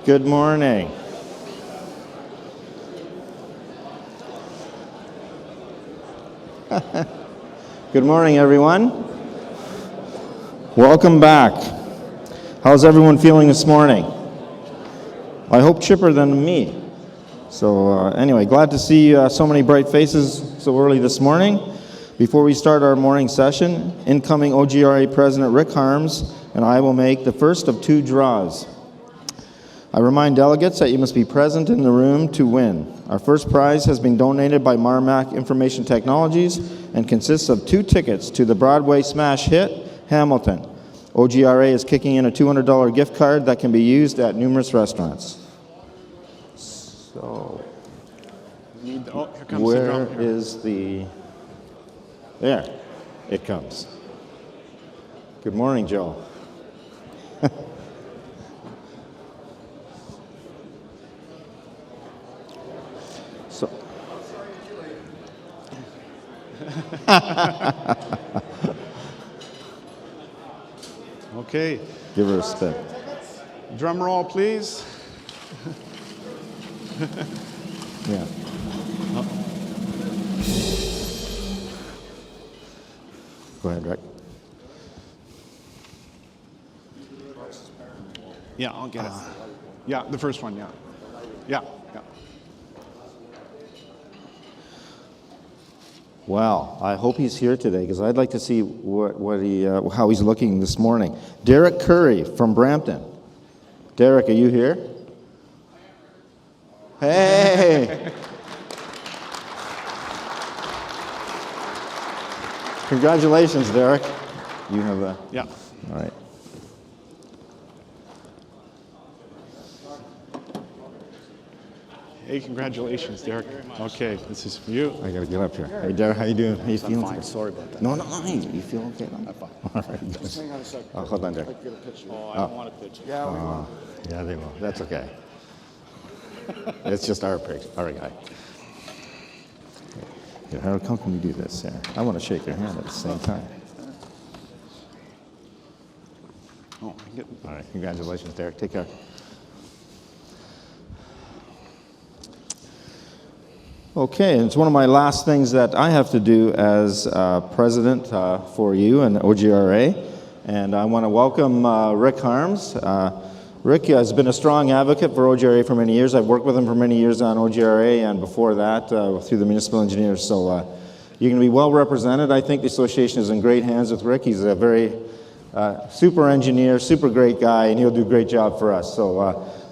Good morning. Good morning, everyone. Welcome back. How's everyone feeling this morning? I hope chipper than me. So anyway, glad to see so many bright faces so early this morning. Before we start our morning session, incoming OGRA President Rick Harms and I will make the first of 2 draws. I remind delegates that you must be present in the room to win. Our first prize has been donated by Marmac Information Technologies and consists of 2 tickets to the Broadway smash hit, Hamilton. OGRA is kicking in a $200 gift card that can be used at numerous restaurants. So, where is the... There, it comes. Good morning, Joe. So, okay. Give her a spin. Drum roll, please. Yeah. Go ahead, Rick. Yeah, I'll get it. Yeah, the first one, yeah. Yeah. Wow, I hope he's here today because I'd like to see how he's looking this morning. Derek Curry from Brampton. Derek, are you here? Hey! Congratulations, Derek. You have a... Yeah. All right. Hey, congratulations, Derek. Okay, this is for you. I gotta get up here. Hey, Derek, how you doing? How you feeling? I'm fine. Sorry about that. No, you feel okay? I'm fine. All right. Just hang on a second. Oh, hold on, Derek. Get a picture. Oh, I don't want a picture. Yeah, we will. Yeah, they will. That's okay. It's just our guy. Yeah, how can we do this, Sarah? I want to shake your hand at the same time. Oh, All right, congratulations, Derek. Take care. Okay, and it's one of my last things that I have to do as president for you and OGRA, and I want to welcome Rick Harms. Rick has been a strong advocate for OGRA for many years. I've worked with him for many years on OGRA, and before that through the municipal engineers, so you're going to be well represented. I think the association is in great hands with Rick. He's a very super engineer, super great guy, and he'll do a great job for us. So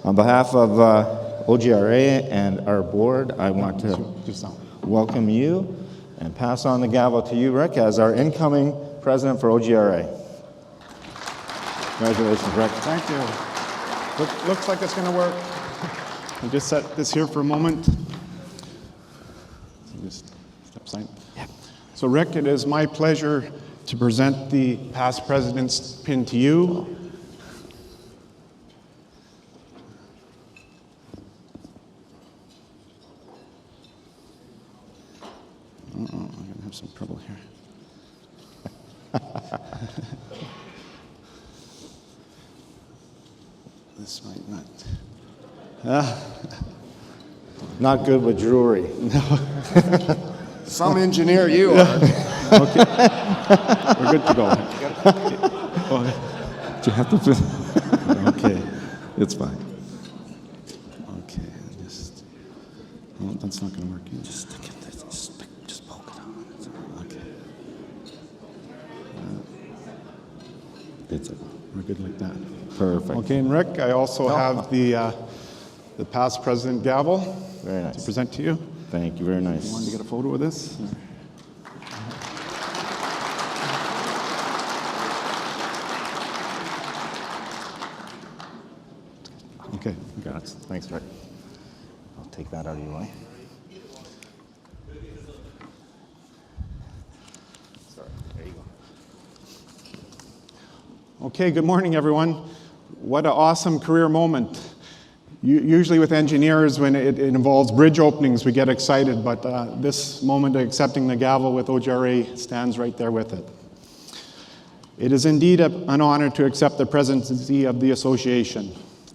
on behalf of OGRA and our board, I want to welcome you and pass on the gavel to you, Rick, as our incoming president for OGRA. Congratulations, Rick. Thank you. Looks like it's going to work. I'll just set this here for a moment. Just step aside. Yeah. So, Rick, it is my pleasure to present the past president's pin to you. I'm going to have some trouble here. This might not. Not good with jewelry. No. Some engineer you are. Okay. We're good to go. Do you have to put... Okay. It's fine. Okay. Well, that's not going to work either. Just stick it there. Just poke it on. Okay. It's it. We're good like that. Perfect. Okay, and Rick, I also have the past president gavel Very to nice. present to you. Thank you. Very nice. You wanted to get a photo of this? Okay. Got it. Thanks, Rick. I'll take that out of your way. Sorry. There you go. Okay, good morning, everyone. What an awesome career moment. Usually with engineers, when it involves bridge openings, we get excited, but this moment of accepting the gavel with OGRA stands right there with it. It is indeed an honor to accept the presidency of the association.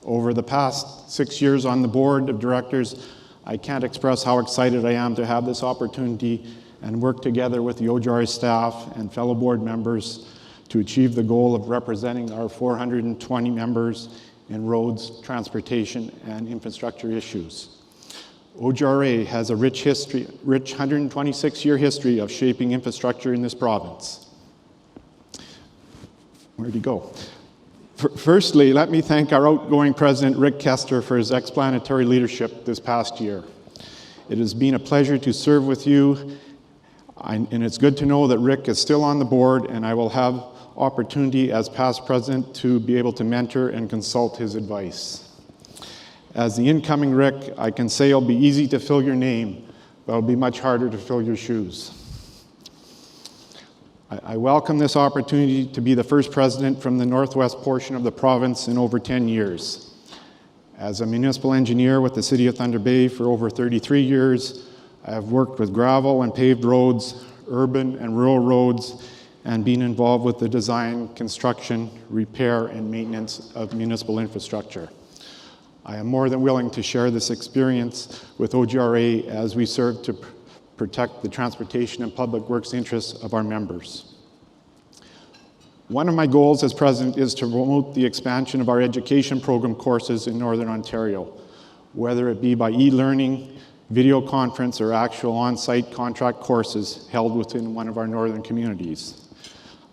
Over the past 6 years on the board of directors, I can't express how excited I am to have this opportunity and work together with the OGRA staff and fellow board members to achieve the goal of representing our 420 members in roads, transportation, and infrastructure issues. OGRA has a rich 126-year history of shaping infrastructure in this province. Where'd he go? Firstly, let me thank our outgoing president, Rick Kester, for his explanatory leadership this past year. It has been a pleasure to serve with you, and it's good to know that Rick is still on the board, and I will have opportunity as past president to be able to mentor and consult his advice. As the incoming Rick, I can say it'll be easy to fill your name, but it'll be much harder to fill your shoes. I welcome this opportunity to be the first president from the northwest portion of the province in over 10 years. As a municipal engineer with the City of Thunder Bay for over 33 years, I have worked with gravel and paved roads, urban and rural roads, and been involved with the design, construction, repair, and maintenance of municipal infrastructure. I am more than willing to share this experience with OGRA as we serve to protect the transportation and public works interests of our members. One of my goals as president is to promote the expansion of our education program courses in Northern Ontario, whether it be by e-learning, video conference, or actual on-site contract courses held within one of our northern communities.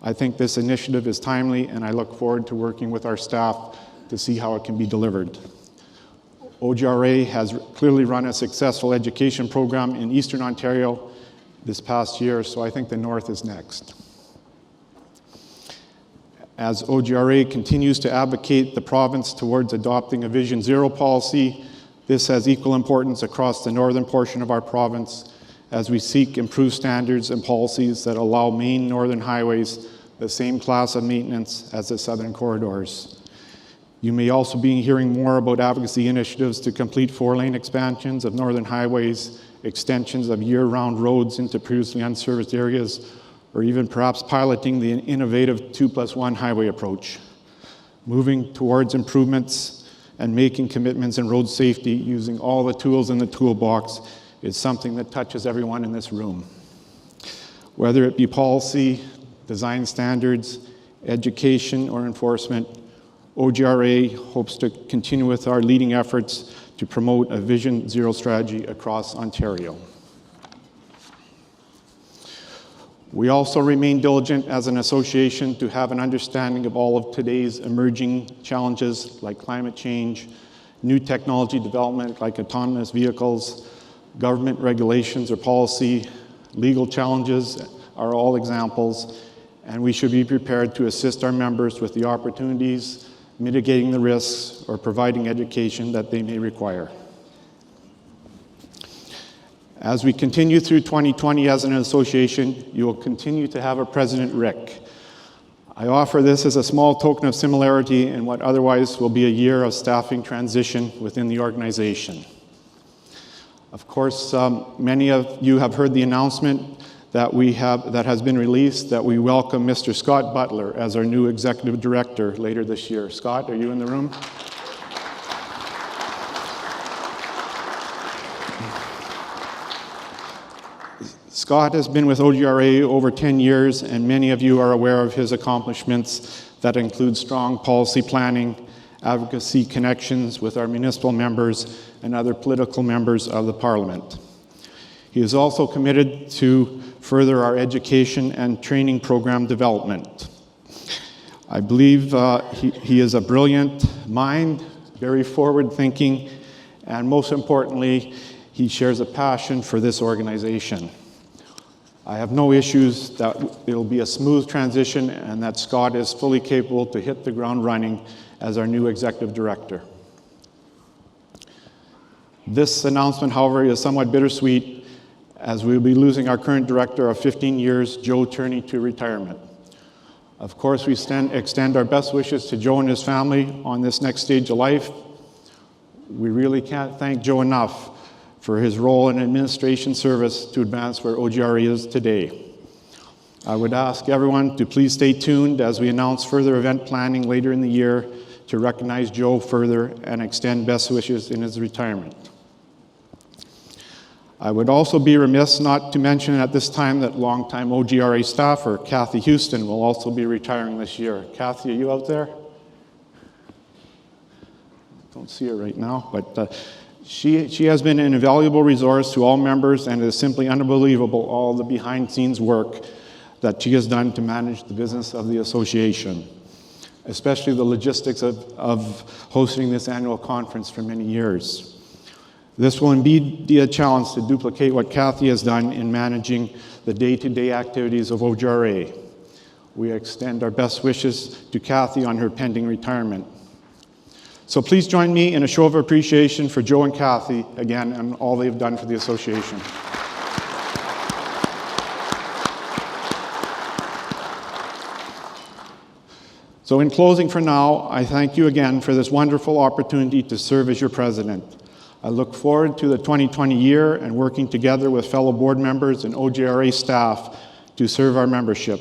I think this initiative is timely, and I look forward to working with our staff to see how it can be delivered. OGRA has clearly run a successful education program in Eastern Ontario this past year, so I think the North is next. As OGRA continues to advocate the province towards adopting a Vision Zero policy, this has equal importance across the northern portion of our province as we seek improved standards and policies that allow main northern highways the same class of maintenance as the southern corridors. You may also be hearing more about advocacy initiatives to complete 4-lane expansions of northern highways, extensions of year-round roads into previously unserviced areas, or even perhaps piloting the innovative 2+1 highway approach. Moving towards improvements and making commitments in road safety using all the tools in the toolbox is something that touches everyone in this room. Whether it be policy, design standards, education, or enforcement, OGRA hopes to continue with our leading efforts to promote a Vision Zero strategy across Ontario. We also remain diligent as an association to have an understanding of all of today's emerging challenges like climate change, new technology development like autonomous vehicles, government regulations or policy, legal challenges are all examples, and we should be prepared to assist our members with the opportunities, mitigating the risks, or providing education that they may require. As we continue through 2020 as an association, you will continue to have a President Rick. I offer this as a small token of similarity in what otherwise will be a year of staffing transition within the organization. Of course, many of you have heard the announcement that has been released that we welcome Mr. Scott Butler as our new Executive Director later this year. Scott, are you in the room? Scott has been with OGRA over 10 years, and many of you are aware of his accomplishments that include strong policy planning, advocacy connections with our municipal members and other political members of the Parliament. He is also committed to further our education and training program development. I believe he is a brilliant mind, very forward-thinking, and most importantly, he shares a passion for this organization. I have no issues that it'll be a smooth transition and that Scott is fully capable to hit the ground running as our new Executive Director. This announcement, however, is somewhat bittersweet as we will be losing our current director of 15 years, Joe Turney, to retirement. Of course, we extend our best wishes to Joe and his family on this next stage of life. We really can't thank Joe enough for his role in administration service to advance where OGRA is today. I would ask everyone to please stay tuned as we announce further event planning later in the year to recognize Joe further and extend best wishes in his retirement. I would also be remiss not to mention at this time that longtime OGRA staffer Kathy Houston will also be retiring this year. Kathy, are you out there? Don't see her right now, but she has been an invaluable resource to all members, and it is simply unbelievable all the behind-the-scenes work that she has done to manage the business of the association, especially the logistics of hosting this annual conference for many years. This will indeed be a challenge to duplicate what Kathy has done in managing the day-to-day activities of OGRA. We extend our best wishes to Kathy on her pending retirement. So please join me in a show of appreciation for Joe and Kathy again and all they've done for the association. So in closing for now, I thank you again for this wonderful opportunity to serve as your president. I look forward to the 2020 year and working together with fellow board members and OGRA staff to serve our membership.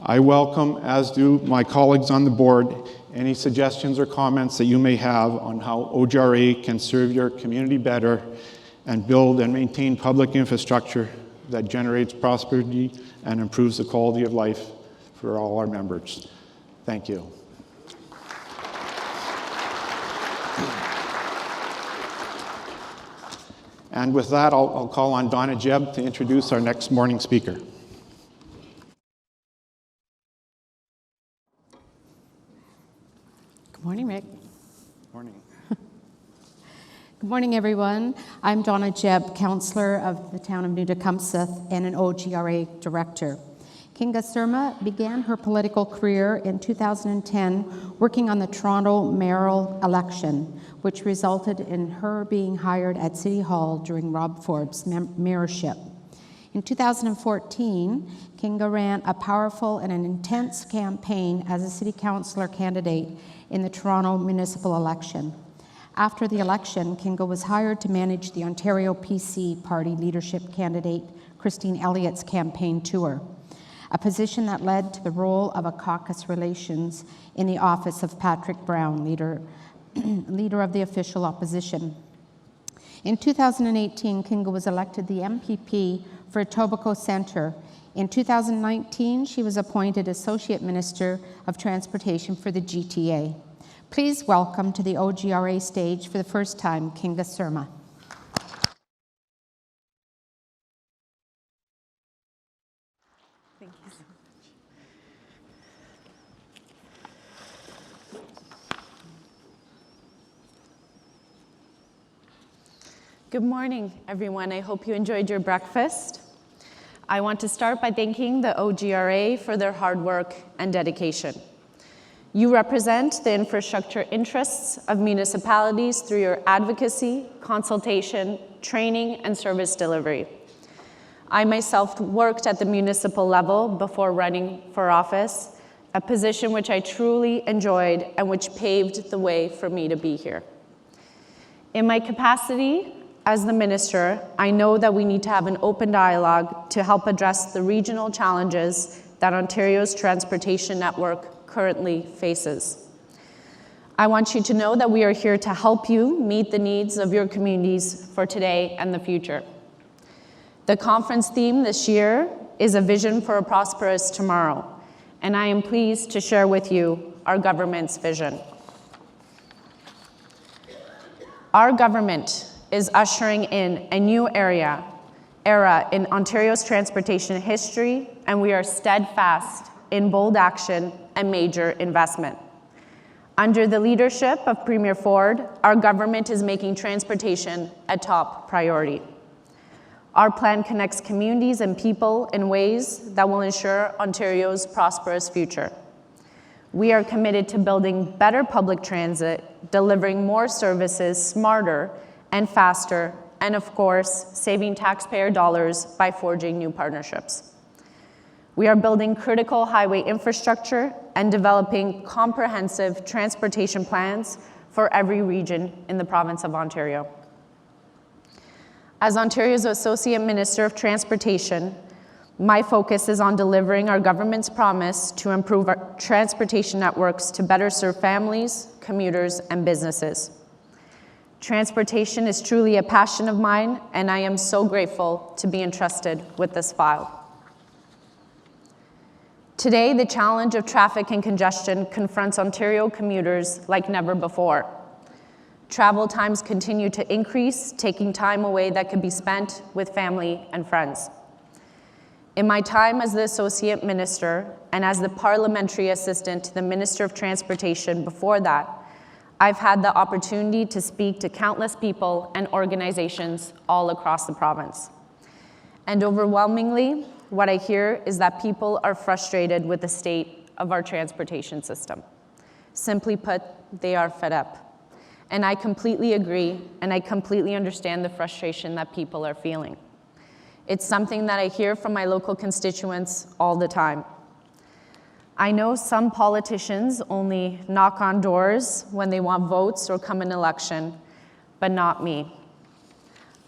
I welcome, as do my colleagues on the board, any suggestions or comments that you may have on how OGRA can serve your community better and build and maintain public infrastructure that generates prosperity and improves the quality of life for all our members. Thank you. And with that, I'll call on Donna Jebb to introduce our next morning speaker. Good morning, Rick. Morning. Good morning, everyone. I'm Donna Jebb, Councillor of the Town of New Tecumseh and an OGRA Director. Kinga Surma began her political career in 2010 working on the Toronto mayoral election, which resulted in her being hired at City Hall during Rob Forbes' mayorship. In 2014, Kinga ran a powerful and an intense campaign as a city councillor candidate in the Toronto municipal election. After the election, Kinga was hired to manage the Ontario PC party leadership candidate Christine Elliott's campaign tour, a position that led to the role of a caucus relations in the office of Patrick Brown, leader of the official opposition. In 2018, Kinga was elected the MPP for Etobicoke Centre. In 2019, she was appointed Associate Minister of Transportation for the GTA. Please welcome to the OGRA stage for the first time, Kinga Surma. Thank you so much. Good morning, everyone. I hope you enjoyed your breakfast. I want to start by thanking the OGRA for their hard work and dedication. You represent the infrastructure interests of municipalities through your advocacy, consultation, training, and service delivery. I myself worked at the municipal level before running for office, a position which I truly enjoyed and which paved the way for me to be here. In my capacity as the minister, I know that we need to have an open dialogue to help address the regional challenges that Ontario's transportation network currently faces. I want you to know that we are here to help you meet the needs of your communities for today and the future. The conference theme this year is a vision for a prosperous tomorrow, and I am pleased to share with you our government's vision. Our government is ushering in a new era in Ontario's transportation history, and we are steadfast in bold action and major investment. Under the leadership of Premier Ford, our government is making transportation a top priority. Our plan connects communities and people in ways that will ensure Ontario's prosperous future. We are committed to building better public transit, delivering more services smarter and faster, and of course, saving taxpayer dollars by forging new partnerships. We are building critical highway infrastructure and developing comprehensive transportation plans for every region in the province of Ontario. As Ontario's Associate Minister of Transportation, My focus is on delivering our government's promise to improve our transportation networks to better serve families, commuters, and businesses. Transportation is truly a passion of mine, and I am so grateful to be entrusted with this file. Today, the challenge of traffic and congestion confronts Ontario commuters like never before. Travel times continue to increase, taking time away that could be spent with family and friends. In my time as the Associate Minister and as the Parliamentary Assistant to the Minister of Transportation before that, I've had the opportunity to speak to countless people and organizations all across the province. And overwhelmingly, what I hear is that people are frustrated with the state of our transportation system. Simply put, they are fed up. And I completely agree, and I completely understand the frustration that people are feeling. It's something that I hear from my local constituents all the time. I know some politicians only knock on doors when they want votes or come an election, but not me.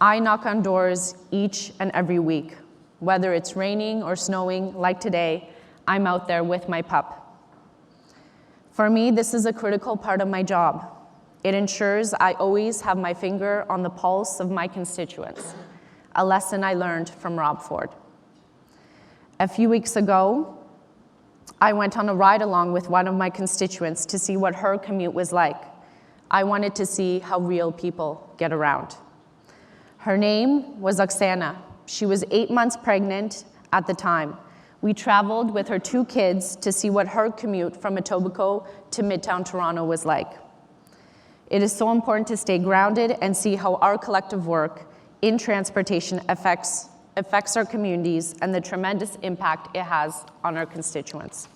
I knock on doors each and every week. Whether it's raining or snowing like today, I'm out there with my pup. For me, this is a critical part of my job. It ensures I always have my finger on the pulse of my constituents, a lesson I learned from Rob Ford. A few weeks ago, I went on a ride-along with one of my constituents to see what her commute was like. I wanted to see how real people get around. Her name was Oksana. She was 8 months pregnant at the time. We traveled with her 2 kids to see what her commute from Etobicoke to Midtown Toronto was like. It is so important to stay grounded and see how our collective work in transportation affects our communities and the tremendous impact it has on our constituents.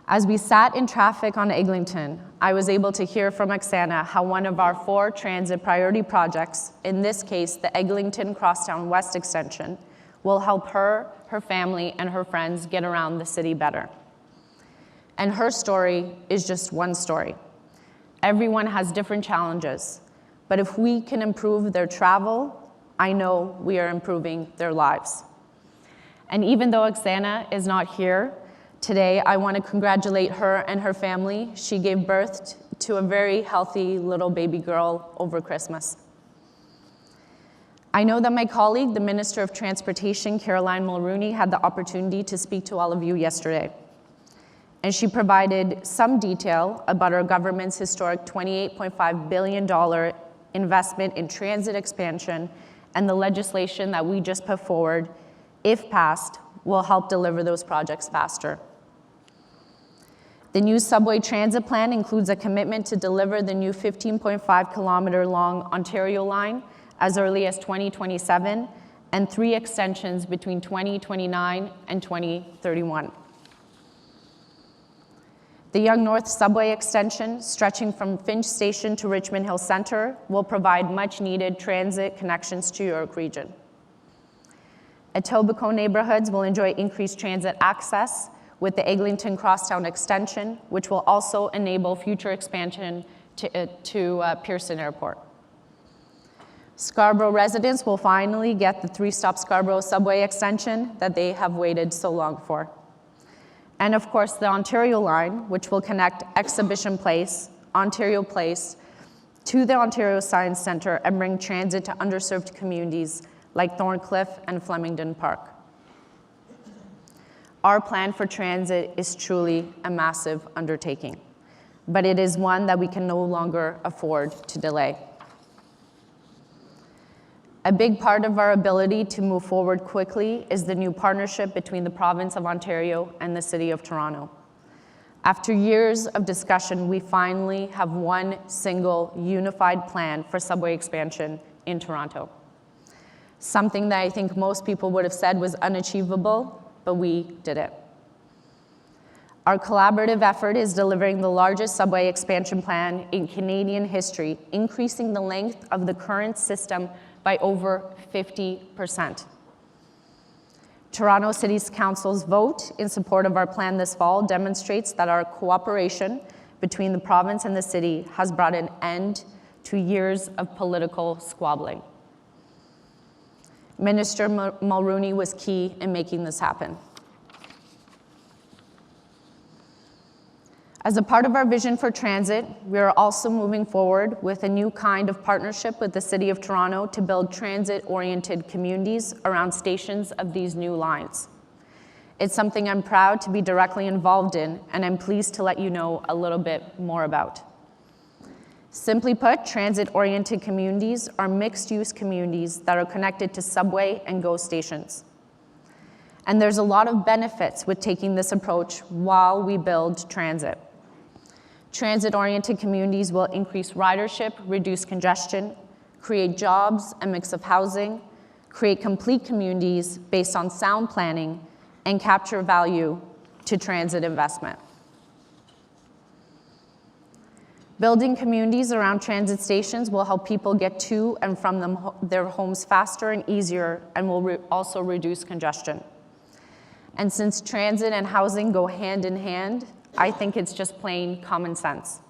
As we sat in traffic on Eglinton, I was able to hear from Oksana how one of our 4 transit priority projects, in this case the Eglinton Crosstown West Extension, will help her, her family, and her friends get around the city better. And her story is just one story. Everyone has different challenges, but if we can improve their travel, I know we are improving their lives. And even though Oksana is not here today, I want to congratulate her and her family. She gave birth to a very healthy little baby girl over Christmas. I know that my colleague, the Minister of Transportation, Caroline Mulrooney, had the opportunity to speak to all of you yesterday. And she provided some detail about our government's historic $28.5 billion investment in transit expansion and the legislation that we just put forward, if passed, will help deliver those projects faster. The new subway transit plan includes a commitment to deliver the new 15.5-kilometer-long Ontario line as early as 2027 and 3 extensions between 2029 and 2031. The Yonge North subway extension, stretching from Finch Station to Richmond Hill Centre, will provide much-needed transit connections to York Region. Etobicoke neighborhoods will enjoy increased transit access with the Eglinton Crosstown extension, which will also enable future expansion to Pearson Airport. Scarborough residents will finally get the 3-stop Scarborough subway extension that they have waited so long for. And of course, the Ontario line, which will connect Exhibition Place, Ontario Place, to the Ontario Science Centre and bring transit to underserved communities like Thorncliffe and Flemington Park. Our plan for transit is truly a massive undertaking, but it is one that we can no longer afford to delay. A big part of our ability to move forward quickly is the new partnership between the Province of Ontario and the City of Toronto. After years of discussion, we finally have one single unified plan for subway expansion in Toronto. Something that I think most people would have said was unachievable, but we did it. Our collaborative effort is delivering the largest subway expansion plan in Canadian history, increasing the length of the current system by over 50%. Toronto City Council's vote in support of our plan this fall demonstrates that our cooperation between the province and the city has brought an end to years of political squabbling. Minister Mulrooney was key in making this happen. As a part of our vision for transit, we are also moving forward with a new kind of partnership with the City of Toronto to build transit-oriented communities around stations of these new lines. It's something I'm proud to be directly involved in, and I'm pleased to let you know a little bit more about. Simply put, transit-oriented communities are mixed-use communities that are connected to subway and GO stations. And there's a lot of benefits with taking this approach while we build transit. Transit-oriented communities will increase ridership, reduce congestion, create jobs, a mix of housing, create complete communities based on sound planning, and capture value to transit investment. Building communities around transit stations will help people get to and from their homes faster and easier, and will also reduce congestion. And since transit and housing go hand in hand, I think it's just plain common sense.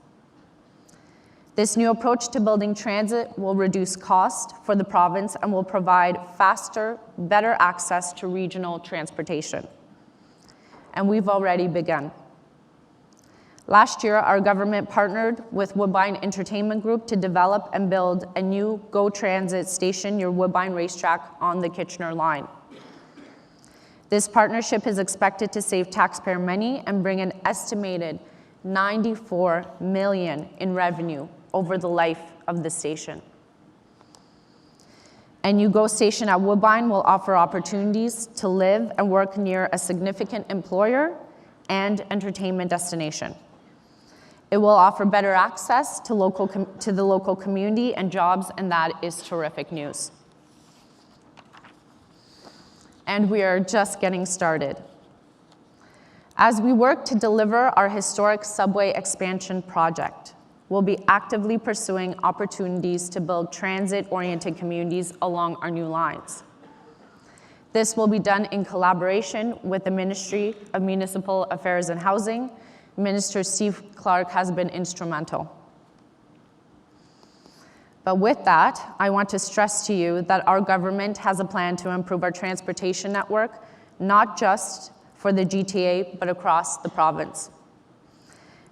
This new approach to building transit will reduce cost for the province and will provide faster, better access to regional transportation. And we've already begun. Last year, our government partnered with Woodbine Entertainment Group to develop and build a new GO Transit station near Woodbine Racetrack on the Kitchener line. This partnership is expected to save taxpayer money and bring an estimated $94 million in revenue over the life of the station. A new GO station at Woodbine will offer opportunities to live and work near a significant employer and entertainment destination. It will offer better access to the local community and jobs, and that is terrific news. And we are just getting started. As we work to deliver our historic subway expansion project, we'll be actively pursuing opportunities to build transit-oriented communities along our new lines. This will be done in collaboration with the Ministry of Municipal Affairs and Housing. Minister Steve Clark has been instrumental. But with that, I want to stress to you that our government has a plan to improve our transportation network, not just for the GTA, but across the province.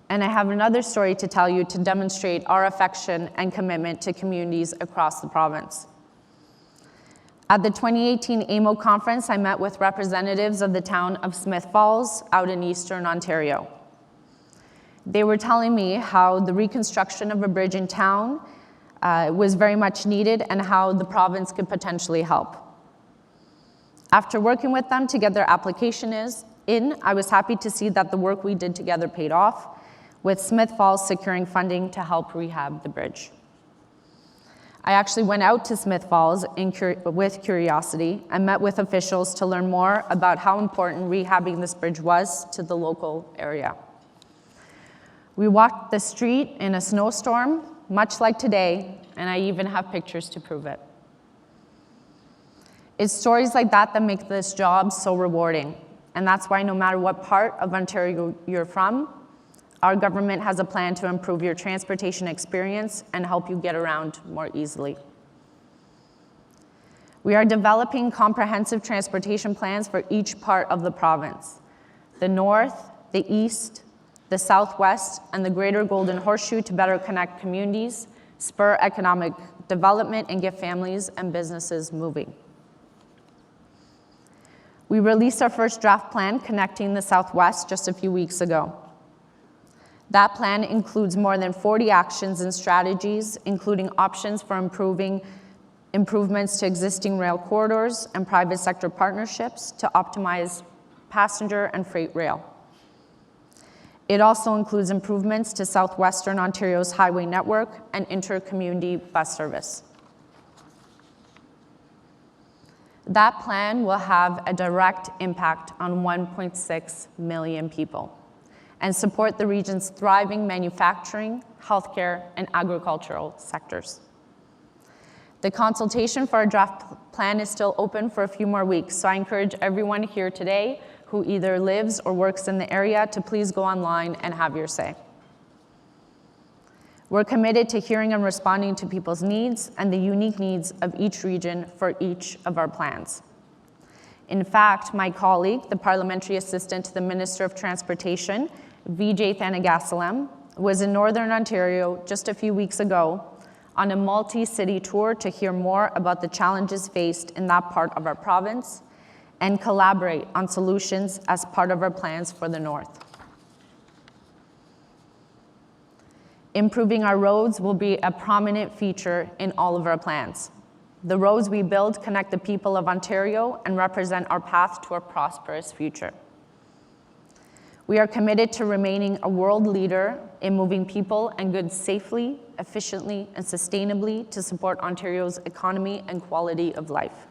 And I have another story to tell you to demonstrate our affection and commitment to communities across the province. At the 2018 AMO conference, I met with representatives of the town of Smith Falls out in Eastern Ontario. They were telling me how the reconstruction of a bridge in town was very much needed and how the province could potentially help. After working with them to get their application in, I was happy to see that the work we did together paid off, with Smith Falls securing funding to help rehab the bridge. I actually went out to Smith Falls with curiosity and met with officials to learn more about how important rehabbing this bridge was to the local area. We walked the street in a snowstorm, much like today, and I even have pictures to prove it. It's stories like that that make this job so rewarding, and that's why no matter what part of Ontario you're from, our government has a plan to improve your transportation experience and help you get around more easily. We are developing comprehensive transportation plans for each part of the province: the north, the east, the southwest, and the greater Golden Horseshoe, to better connect communities, spur economic development, and get families and businesses moving. We released our first draft plan connecting the Southwest just a few weeks ago. That plan includes more than 40 actions and strategies, including options for improvements to existing rail corridors and private sector partnerships to optimize passenger and freight rail. It also includes improvements to Southwestern Ontario's highway network and inter-community bus service. That plan will have a direct impact on 1.6 million people and support the region's thriving manufacturing, healthcare, and agricultural sectors. The consultation for our draft plan is still open for a few more weeks, so I encourage everyone here today who either lives or works in the area to please go online and have your say. We're committed to hearing and responding to people's needs and the unique needs of each region for each of our plans. In fact, my colleague, the Parliamentary Assistant to the Minister of Transportation, Vijay Thanigasalam, was in Northern Ontario just a few weeks ago on a multi-city tour to hear more about the challenges faced in that part of our province and collaborate on solutions as part of our plans for the North. Improving our roads will be a prominent feature in all of our plans. The roads we build connect the people of Ontario and represent our path to a prosperous future. We are committed to remaining a world leader in moving people and goods safely, efficiently, and sustainably to support Ontario's economy and quality of life.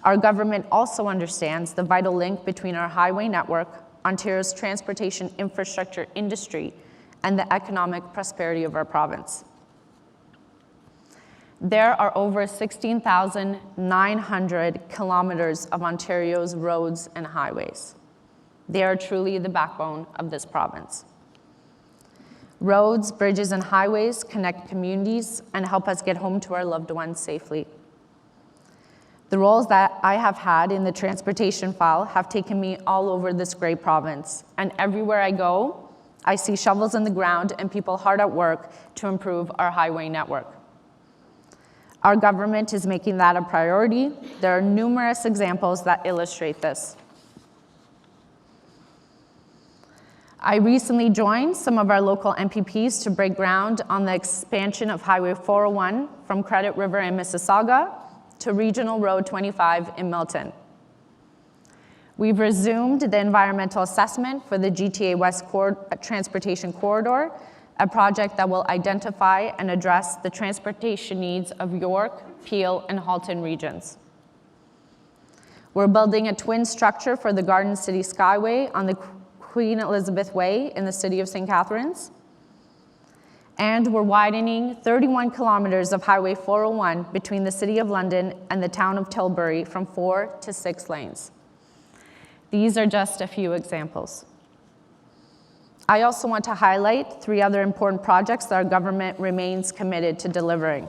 Our government also understands the vital link between our highway network, Ontario's transportation infrastructure industry, and the economic prosperity of our province. There are over 16,900 kilometers of Ontario's roads and highways. They are truly the backbone of this province. Roads, bridges, and highways connect communities and help us get home to our loved ones safely. The roles that I have had in the transportation file have taken me all over this great province, and everywhere I go, I see shovels in the ground and people hard at work to improve our highway network. Our government is making that a priority. There are numerous examples that illustrate this. I recently joined some of our local MPPs to break ground on the expansion of Highway 401 from Credit River in Mississauga to Regional Road 25 in Milton. We've resumed the environmental assessment for the GTA West Transportation Corridor, a project that will identify and address the transportation needs of York, Peel, and Halton regions. We're building a twin structure for the Garden City Skyway on the Queen Elizabeth Way in the city of St. Catharines. And we're widening 31 kilometers of Highway 401 between the City of London and the town of Tilbury from 4 to 6 lanes. These are just a few examples. I also want to highlight 3 other important projects that our government remains committed to delivering.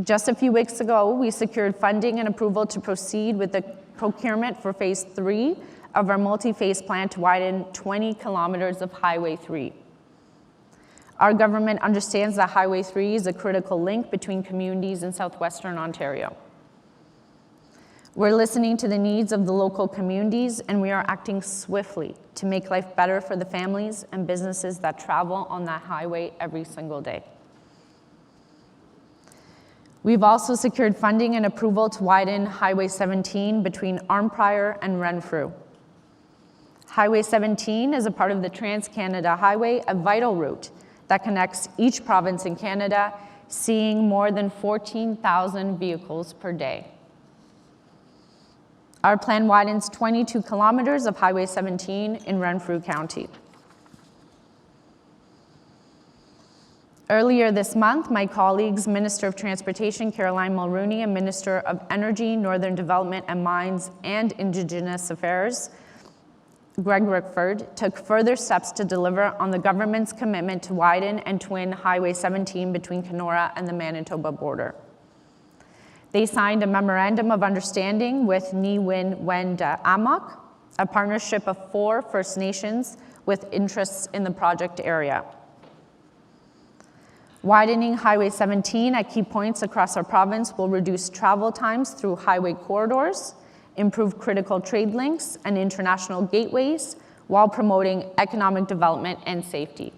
Just a few weeks ago, we secured funding and approval to proceed with the procurement for Phase 3 of our multi-phase plan to widen 20 kilometers of Highway 3. Our government understands that Highway 3 is a critical link between communities in southwestern Ontario. We're listening to the needs of the local communities, and we are acting swiftly to make life better for the families and businesses that travel on that highway every single day. We've also secured funding and approval to widen Highway 17 between Arnprior and Renfrew. Highway 17 is a part of the Trans-Canada Highway, a vital route that connects each province in Canada, seeing more than 14,000 vehicles per day. Our plan widens 22 kilometers of Highway 17 in Renfrew County. Earlier this month, my colleagues, Minister of Transportation Caroline Mulroney and Minister of Energy, Northern Development and Mines and Indigenous Affairs, Greg Rickford, took further steps to deliver on the government's commitment to widen and twin Highway 17 between Kenora and the Manitoba border. They signed a memorandum of understanding with Ni-Win-Wenda Amok, a partnership of 4 First Nations with interests in the project area. Widening Highway 17 at key points across our province will reduce travel times through highway corridors, improve critical trade links and international gateways, while promoting economic development and safety.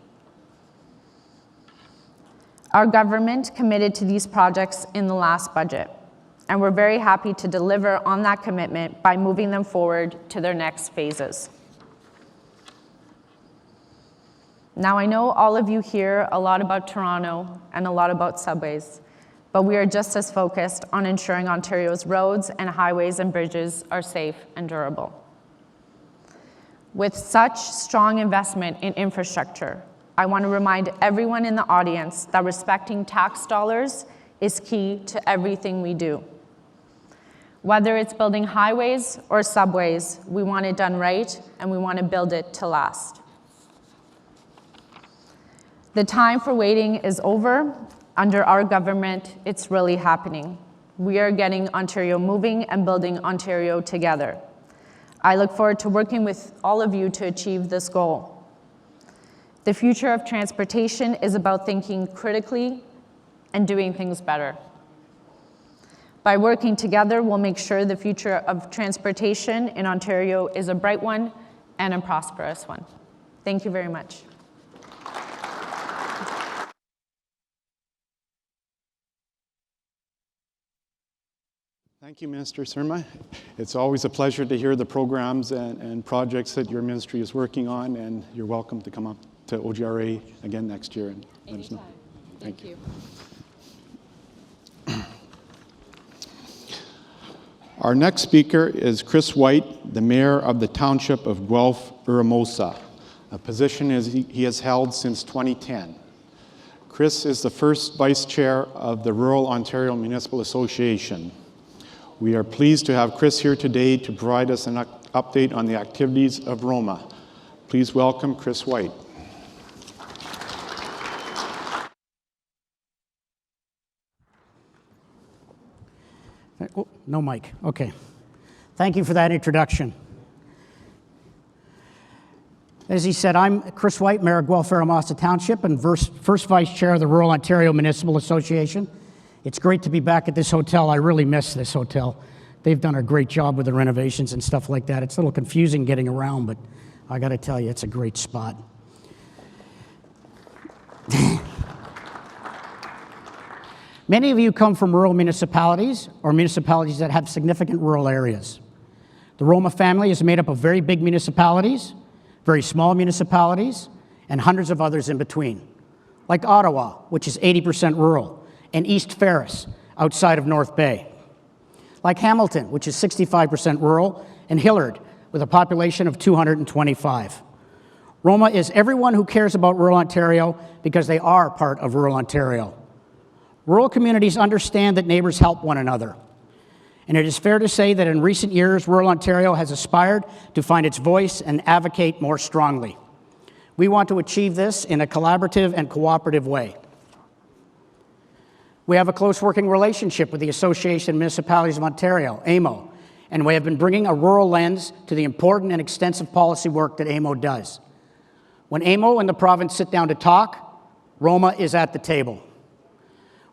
Our government committed to these projects in the last budget, and we're very happy to deliver on that commitment by moving them forward to their next phases. Now, I know all of you hear a lot about Toronto and a lot about subways, but we are just as focused on ensuring Ontario's roads and highways and bridges are safe and durable. With such strong investment in infrastructure, I want to remind everyone in the audience that respecting tax dollars is key to everything we do. Whether it's building highways or subways, we want it done right, and we want to build it to last. The time for waiting is over. Under our government, it's really happening. We are getting Ontario moving and building Ontario together. I look forward to working with all of you to achieve this goal. The future of transportation is about thinking critically and doing things better. By working together, we'll make sure the future of transportation in Ontario is a bright one and a prosperous one. Thank you very much. Thank you, Minister Surma. It's always a pleasure to hear the programs and projects that your ministry is working on, and you're welcome to come up to OGRA again next year and let us know. Thank you. Our next speaker is Chris White, the Mayor of the Township of Guelph-Uramosa, a position he has held since 2010. Chris is the first Vice Chair of the Rural Ontario Municipal Association. We are pleased to have Chris here today to provide us an update on the activities of Roma. Please welcome Chris White. Oh, no mic. Okay. Thank you for that introduction. As he said, I'm Chris White, Mayor of Guelph-Uramosa Township and first Vice Chair of the Rural Ontario Municipal Association. It's great to be back at this hotel. I really miss this hotel. They've done a great job with the renovations and stuff like that. It's a little confusing getting around, but I got to tell you, it's a great spot. Many of you come from rural municipalities or municipalities that have significant rural areas. The Roma family is made up of very big municipalities, very small municipalities, and hundreds of others in between, like Ottawa, which is 80% rural, and East Ferris, outside of North Bay. Like Hamilton, which is 65% rural, and Hillard, with a population of 225. Roma is everyone who cares about rural Ontario because they are part of rural Ontario. Rural communities understand that neighbors help one another. And it is fair to say that in recent years, rural Ontario has aspired to find its voice and advocate more strongly. We want to achieve this in a collaborative and cooperative way. We have a close working relationship with the Association of Municipalities of Ontario, AMO, and we have been bringing a rural lens to the important and extensive policy work that AMO does. When AMO and the province sit down to talk, Roma is at the table.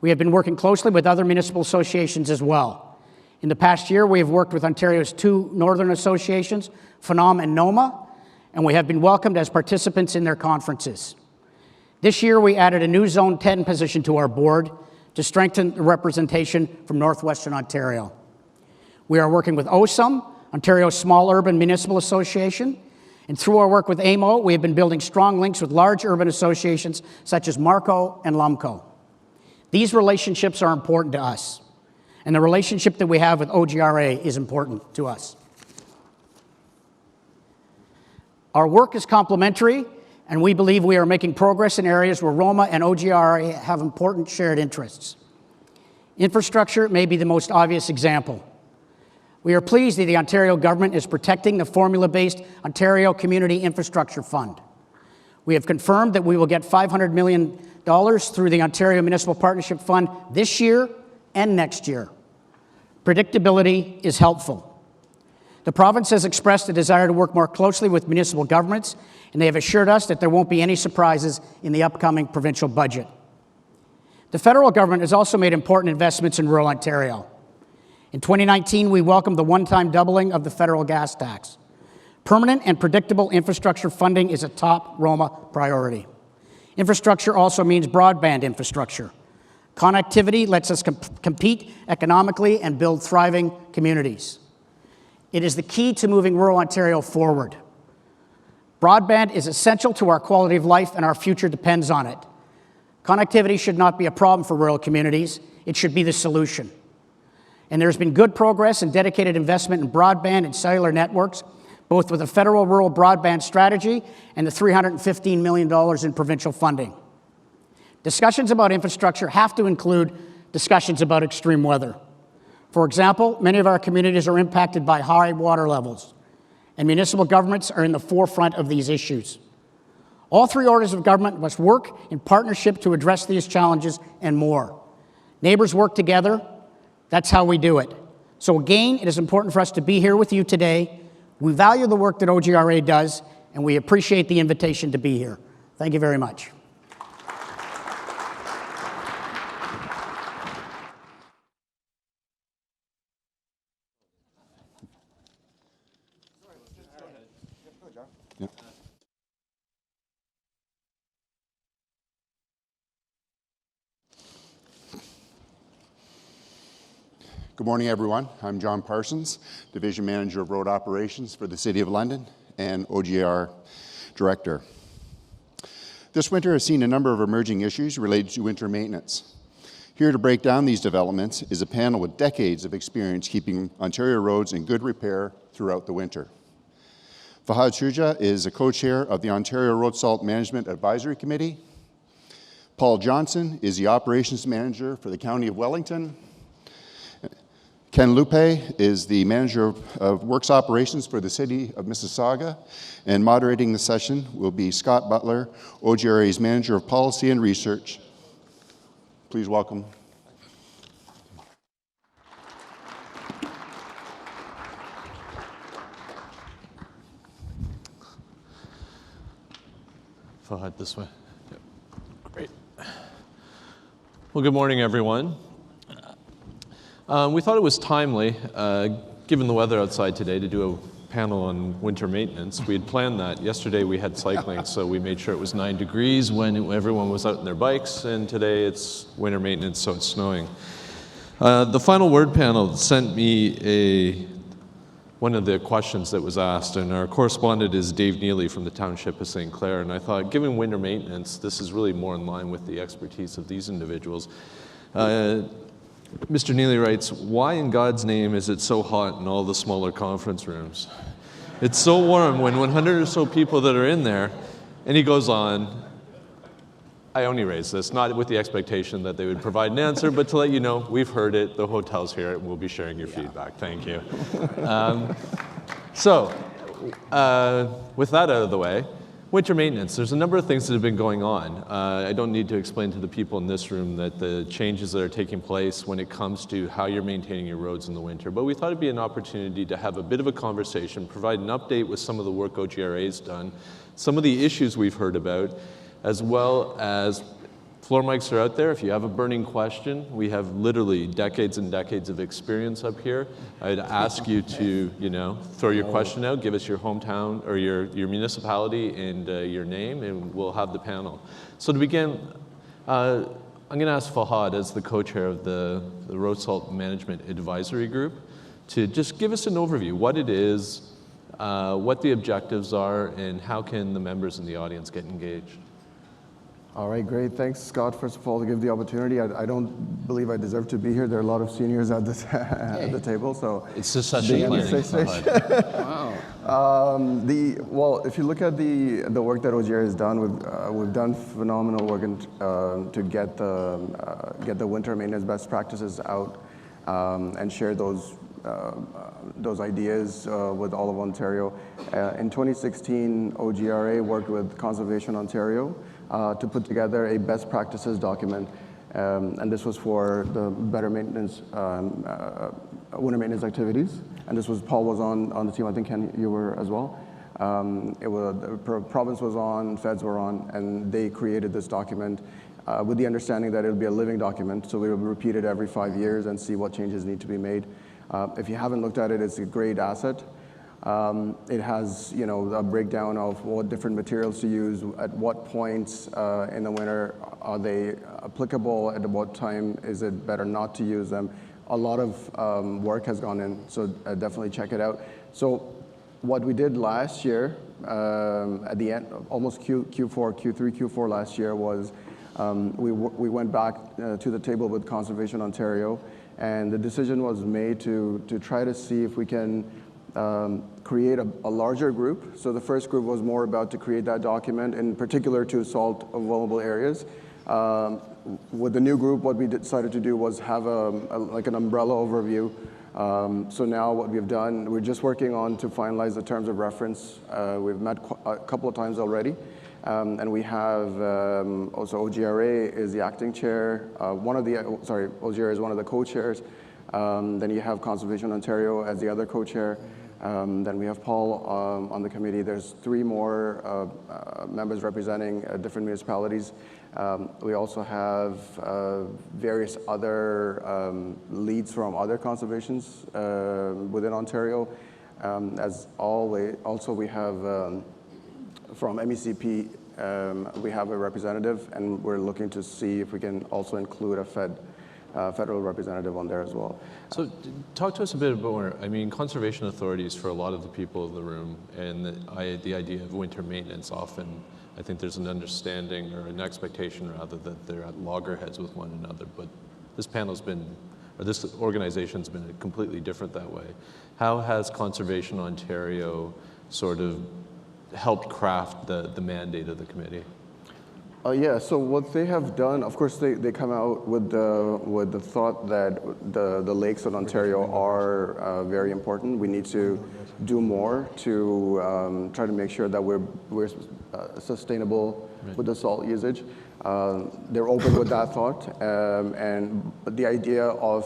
We have been working closely with other municipal associations as well. In the past year, we have worked with Ontario's two northern associations, FNOM and NOMA, and we have been welcomed as participants in their conferences. This year, we added a new Zone 10 position to our board to strengthen the representation from Northwestern Ontario. We are working with OSUM, Ontario's Small Urban Municipal Association, and through our work with AMO, we have been building strong links with large urban associations such as Marco and Lumco. These relationships are important to us, and the relationship that we have with OGRA is important to us. Our work is complementary, and we believe we are making progress in areas where Roma and OGRA have important shared interests. Infrastructure may be the most obvious example. We are pleased that the Ontario government is protecting the formula-based Ontario Community Infrastructure Fund. We have confirmed that we will get $500 million through the Ontario Municipal Partnership Fund this year and next year. Predictability is helpful. The province has expressed a desire to work more closely with municipal governments, and they have assured us that there won't be any surprises in the upcoming provincial budget. The federal government has also made important investments in rural Ontario. In 2019, we welcomed the one-time doubling of the federal gas tax. Permanent and predictable infrastructure funding is a top Roma priority. Infrastructure also means broadband infrastructure. Connectivity lets us compete economically and build thriving communities. It is the key to moving rural Ontario forward. Broadband is essential to our quality of life, and our future depends on it. Connectivity should not be a problem for rural communities. It should be the solution. And there's been good progress and dedicated investment in broadband and cellular networks, both with the federal rural broadband strategy and the $315 million in provincial funding. Discussions about infrastructure have to include discussions about extreme weather. For example, many of our communities are impacted by high water levels, and municipal governments are in the forefront of these issues. All three orders of government must work in partnership to address these challenges and more. Neighbors work together. That's how we do it. So again, it is important for us to be here with you today. We value the work that OGRA does, and we appreciate the invitation to be here. Thank you very much. Good morning, everyone. I'm John Parsons, Division Manager of Road Operations for the City of London and OGR Director. This winter has seen a number of emerging issues related to winter maintenance. Here to break down these developments is a panel with decades of experience keeping Ontario roads in good repair throughout the winter. Fahad Shuja is a co-chair of the Ontario Road Salt Management Advisory Committee. Paul Johnson is the Operations Manager for the County of Wellington. Ken Lupe is the Manager of Works Operations for the City of Mississauga, and moderating the session will be Scott Butler, OGRA's Manager of Policy and Research. Please welcome. Fahad, this way. Yep. Great. Well, good morning, everyone. We thought it was timely, given the weather outside today, to do a panel on winter maintenance. We had planned that. Yesterday we had cycling, so we made sure it was 9 degrees when everyone was out on their bikes, and today it's winter maintenance, so it's snowing. The final word panel sent me one of the questions that was asked, and our correspondent is Dave Neely from the Township of St. Clair, and I thought, given winter maintenance, this is really more in line with the expertise of these individuals. Mr. Neely writes, why in God's name is it so hot in all the smaller conference rooms? It's so warm when 100 or so people that are in there, and he goes on, I only raise this, not with the expectation that they would provide an answer, but to let you know, we've heard it, the hotel's here, and we'll be sharing your feedback. Thank you. With that out of the way, winter maintenance, there's a number of things that have been going on. I don't need to explain to the people in this room that the changes that are taking place when it comes to how you're maintaining your roads in the winter, but we thought it'd be an opportunity to have a bit of a conversation, provide an update with some of the work OGRA's done, some of the issues we've heard about, as well as floor mics are out there. If you have a burning question, we have literally decades and decades of experience up here. I'd ask you to, throw your question out, give us your hometown or your municipality and your name, and we'll have the panel. So to begin, I'm going to ask Fahad, as the co-chair of the Road Salt Management Advisory Group, to just give us an overview, what it is, what the objectives are, and how can the members in the audience get engaged. All right, great. Thanks, Scott, first of all, to give the opportunity. I don't believe I deserve to be here. There are a lot of seniors at the table, so. It's succession planning. Wow. Well, if you look at the work that OGRA has done, we've done phenomenal work to get the winter maintenance best practices out and share those ideas with all of Ontario. In 2016, OGRA worked with Conservation Ontario to put together a best practices document, and this was for the better maintenance, winter maintenance activities. And this was, Paul was on the team, I think Ken, you were as well. The province was on, feds were on, and they created this document with the understanding that it would be a living document, so we would repeat it every 5 years and see what changes need to be made. If you haven't looked at it, it's a great asset. It has, a breakdown of what different materials to use, at what points in the winter are they applicable, at what time is it better not to use them. A lot of work has gone in, so definitely check it out. So what we did last year, at the end, almost Q3, Q4 last year was we went back to the table with Conservation Ontario, and the decision was made to try to see if we can create a larger group. So the first group was more about to create that document, in particular to salt vulnerable areas. With the new group, what we decided to do was have like an umbrella overview. So now what we've done, we're just working on to finalize the terms of reference. We've met a couple of times already. And we have also OGRA is the acting chair. OGRA is one of the co-chairs. Then you have Conservation Ontario as the other co-chair. Then we have Paul on the committee. There's 3 more members representing different municipalities. We also have various other leads from other conservations within Ontario. As always, also we have from MECP, we have a representative, and we're looking to see if we can also include a federal representative on there as well. So talk to us a bit about, I mean, conservation authorities for a lot of the people in the room, and the idea of winter maintenance, often I think there's an understanding or an expectation rather that they're at loggerheads with one another, but this panel's been, or this organization's been completely different that way. How has Conservation Ontario sort of helped craft the mandate of the committee? Yeah, so what they have done, of course, they come out with the thought that the lakes in Ontario are very important. We need to do more to try to make sure that we're sustainable with the salt usage. They're open with that thought, and the idea of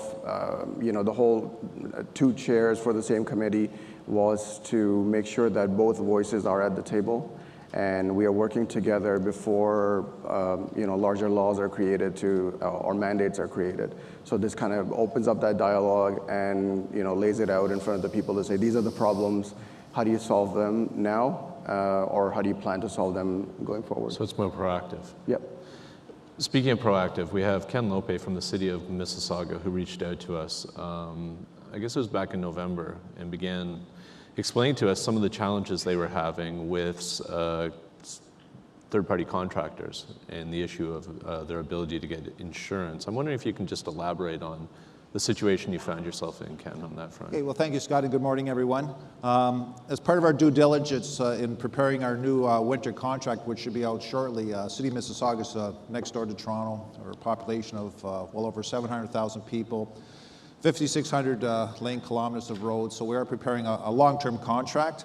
the whole 2 chairs for the same committee was to make sure that both voices are at the table. And we are working together before larger laws are created or mandates are created. So this kind of opens up that dialogue and lays it out in front of the people to say, these are the problems. How do you solve them now, or how do you plan to solve them going forward? So it's more proactive. Yep. Speaking of proactive, we have Ken Lope from the city of Mississauga who reached out to us. I guess it was back in November, and began explaining to us some of the challenges they were having with third-party contractors and the issue of their ability to get insurance. I'm wondering if you can just elaborate on the situation you found yourself in, Ken, on that front. Okay, well, thank you, Scott, and good morning, everyone. As part of our due diligence in preparing our new winter contract, which should be out shortly, City of Mississauga is next door to Toronto, or a population of well over 700,000 people, 5,600 lane kilometers of roads. So we are preparing a long-term contract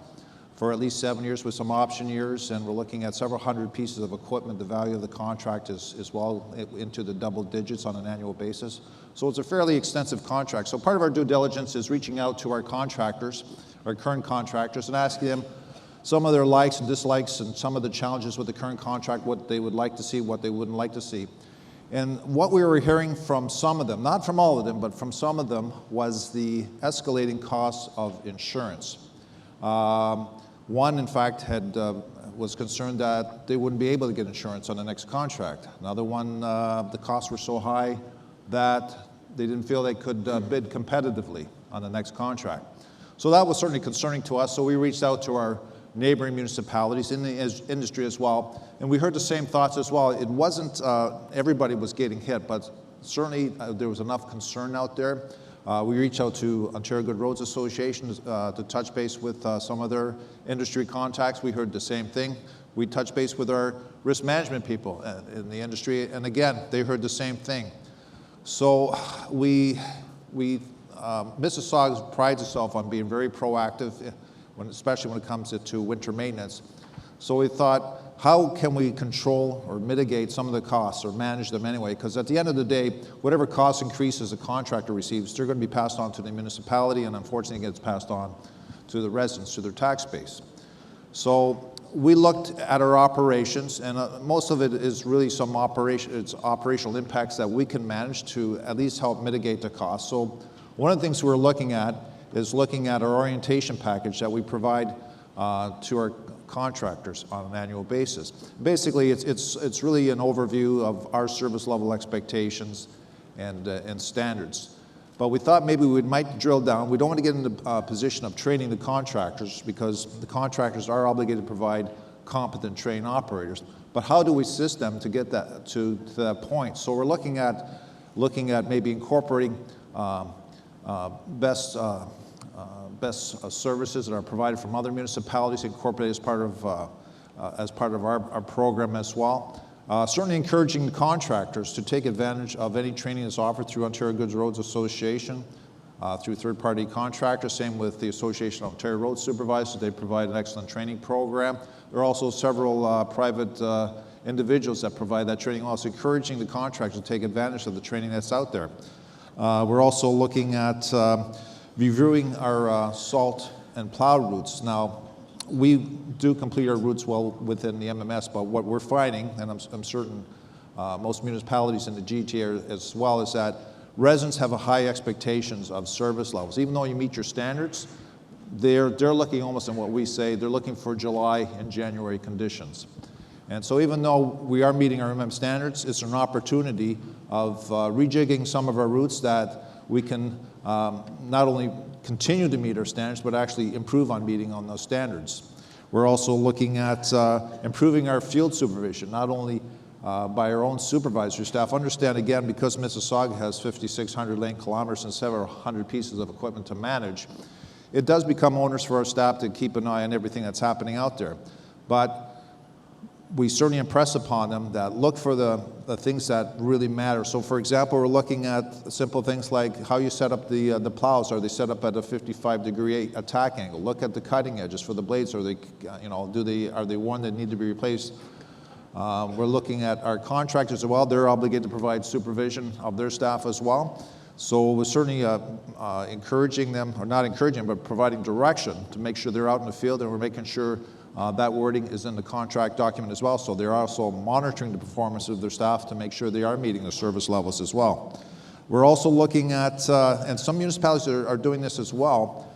for at least 7 years with some option years, and we're looking at several hundred pieces of equipment. The value of the contract is well into the double digits on an annual basis. So it's a fairly extensive contract. So part of our due diligence is reaching out to our contractors, our current contractors, and asking them some of their likes and dislikes and some of the challenges with the current contract, what they would like to see, what they wouldn't like to see. And what we were hearing from some of them, not from all of them, but from some of them, was the escalating costs of insurance. One, in fact, was concerned that they wouldn't be able to get insurance on the next contract. Another one, the costs were so high that they didn't feel they could bid competitively on the next contract. So that was certainly concerning to us, so we reached out to our neighboring municipalities in the industry as well, and we heard the same thoughts as well. It wasn't everybody was getting hit, but certainly there was enough concern out there. We reached out to Ontario Good Roads Association to touch base with some of their industry contacts. We heard the same thing. We touched base with our risk management people in the industry, and again, they heard the same thing. So Mississauga prides itself on being very proactive, especially when it comes to winter maintenance. So we thought, how can we control or mitigate some of the costs or manage them anyway? Because at the end of the day, whatever cost increases a contractor receives, they're going to be passed on to the municipality, and unfortunately it gets passed on to the residents, to their tax base. So we looked at our operations, and most of it is really some operational impacts that we can manage to at least help mitigate the cost. So one of the things we're looking at is looking at our orientation package that we provide to our contractors on an annual basis. Basically, it's really an overview of our service level expectations and standards. But we thought maybe we might drill down. We don't want to get in the position of training the contractors, because the contractors are obligated to provide competent trained operators. But how do we assist them to get that to that point? So we're looking at maybe incorporating best services that are provided from other municipalities, incorporated as part of our program as well. Certainly encouraging the contractors to take advantage of any training that's offered through Ontario Good Roads Association. through third-party contractors. Same with the Association of Ontario Road Supervisors. They provide an excellent training program. There are also several private individuals that provide that training, also encouraging the contractors to take advantage of the training that's out there. We're also looking at reviewing our salt and plow routes. Now, we do complete our routes well within the MMS, but what we're finding, and I'm certain most municipalities in the GTA as well, is that residents have a high expectations of service levels. Even though you meet your standards, they're looking almost in what we say, they're looking for July and January conditions. And so even though we are meeting our MM standards, it's an opportunity of rejigging some of our routes that we can not only continue to meet our standards, but actually improve on meeting on those standards. We're also looking at improving our field supervision, not only by our own supervisory staff. Understand again, because Mississauga has 5,600 lane kilometers and several hundred pieces of equipment to manage, it does become onerous for our staff to keep an eye on everything that's happening out there. But we certainly impress upon them that look for the things that really matter. So for example, we're looking at simple things like how you set up the plows. Are they set up at a 55-degree attack angle? Look at the cutting edges for the blades. Are they, are they worn that need to be replaced? We're looking at our contractors as well. They're obligated to provide supervision of their staff as well. So we're certainly encouraging them, or not encouraging, but providing direction to make sure they're out in the field, and we're making sure that wording is in the contract document as well. So they're also monitoring the performance of their staff to make sure they are meeting the service levels as well. We're also looking at, and some municipalities are doing this as well,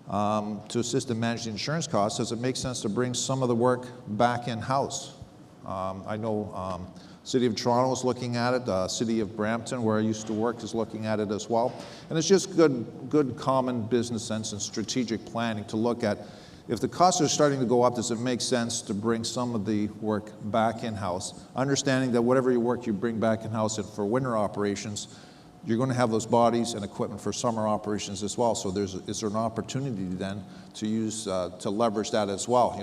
to assist in managing insurance costs. Does it make sense to bring some of the work back in-house? I know City of Toronto is looking at it. City of Brampton, where I used to work, is looking at it as well. And it's just good common business sense and strategic planning to look at, if the costs are starting to go up, does it make sense to bring some of the work back in-house? Understanding that whatever work you bring back in-house for winter operations, you're going to have those bodies and equipment for summer operations as well. So is there an opportunity then to use, to leverage that as well?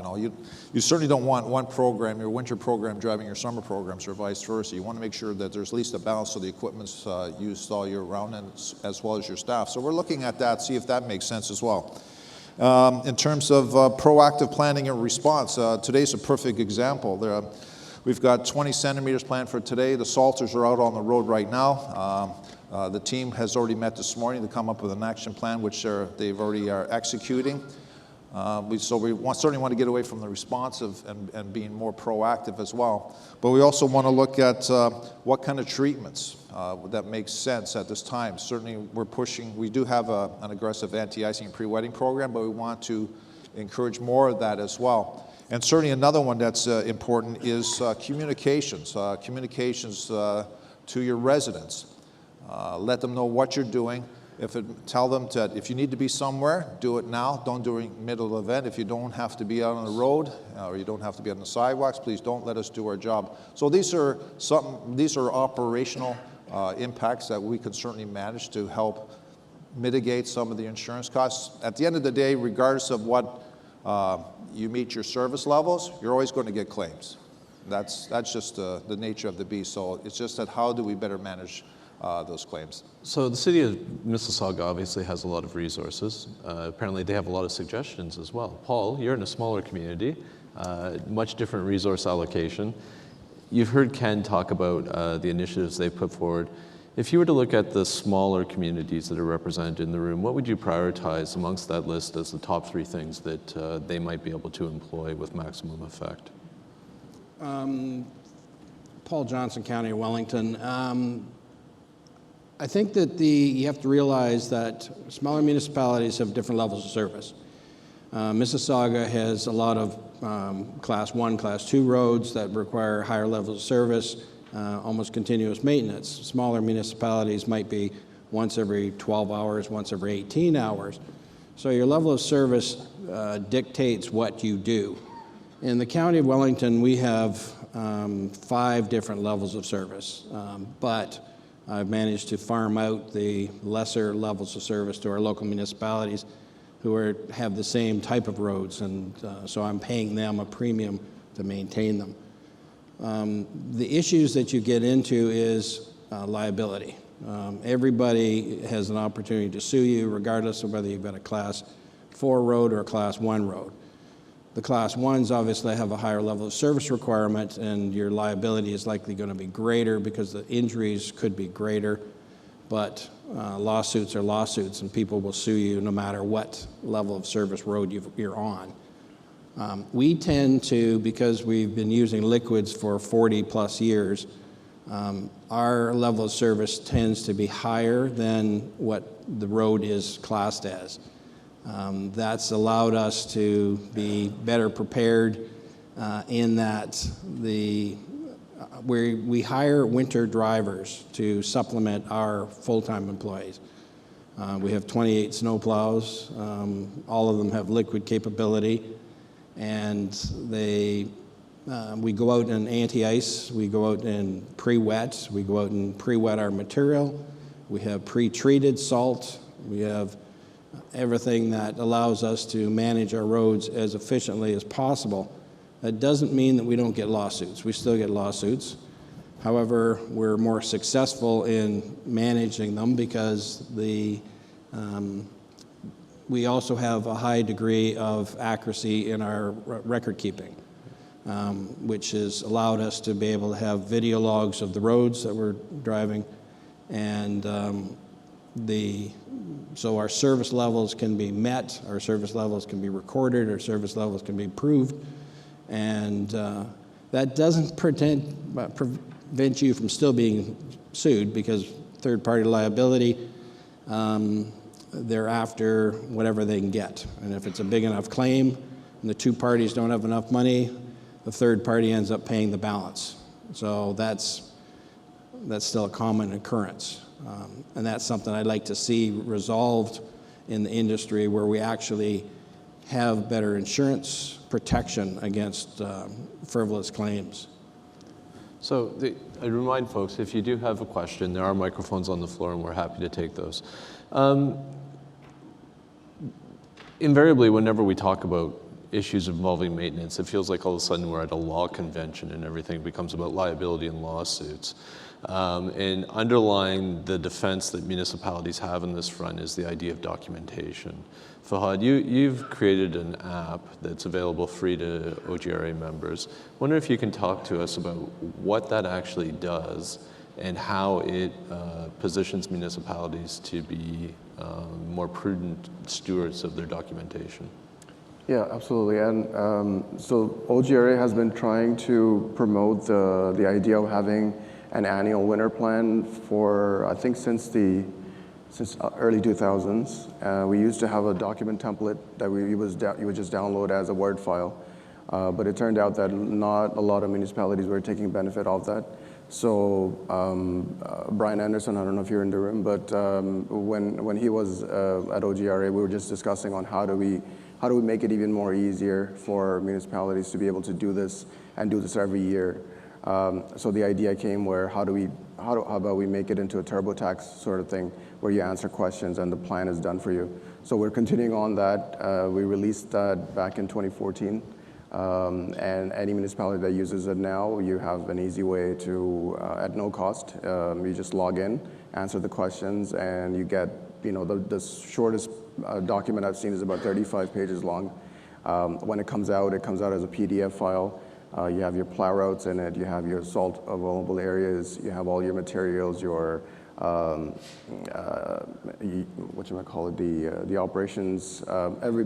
You certainly don't want one program, your winter program, driving your summer programs, or vice versa. You want to make sure that there's at least a balance so the equipment's used all year round, and as well as your staff. So we're looking at that, see if that makes sense as well. In terms of proactive planning and response, today's a perfect example. We've got 20 centimeters planned for today. The salters are out on the road right now. The team has already met this morning to come up with an action plan, which they've already are executing. We certainly want to get away from the responsive and being more proactive as well. But we also want to look at what kind of treatments that makes sense at this time. Certainly we're pushing, we do have an aggressive anti-icing and pre-wetting program, but we want to encourage more of that as well. And certainly another one that's important is communications. Communications to your residents. Let them know what you're doing. Tell them that if you need to be somewhere, do it now. Don't do it in the middle of the event. If you don't have to be out on the road or you don't have to be on the sidewalks, please don't let us do our job. So these are operational impacts that we could certainly manage to help mitigate some of the insurance costs. At the end of the day, regardless of what you meet your service levels, you're always going to get claims. That's just the nature of the beast. So it's just that how do we better manage those claims. So the city of Mississauga obviously has a lot of resources. Apparently they have a lot of suggestions as well. Paul, you're in a smaller community, much different resource allocation. You've heard Ken talk about the initiatives they've put forward. If you were to look at the smaller communities that are represented in the room, what would you prioritize amongst that list as the top 3 things that they might be able to employ with maximum effect? Paul Johnson, County of Wellington. I think that you have to realize that smaller municipalities have different levels of service. Mississauga has a lot of Class 1, Class 2 roads that require higher levels of service, almost continuous maintenance. Smaller municipalities might be once every 12 hours, once every 18 hours. So your level of service dictates what you do. In the County of Wellington, we have 5 different levels of service, but I've managed to farm out the lesser levels of service to our local municipalities who have the same type of roads, and so I'm paying them a premium to maintain them. The issues that you get into is liability. Everybody has an opportunity to sue you, regardless of whether you've got a Class 4 road or a Class 1 road. The Class 1s obviously have a higher level of service requirement, and your liability is likely going to be greater because the injuries could be greater. But lawsuits are lawsuits, and people will sue you no matter what level of service road you're on. We tend to, because we've been using liquids for 40-plus years, our level of service tends to be higher than what the road is classed as. That's allowed us to be better prepared in that we hire winter drivers to supplement our full-time employees. We have 28 snowplows. All of them have liquid capability, and we go out in anti-ice, we go out in pre-wet, we go out and pre-wet our material, we have pre-treated salt, we have everything that allows us to manage our roads as efficiently as possible. That doesn't mean that we don't get lawsuits. We still get lawsuits. However, we're more successful in managing them because we also have a high degree of accuracy in our record keeping, which has allowed us to be able to have video logs of the roads that we're driving, and so our service levels can be met, our service levels can be recorded, our service levels can be proved, and that doesn't prevent you from still being sued, because third-party liability, they're after whatever they can get. And if it's a big enough claim and the two parties don't have enough money, the third party ends up paying the balance. So that's still a common occurrence. And that's something I'd like to see resolved in the industry, where we actually have better insurance protection against frivolous claims. So I remind folks, if you do have a question, there are microphones on the floor, and we're happy to take those. Invariably, whenever we talk about issues involving maintenance, it feels like all of a sudden we're at a law convention and everything becomes about liability and lawsuits. And underlying the defense that municipalities have in this front is the idea of documentation. Fahad, you've created an app that's available free to OGRA members. I wonder if you can talk to us about what that actually does and how it positions municipalities to be more prudent stewards of their documentation. Yeah, absolutely. And so OGRA has been trying to promote the idea of having an annual winter plan for, I think, since early 2000s. We used to have a document template that you would just download as a Word file, but it turned out that not a lot of municipalities were taking benefit of that. So Brian Anderson, I don't know if you're in the room, but when he was at OGRA, we were just discussing on how do we make it even more easier for municipalities to be able to do this and do this every year. So the idea came where how about we make it into a TurboTax sort of thing where you answer questions and the plan is done for you. So we're continuing on that. We released that back in 2014. And any municipality that uses it now, you have an easy way to, at no cost, you just log in, answer the questions, and you get, the shortest document I've seen is about 35 pages long. When it comes out as a PDF file. You have your plow routes in it, you have your salt vulnerable areas, you have all your materials, your the operations,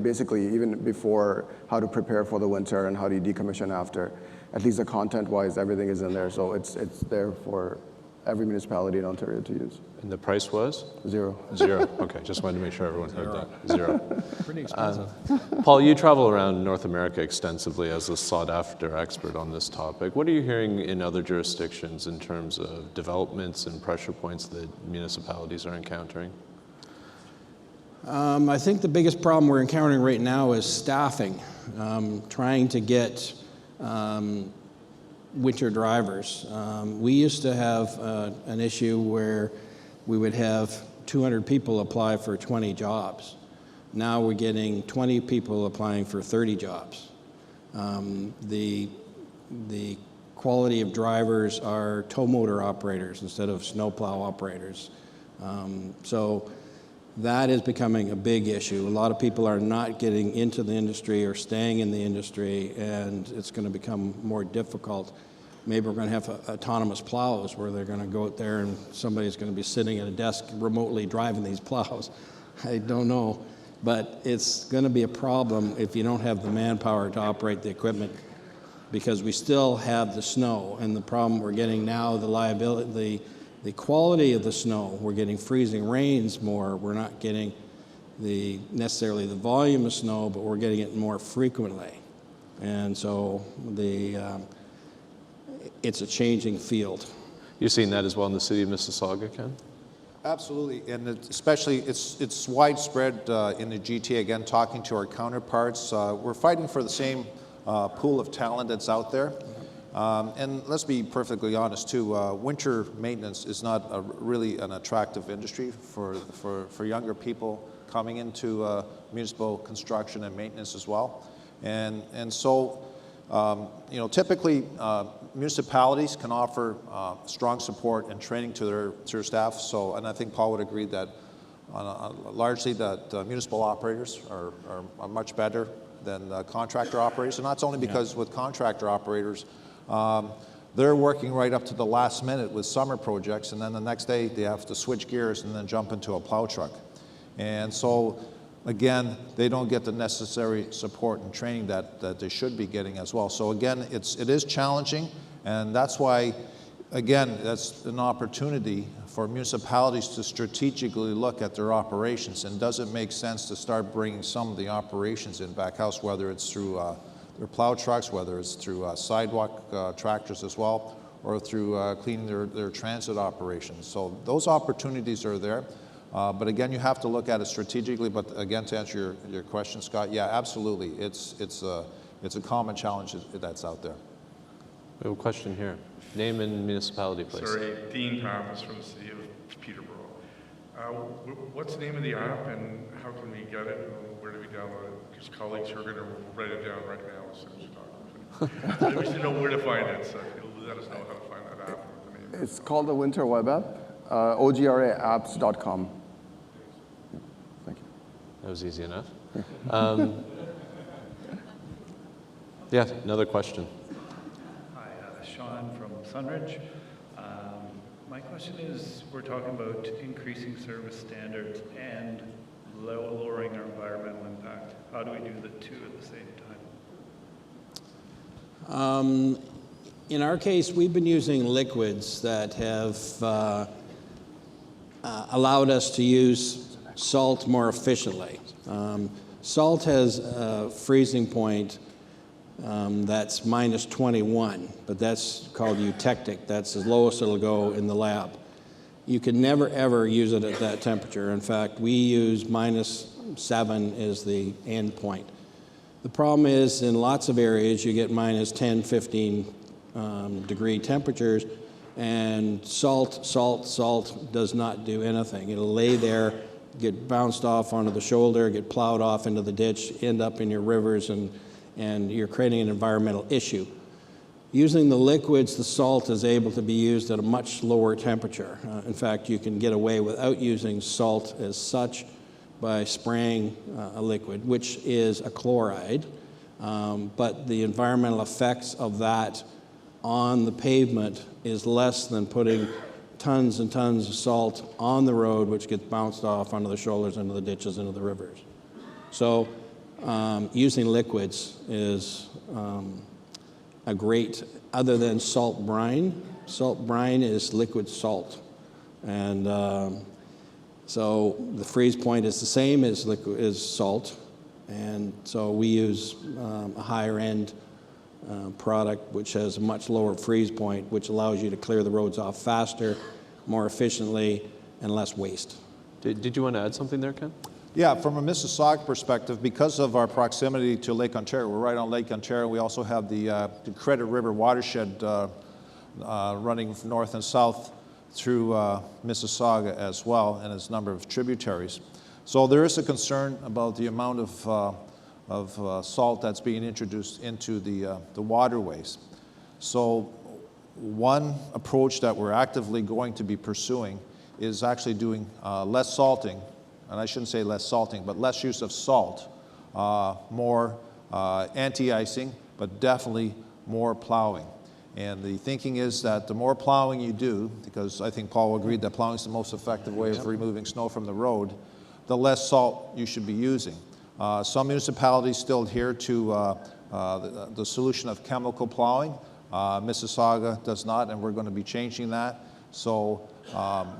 basically even before how to prepare for the winter and how do you decommission after. At least the content-wise, everything is in there, so it's there for every municipality in Ontario to use. And the price was? Zero. Zero. Okay, just wanted to make sure everyone heard that. Zero. Pretty expensive. Paul, you travel around North America extensively as a sought-after expert on this topic. What are you hearing in other jurisdictions in terms of developments and pressure points that municipalities are encountering? I think the biggest problem we're encountering right now is staffing, trying to get winter drivers. We used to have an issue where we would have 200 people apply for 20 jobs. Now we're getting 20 people applying for 30 jobs. The quality of drivers are tow motor operators instead of snowplow operators. So that is becoming a big issue. A lot of people are not getting into the industry or staying in the industry, and it's going to become more difficult. Maybe we're going to have autonomous plows where they're going to go out there and somebody's going to be sitting at a desk remotely driving these plows. I don't know. But it's going to be a problem if you don't have the manpower to operate the equipment, because we still have the snow. And the problem we're getting now, the liability, the quality of the snow, we're getting freezing rains more. We're not getting necessarily the volume of snow, but we're getting it more frequently. And so it's a changing field. You've seen that as well in the city of Mississauga, Ken? Absolutely, and especially it's widespread in the GTA. Again, talking to our counterparts, we're fighting for the same pool of talent that's out there. And let's be perfectly honest too, winter maintenance is not really an attractive industry for younger people coming into municipal construction and maintenance as well. And so, you know, typically municipalities can offer strong support and training to their staff. So, and I think Paul would agree that largely that municipal operators are much better than contractor operators. And that's only because with contractor operators, they're working right up to the last minute with summer projects, and then the next day they have to switch gears and then jump into a plow truck. And so, again, they don't get the necessary support and training that they should be getting as well. So again, it is challenging, and that's why, again, that's an opportunity for municipalities to strategically look at their operations. And does it make sense to start bringing some of the operations in back house, whether it's through their plow trucks, whether it's through sidewalk tractors as well, or through cleaning their transit operations. So those opportunities are there. But again, you have to look at it strategically. But again, to answer your question, Scott, yeah, absolutely. It's a common challenge that's out there. We have a question here. Name and municipality, please. Sorry, Dean Pappas from the city of Peterborough. What's the name of the app and how can we get it? Where do we download it? Because colleagues are going to write it down right now as soon as you talk. I wish to know where to find it, so you'll let us know how to find that app. The name. It's called the Winter Web App, OGRAapps.com. Thank you. That was easy enough. Yeah, another question. Hi, Sean from Sunridge. My question is, we're talking about increasing service standards and lowering our environmental impact. How do we do the two at the same time? In our case, we've been using liquids that have allowed us to use salt more efficiently. Salt has a freezing point that's minus 21, but that's called eutectic. That's the lowest it'll go in the lab. You can never, ever use it at that temperature. In fact, we use minus 7 as the end point. The problem is, in lots of areas, you get minus 10, 15 degree temperatures, and salt does not do anything. It'll lay there, get bounced off onto the shoulder, get plowed off into the ditch, end up in your rivers, and you're creating an environmental issue. Using the liquids, the salt is able to be used at a much lower temperature. In fact, you can get away without using salt as such by spraying a liquid, which is a chloride, but the environmental effects of that on the pavement is less than putting tons and tons of salt on the road, which gets bounced off onto the shoulders, into the ditches, into the rivers. So using liquids is a great, other than salt brine. Salt brine is liquid salt. And so the freeze point is the same as salt. And so we use a higher end product which has a much lower freeze point, which allows you to clear the roads off faster, more efficiently, and less waste. Did you want to add something there, Ken? Yeah, from a Mississauga perspective, because of our proximity to Lake Ontario, we're right on Lake Ontario. We also have the Credit River watershed running from north and south through Mississauga as well, and its number of tributaries. So there is a concern about the amount of salt that's being introduced into the waterways. So one approach that we're actively going to be pursuing is actually doing less salting, and I shouldn't say less salting, but less use of salt, more anti-icing, but definitely more plowing. And the thinking is that the more plowing you do, because I think Paul agreed that plowing is the most effective way of removing snow from the road, the less salt you should be using. Some municipalities still adhere to the solution of chemical plowing. Mississauga does not, and we're going to be changing that. So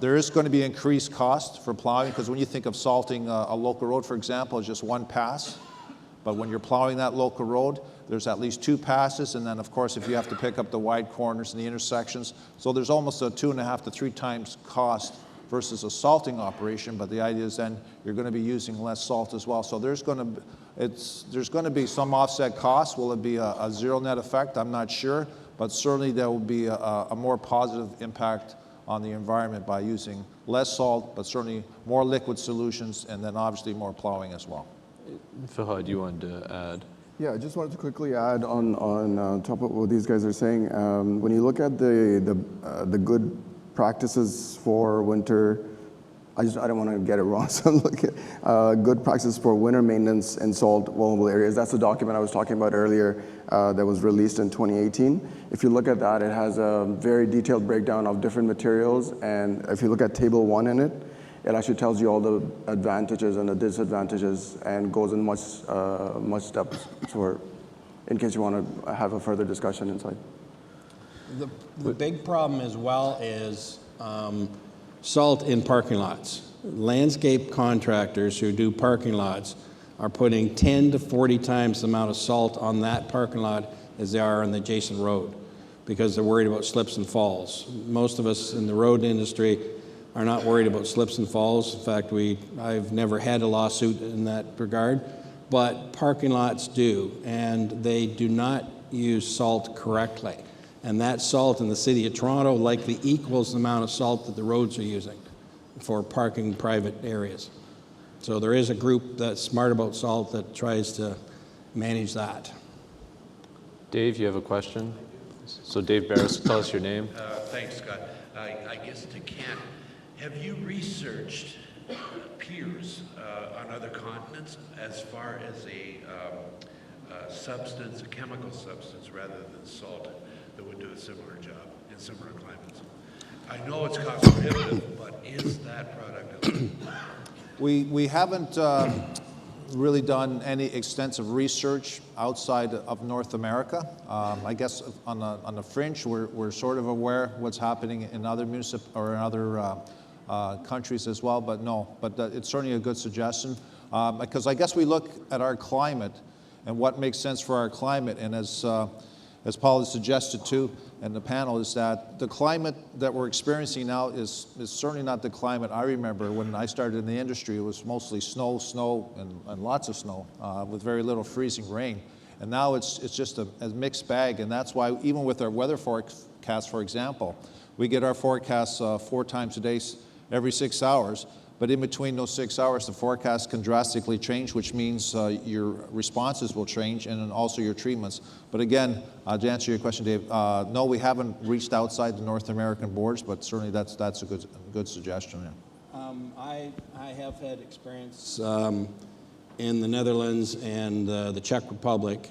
there is going to be increased cost for plowing, because when you think of salting a local road, for example, it's just one pass. But when you're plowing that local road, there's at least 2 passes, and then of course if you have to pick up the wide corners and the intersections, so there's almost a 2.5 to 3 times cost versus a salting operation. But the idea is then you're going to be using less salt as well. So there's going to be some offset costs. Will it be a zero net effect? I'm not sure, but certainly there will be a more positive impact on the environment by using less salt, but certainly more liquid solutions, and then obviously more plowing as well. Fahad, you wanted to add? Yeah, I just wanted to quickly add on top of what these guys are saying. When you look at the good practices for winter, I don't want to get it wrong, so I'm looking at good practices for winter maintenance in salt vulnerable areas. That's the document I was talking about earlier that was released in 2018. If you look at that, it has a very detailed breakdown of different materials, and if you look at table 1 in it, it actually tells you all the advantages and the disadvantages and goes in much depth for, in case you want to have a further discussion inside. The big problem as well is salt in parking lots. Landscape contractors who do parking lots are putting 10 to 40 times the amount of salt on that parking lot as they are on the adjacent road, because they're worried about slips and falls. Most of us in the road industry are not worried about slips and falls. In fact, I've never had a lawsuit in that regard, but parking lots do, and they do not use salt correctly. And that salt in the city of Toronto likely equals the amount of salt that the roads are using for parking private areas. So there is a group that's smart about salt that tries to manage that. Dave, you have a question? So Dave Barris, tell us your name. Thanks, Scott. I guess to Kent, have you researched peers on other continents as far as a substance, a chemical substance rather than salt, that would do a similar job in similar climates? I know it's cost prohibitive, but is that product available? We haven't really done any extensive research outside of North America. I guess on the fringe, we're sort of aware what's happening in other or in other countries as well, but no. But it's certainly a good suggestion, because I guess we look at our climate and what makes sense for our climate, and as Paul has suggested too, and the panel, is that the climate that we're experiencing now is certainly not the climate I remember when I started in the industry. It was mostly snow, and lots of snow with very little freezing rain. And now it's just a mixed bag, and that's why even with our weather forecast, for example, we get our forecasts 4 times a day, every 6 hours. But in between those 6 hours, the forecast can drastically change, which means your responses will change, and then also your treatments. But again, to answer your question, Dave, no, we haven't reached outside the North American borders, but certainly that's a good suggestion. Yeah. I have had experience in the Netherlands and the Czech Republic.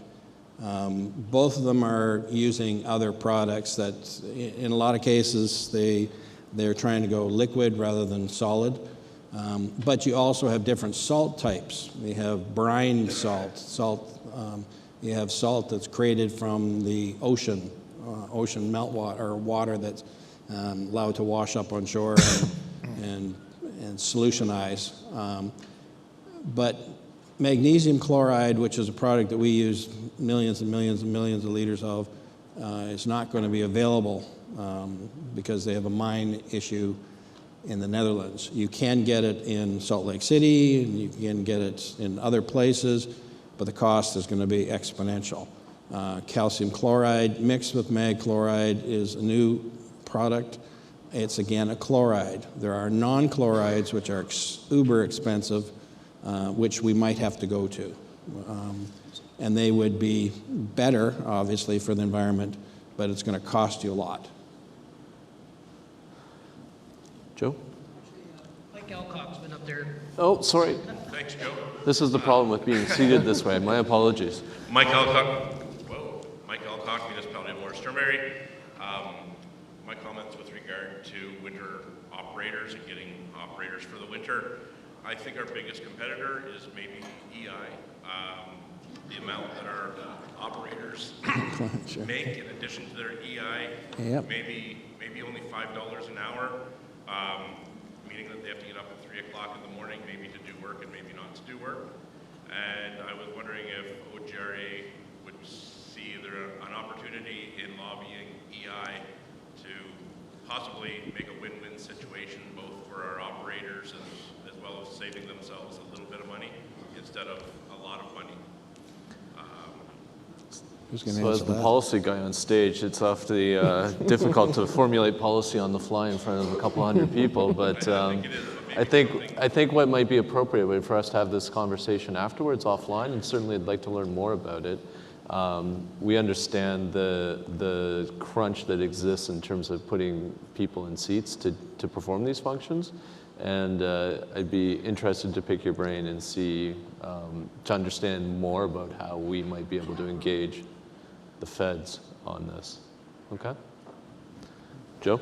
Both of them are using other products that, in a lot of cases, they're trying to go liquid rather than solid. But you also have different salt types. You have brine salt. You have salt that's created from the ocean meltwater, or water that's allowed to wash up on shore and solutionize. But magnesium chloride, which is a product that we use millions and millions and millions of liters of, is not going to be available because they have a mine issue in the Netherlands. You can get it in Salt Lake City, and you can get it in other places, but the cost is going to be exponential. Calcium chloride mixed with mag chloride is a new product. It's again a chloride. There are non-chlorides which are uber expensive, which we might have to go to. And they would be better, obviously, for the environment, but it's going to cost you a lot. Joe? Mike Alcock's been up there. Oh, sorry. Thanks, Joe. This is the problem with being seated this way. My apologies. Mike Alcock, Municipal of Surma. My comments with regard to winter operators and getting operators for the winter. I think our biggest competitor is maybe EI. The amount that our operators make in addition to their EI, maybe only $5 an hour, meaning that they have to get up at 3 o'clock in the morning, maybe to do work and maybe not to do work. And I was wondering if OGRA would see there an opportunity in lobbying EI to possibly make a win-win situation both for our operators as well as saving themselves a little bit of money instead of a lot of money. So as the policy guy on stage, it's awfully difficult to formulate policy on the fly in front of a couple hundred people, but I think what might be appropriate would for us to have this conversation afterwards offline, and certainly I'd like to learn more about it. We understand the crunch that exists in terms of putting people in seats to perform these functions, and I'd be interested to pick your brain and see, to understand more about how we might be able to engage the feds on this. Okay? Joe?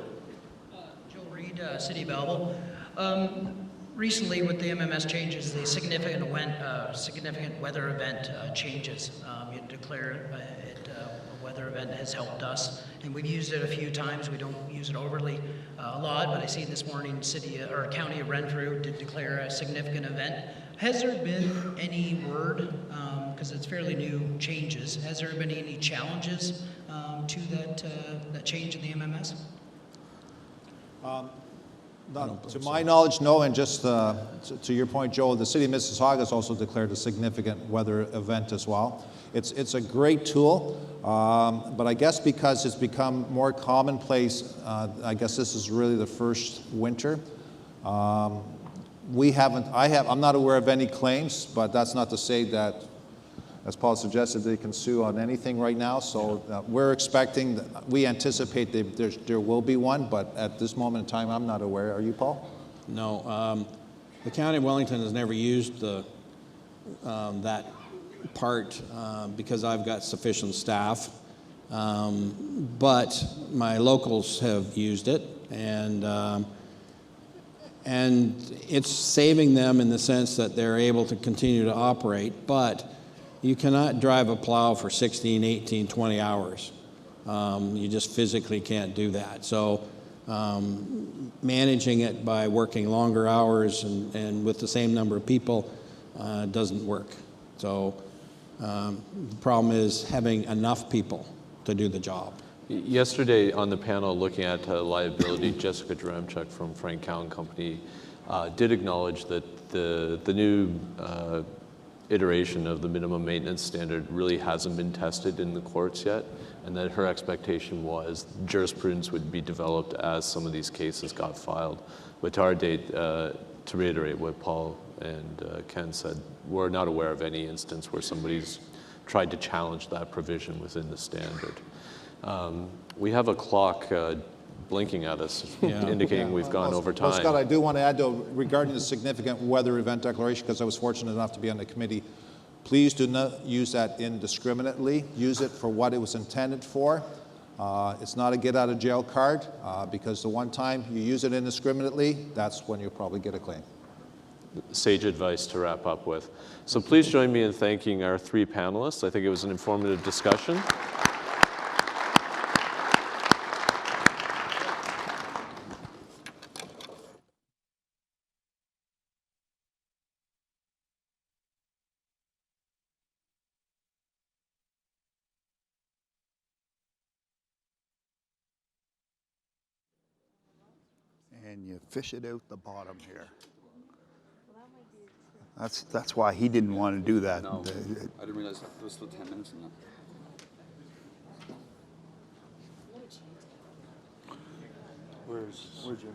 Joe Reed, City of Belleville. Recently, with the MMS changes, the significant weather event changes. You declare a weather event has helped us, and we've used it a few times. We don't use it overly a lot, but I see this morning, County of Renfrew did declare a significant event. Has there been any word, because it's fairly new changes, has there been any challenges to that change in the MMS? To my knowledge, no, and just to your point, Joel, the City of Mississauga has also declared a significant weather event as well. It's a great tool, but I guess because it's become more commonplace, I guess this is really the first winter. I'm not aware of any claims, but that's not to say that, as Paul suggested, they can sue on anything right now. So we anticipate there will be one, but at this moment in time, I'm not aware. Are you, Paul? No. The County of Wellington has never used that part because I've got sufficient staff. But my locals have used it, and it's saving them in the sense that they're able to continue to operate, but you cannot drive a plow for 16, 18, 20 hours. You just physically can't do that. So managing it by working longer hours and with the same number of people doesn't work. So the problem is having enough people to do the job. Yesterday on the panel looking at liability, Jessica Dramchuk from Frank Cowan Company did acknowledge that the new iteration of the minimum maintenance standard really hasn't been tested in the courts yet, and that her expectation was jurisprudence would be developed as some of these cases got filed. But to our date, to reiterate what Paul and Ken said, we're not aware of any instance where somebody's tried to challenge that provision within the standard. We have a clock blinking at us, indicating we've gone over time. Well, Scott, I do want to add, though, regarding the significant weather event declaration, because I was fortunate enough to be on the committee, please do not use that indiscriminately. Use it for what it was intended for. It's not a get-out-of-jail card, because the one time you use it indiscriminately, that's when you'll probably get a claim. Sage advice to wrap up with. So please join me in thanking our three panelists. I think it was an informative discussion. And you fish it out the bottom here. That's why he didn't want to do that. No, I didn't realize there was still 10 minutes in that. Where's your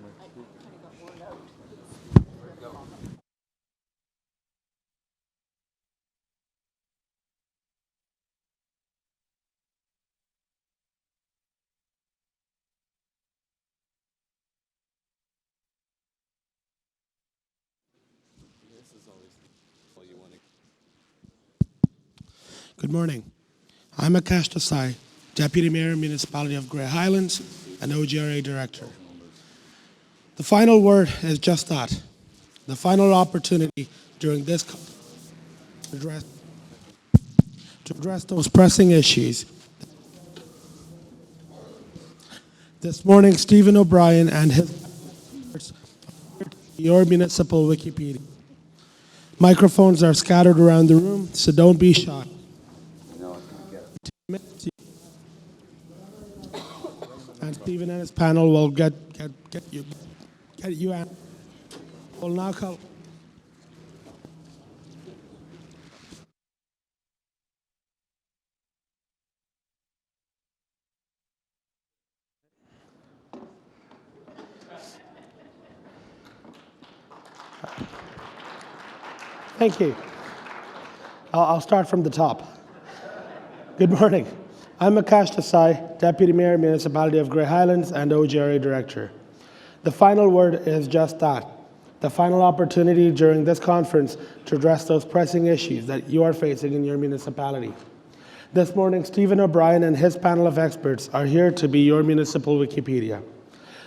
Good morning. I'm Akash Desai, Deputy Mayor, Municipality of Grey Highlands, and OGRA Director. The final word is just that. The final opportunity during this to address those pressing issues. This morning, Stephen O'Brien and his your municipal Wikipedia. Microphones are scattered around the room, so don't be shy. And Stephen and his panel will get you out. We'll now call. Thank you. I'll start from the top. Good morning. I'm Akash Desai, Deputy Mayor, Municipality of Grey Highlands and OGRA Director. The final word is just that. The final opportunity during this conference to address those pressing issues that you are facing in your municipality. This morning, Stephen O'Brien and his panel of experts are here to be your municipal Wikipedia.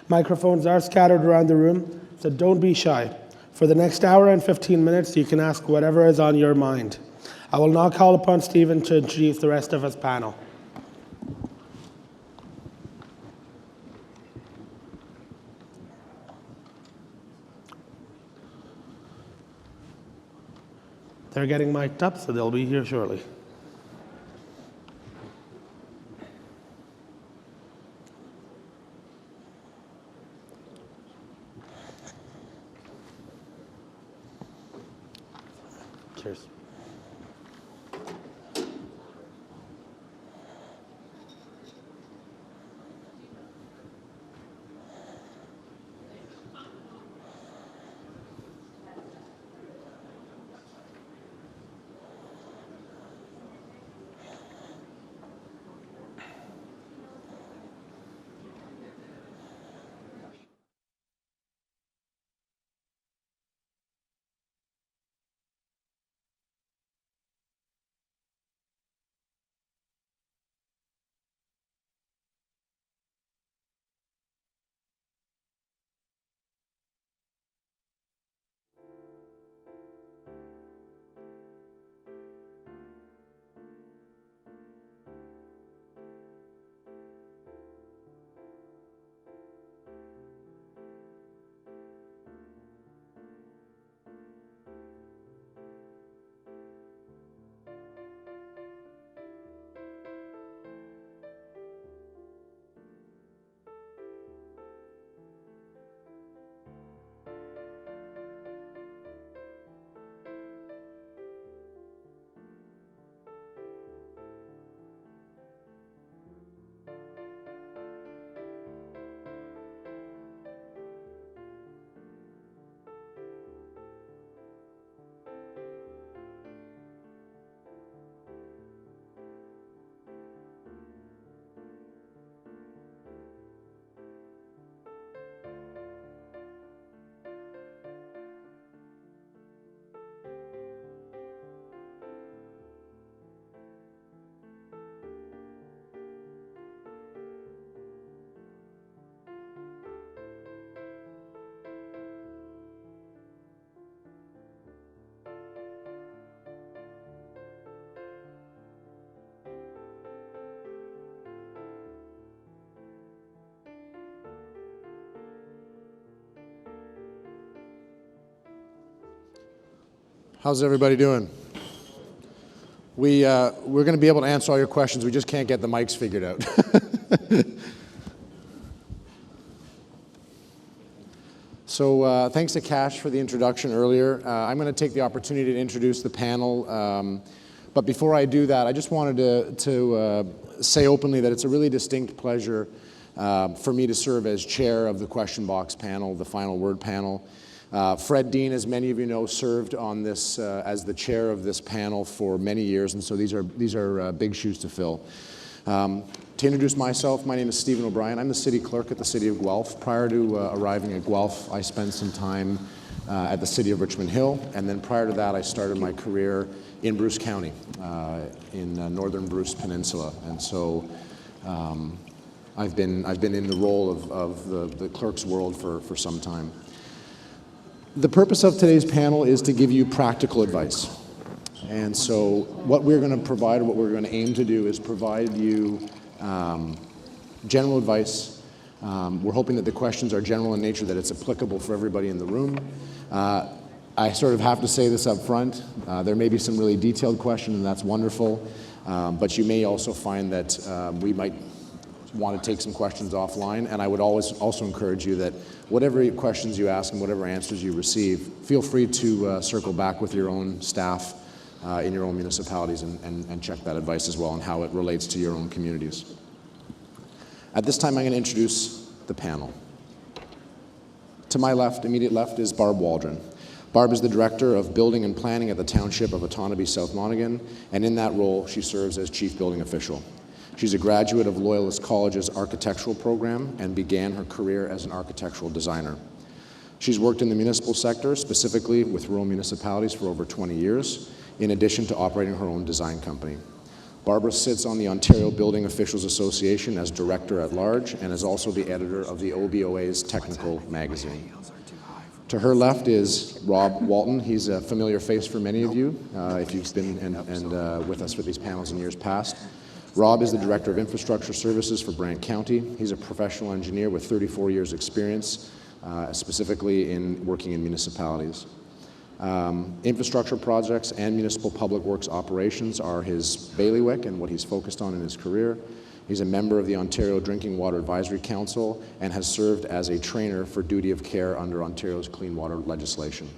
Microphones are scattered around the room, so don't be shy. For the next hour and 15 minutes, you can ask whatever is on your mind. I will now call upon Stephen to introduce the rest of his panel. They're getting mic'd up, so they'll be here shortly. Cheers. How's everybody doing? We're going to be able to answer all your questions. We just can't get the mics figured out. So thanks to Cash for the introduction earlier. I'm going to take the opportunity to introduce the panel. But before I do that, I just wanted to say openly that it's a really distinct pleasure for me to serve as chair of the question box panel, the final word panel. Fred Dean, as many of you know, served on this as the chair of this panel for many years, and so these are big shoes to fill. To introduce myself, my name is Stephen O'Brien. I'm the city clerk at the city of Guelph. Prior to arriving at Guelph, I spent some time at the City of Richmond Hill, and then prior to that I started my career in Bruce County, in northern Bruce Peninsula, and so I've been in the role of the clerk's world for some time. The purpose of today's panel is to give you practical advice. And so what we're going to provide, what we're going to aim to do is provide you general advice. We're hoping that the questions are general in nature, that it's applicable for everybody in the room. I sort of have to say this up front. There may be some really detailed questions, and that's wonderful. But you may also find that we might want to take some questions offline, and I would always also encourage you that whatever questions you ask and whatever answers you receive, feel free to circle back with your own staff in your own municipalities and check that advice as well and how it relates to your own communities. At this time, I'm going to introduce the panel. To my left, immediate left, is Barb Waldron. Barb is the Director of Building and Planning at the Township of Otonabee, South Monaghan, and in that role, she serves as Chief Building Official. She's a graduate of Loyalist College's architectural program and began her career as an architectural designer. She's worked in the municipal sector, specifically with rural municipalities, for over 20 years, in addition to operating her own design company. Barbara sits on the Ontario Building Officials Association as Director at Large and is also the editor of the OBOA's Technical magazine. To her left is Rob Walton. He's a familiar face for many of you if you've been with us for these panels in years past. Rob is the Director of Infrastructure Services for Brant County. He's a professional engineer with 34 years experience, specifically in working in municipalities. Infrastructure projects and municipal public works operations are his bailiwick and what he's focused on in his career. He's a member of the Ontario Drinking Water Advisory Council and has served as a trainer for duty of care under Ontario's clean water legislation.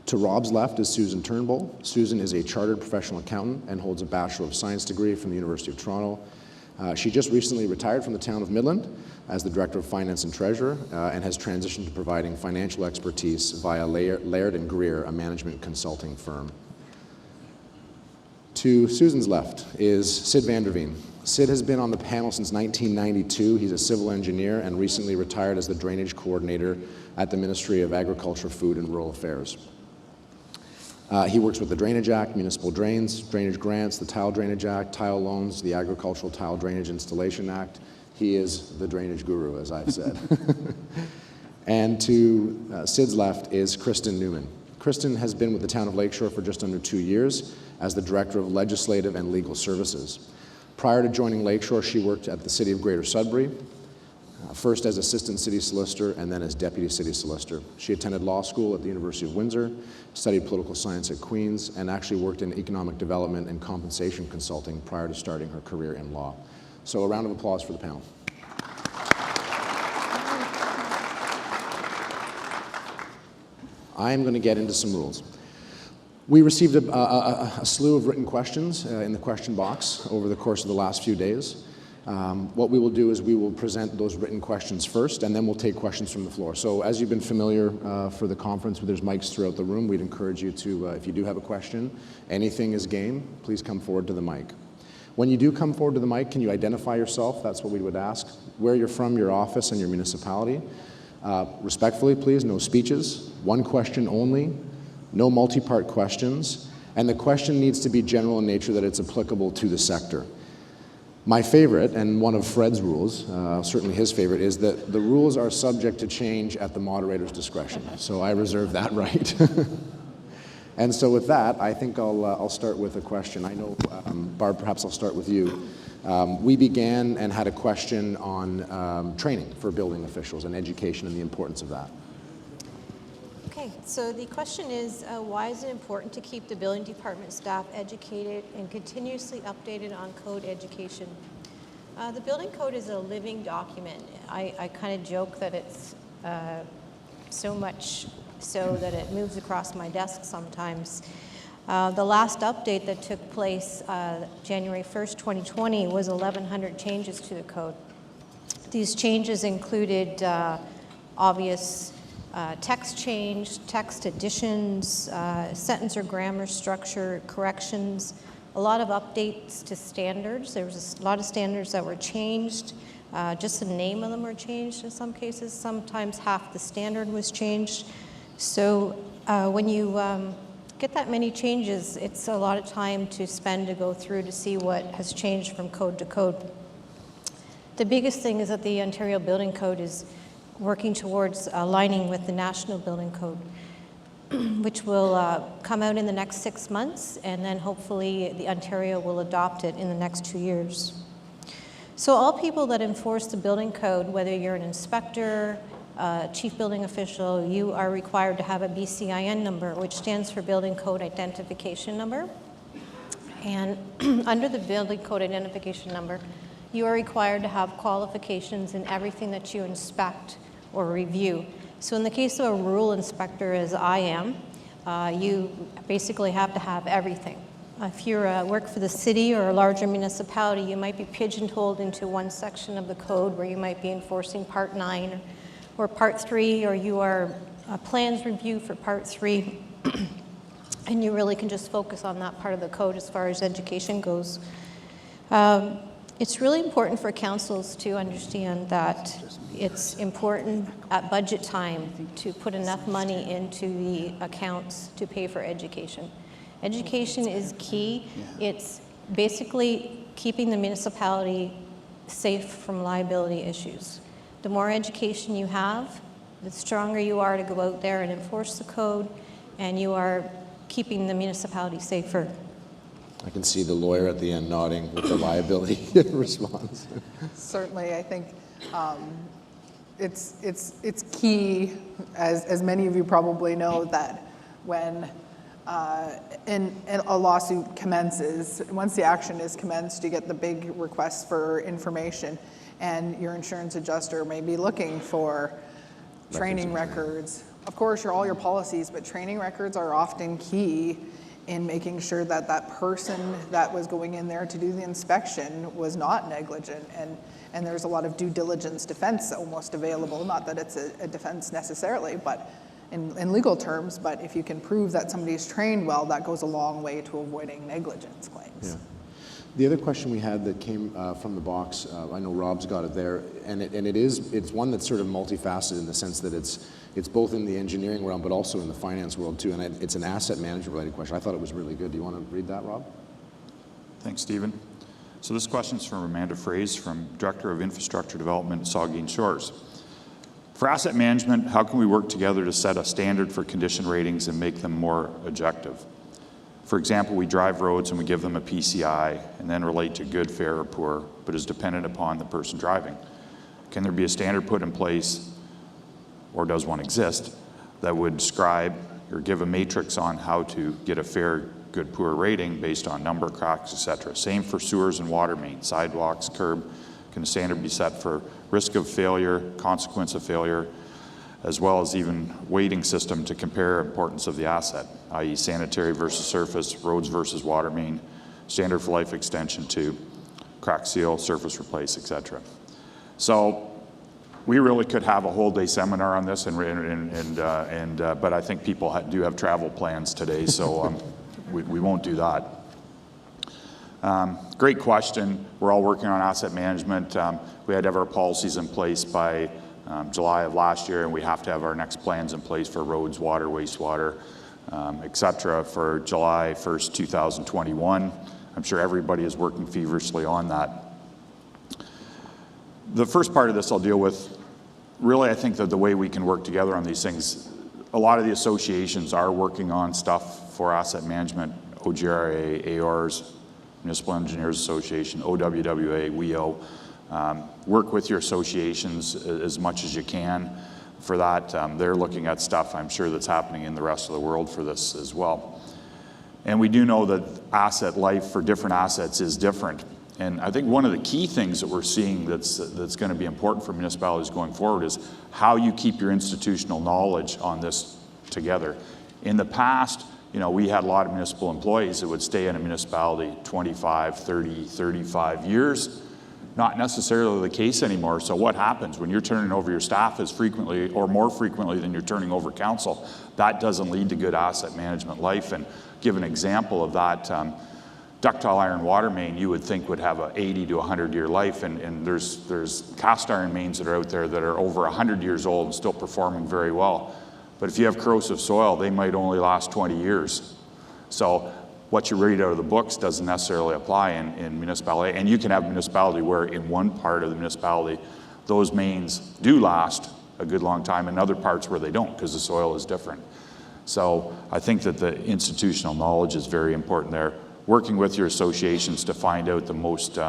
To Rob's left is Susan Turnbull. Susan is a chartered professional accountant and holds a Bachelor of Science degree from the University of Toronto. She just recently retired from the town of Midland as the Director of Finance and Treasurer and has transitioned to providing financial expertise via Laird & Greer, a management consulting firm. To Susan's left is Sid Vanderveen. Sid has been on the panel since 1992. He's a civil engineer and recently retired as the drainage coordinator at the Ministry of Agriculture, Food and Rural Affairs. He works with the Drainage Act, municipal drains, drainage grants, the Tile Drainage Act, tile loans, the Agricultural Tile Drainage Installation Act. He is the drainage guru, as I've said. And to Sid's left is Kristen Newman. Kristen has been with the town of Lakeshore for just under 2 years as the Director of Legislative and Legal Services. Prior to joining Lakeshore, she worked at the City of Greater Sudbury, first as Assistant City Solicitor and then as Deputy City Solicitor. She attended law school at the University of Windsor, studied political science at Queen's, and actually worked in economic development and compensation consulting prior to starting her career in law. So a round of applause for the panel. I am going to get into some rules. We received a slew of written questions in the question box over the course of the last few days. What we will do is we will present those written questions first, and then we'll take questions from the floor. So as you've been familiar for the conference, there's mics throughout the room. We'd encourage you to, if you do have a question, anything is game, please come forward to the mic. When you do come forward to the mic, can you identify yourself? That's what we would ask. Where you're from, your office, and your municipality. Respectfully, please, no speeches, one question only, no multi-part questions, and the question needs to be general in nature, that it's applicable to the sector. My favorite, and one of Fred's rules, certainly his favorite, is that the rules are subject to change at the moderator's discretion. So I reserve that right. And so with that, I think I'll start with a question. I know, Barb, perhaps I'll start with you. We began and had a question on training for building officials and education and the importance of that. Okay, so the question is, why is it important to keep the building department staff educated and continuously updated on code education? The building code is a living document. I kind of joke that it's so much so that it moves across my desk sometimes. The last update that took place January 1st, 2020 was 1,100 changes to the code. These changes included obvious text change, text additions, sentence or grammar structure corrections, a lot of updates to standards. There was a lot of standards that were changed. Just the name of them were changed in some cases. Sometimes half the standard was changed. So when you get that many changes, it's a lot of time to spend to go through to see what has changed from code to code. The biggest thing is that the Ontario Building Code is working towards aligning with the National Building Code, which will come out in the next 6 months, and then hopefully the Ontario will adopt it in the next 2 years. So all people that enforce the building code, whether you're an inspector, chief building official, you are required to have a BCIN number, which stands for Building Code Identification Number. And under the Building Code Identification Number, you are required to have qualifications in everything that you inspect or review. So in the case of a rural inspector, as I am, you basically have to have everything. If you work for the city or a larger municipality, you might be pigeonholed into one section of the code where you might be enforcing Part 9 or Part 3, or you are a plans review for Part 3, and you really can just focus on that part of the code as far as education goes. It's really important for councils to understand that it's important at budget time to put enough money into the accounts to pay for education. Education is key. It's basically keeping the municipality safe from liability issues. The more education you have, the stronger you are to go out there and enforce the code, and you are keeping the municipality safer. I can see the lawyer at the end nodding with the liability response. Certainly, I think it's key, as many of you probably know, that when a lawsuit commences, once the action is commenced, you get the big request for information, and your insurance adjuster may be looking for training records. Of course, all your policies, but training records are often key in making sure that that person that was going in there to do the inspection was not negligent. And there's a lot of due diligence defense almost available, not that it's a defense necessarily, but in legal terms, but if you can prove that somebody's trained well, that goes a long way to avoiding negligence claims. Yeah. The other question we had that came from the box, I know Rob's got it there, and it's one that's sort of multifaceted in the sense that it's both in the engineering realm, but also in the finance world too, and it's an asset management related question. I thought it was really good. Do you want to read that, Rob? Thanks, Stephen. So this question is from Amanda Fraze, from Director of Infrastructure Development at Saugeen Shores. For asset management, how can we work together to set a standard for condition ratings and make them more objective? For example, we drive roads and we give them a PCI and then relate to good, fair, or poor, but is dependent upon the person driving. Can there be a standard put in place, or does one exist, that would describe or give a matrix on how to get a fair, good, poor rating based on number, cracks, etc.? Same for sewers and water mains, sidewalks, curb. Can a standard be set for risk of failure, consequence of failure, as well as even weighting system to compare importance of the asset, i.e. sanitary versus surface, roads versus water main, standard for life extension to crack seal, surface replace, etc. So we really could have a whole day seminar on this, but I think people do have travel plans today, so we won't do that. Great question. We're all working on asset management. We had to have our policies in place by July of last year, and we have to have our next plans in place for roads, water, wastewater, etc. for July 1st, 2021. I'm sure everybody is working feverishly on that. The first part of this I'll deal with. Really, I think that the way we can work together on these things, a lot of the associations are working on stuff for asset management, OGRA, AORS, Municipal Engineers Association, OWWA, WEO. Work with your associations as much as you can for that. They're looking at stuff, I'm sure, that's happening in the rest of the world for this as well. And we do know that asset life for different assets is different. And I think one of the key things that we're seeing that's going to be important for municipalities going forward is how you keep your institutional knowledge on this together. In the past, we had a lot of municipal employees that would stay in a municipality 25, 30, 35 years. Not necessarily the case anymore. So what happens when you're turning over your staff as frequently or more frequently than you're turning over council? That doesn't lead to good asset management life. And give an example of that, ductile iron water main you would think would have an 80 to 100 year life, and there's cast iron mains that are out there that are over 100 years old and still performing very well. But if you have corrosive soil, they might only last 20 years. So what you read out of the books doesn't necessarily apply in municipality. And you can have municipality where in one part of the municipality, those mains do last a good long time, and other parts where they don't because the soil is different. So I think that the institutional knowledge is very important there. Working with your associations to find out the most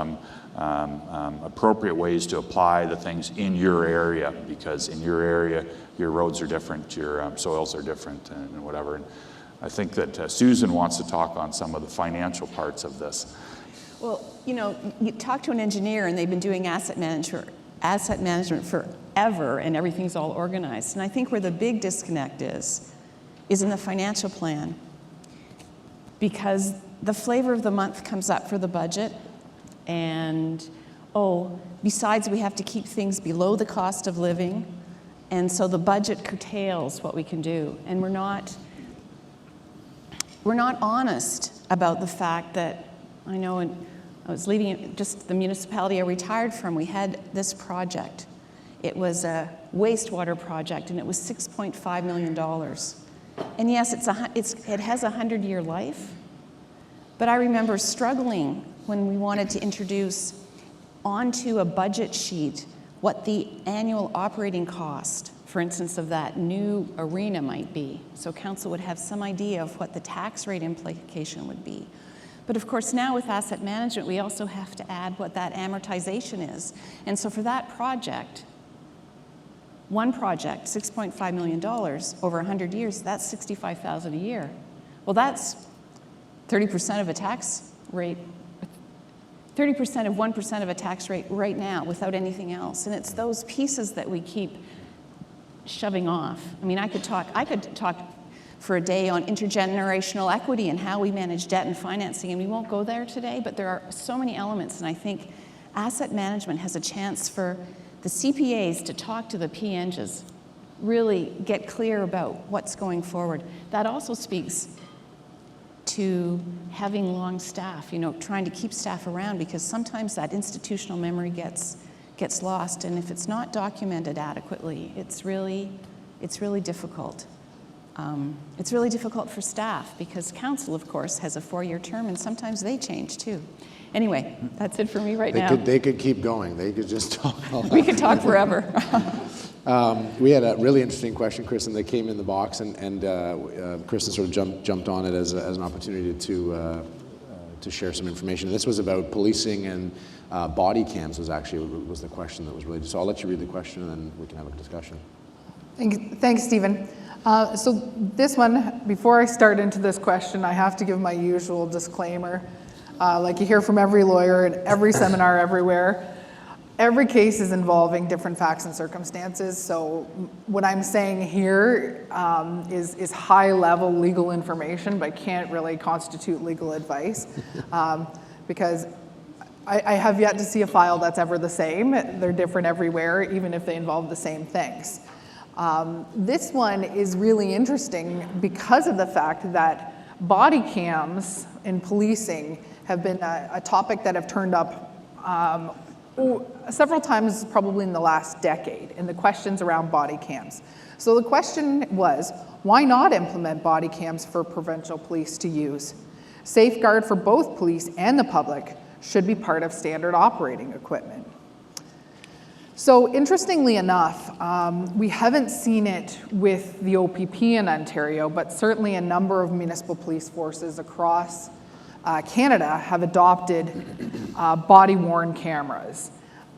appropriate ways to apply the things in your area, because in your area, your roads are different, your soils are different, and whatever. And I think that Susan wants to talk on some of the financial parts of this. Well, you know, you talk to an engineer and they've been doing asset management forever, and everything's all organized. And I think where the big disconnect is in the financial plan, because the flavor of the month comes up for the budget, and besides we have to keep things below the cost of living, and so the budget curtails what we can do, and we're not honest about the fact that, I know, and I was leaving just the municipality I retired from, we had this project. It was a wastewater project, and it was $6.5 million. And yes, it has a 100-year life, but I remember struggling when we wanted to introduce onto a budget sheet what the annual operating cost, for instance, of that new arena might be. So council would have some idea of what the tax rate implication would be. But of course now with asset management, we also have to add what that amortization is. And so for that project, one project, $6.5 million over 100 years, that's $65,000 a year. Well, that's 30% of a tax rate, 30% of 1% of a tax rate right now without anything else. And it's those pieces that we keep shoving off. I mean, I could talk for a day on intergenerational equity and how we manage debt and financing, and we won't go there today, but there are so many elements, and I think asset management has a chance for the CPAs to talk to the PNGs, really get clear about what's going forward. That also speaks to having long staff, you know, trying to keep staff around, because sometimes that institutional memory gets lost, and if it's not documented adequately, it's really difficult. It's really difficult for staff, because council, of course, has a 4-year term, and sometimes they change too. Anyway, that's it for me right now. They could keep going. They could just talk all We could talk forever. We had a really interesting question, Kristen, that came in the box, and Kristen sort of jumped on it as an opportunity to share some information. This was about policing and body cams was the question that was related. So I'll let you read the question, and then we can have a discussion. Thanks, Stephen. So this one, before I start into this question, I have to give my usual disclaimer. Like you hear from every lawyer at every seminar everywhere, every case is involving different facts and circumstances. So what I'm saying here is high-level legal information, but can't really constitute legal advice, because I have yet to see a file that's ever the same. They're different everywhere, even if they involve the same things. This one is really interesting because of the fact that body cams in policing have been a topic that have turned up several times, probably in the last decade, in the questions around body cams. So the question was, why not implement body cams for provincial police to use? Safeguard for both police and the public should be part of standard operating equipment. So interestingly enough, we haven't seen it with the OPP in Ontario, but certainly a number of municipal police forces across Canada have adopted body-worn cameras,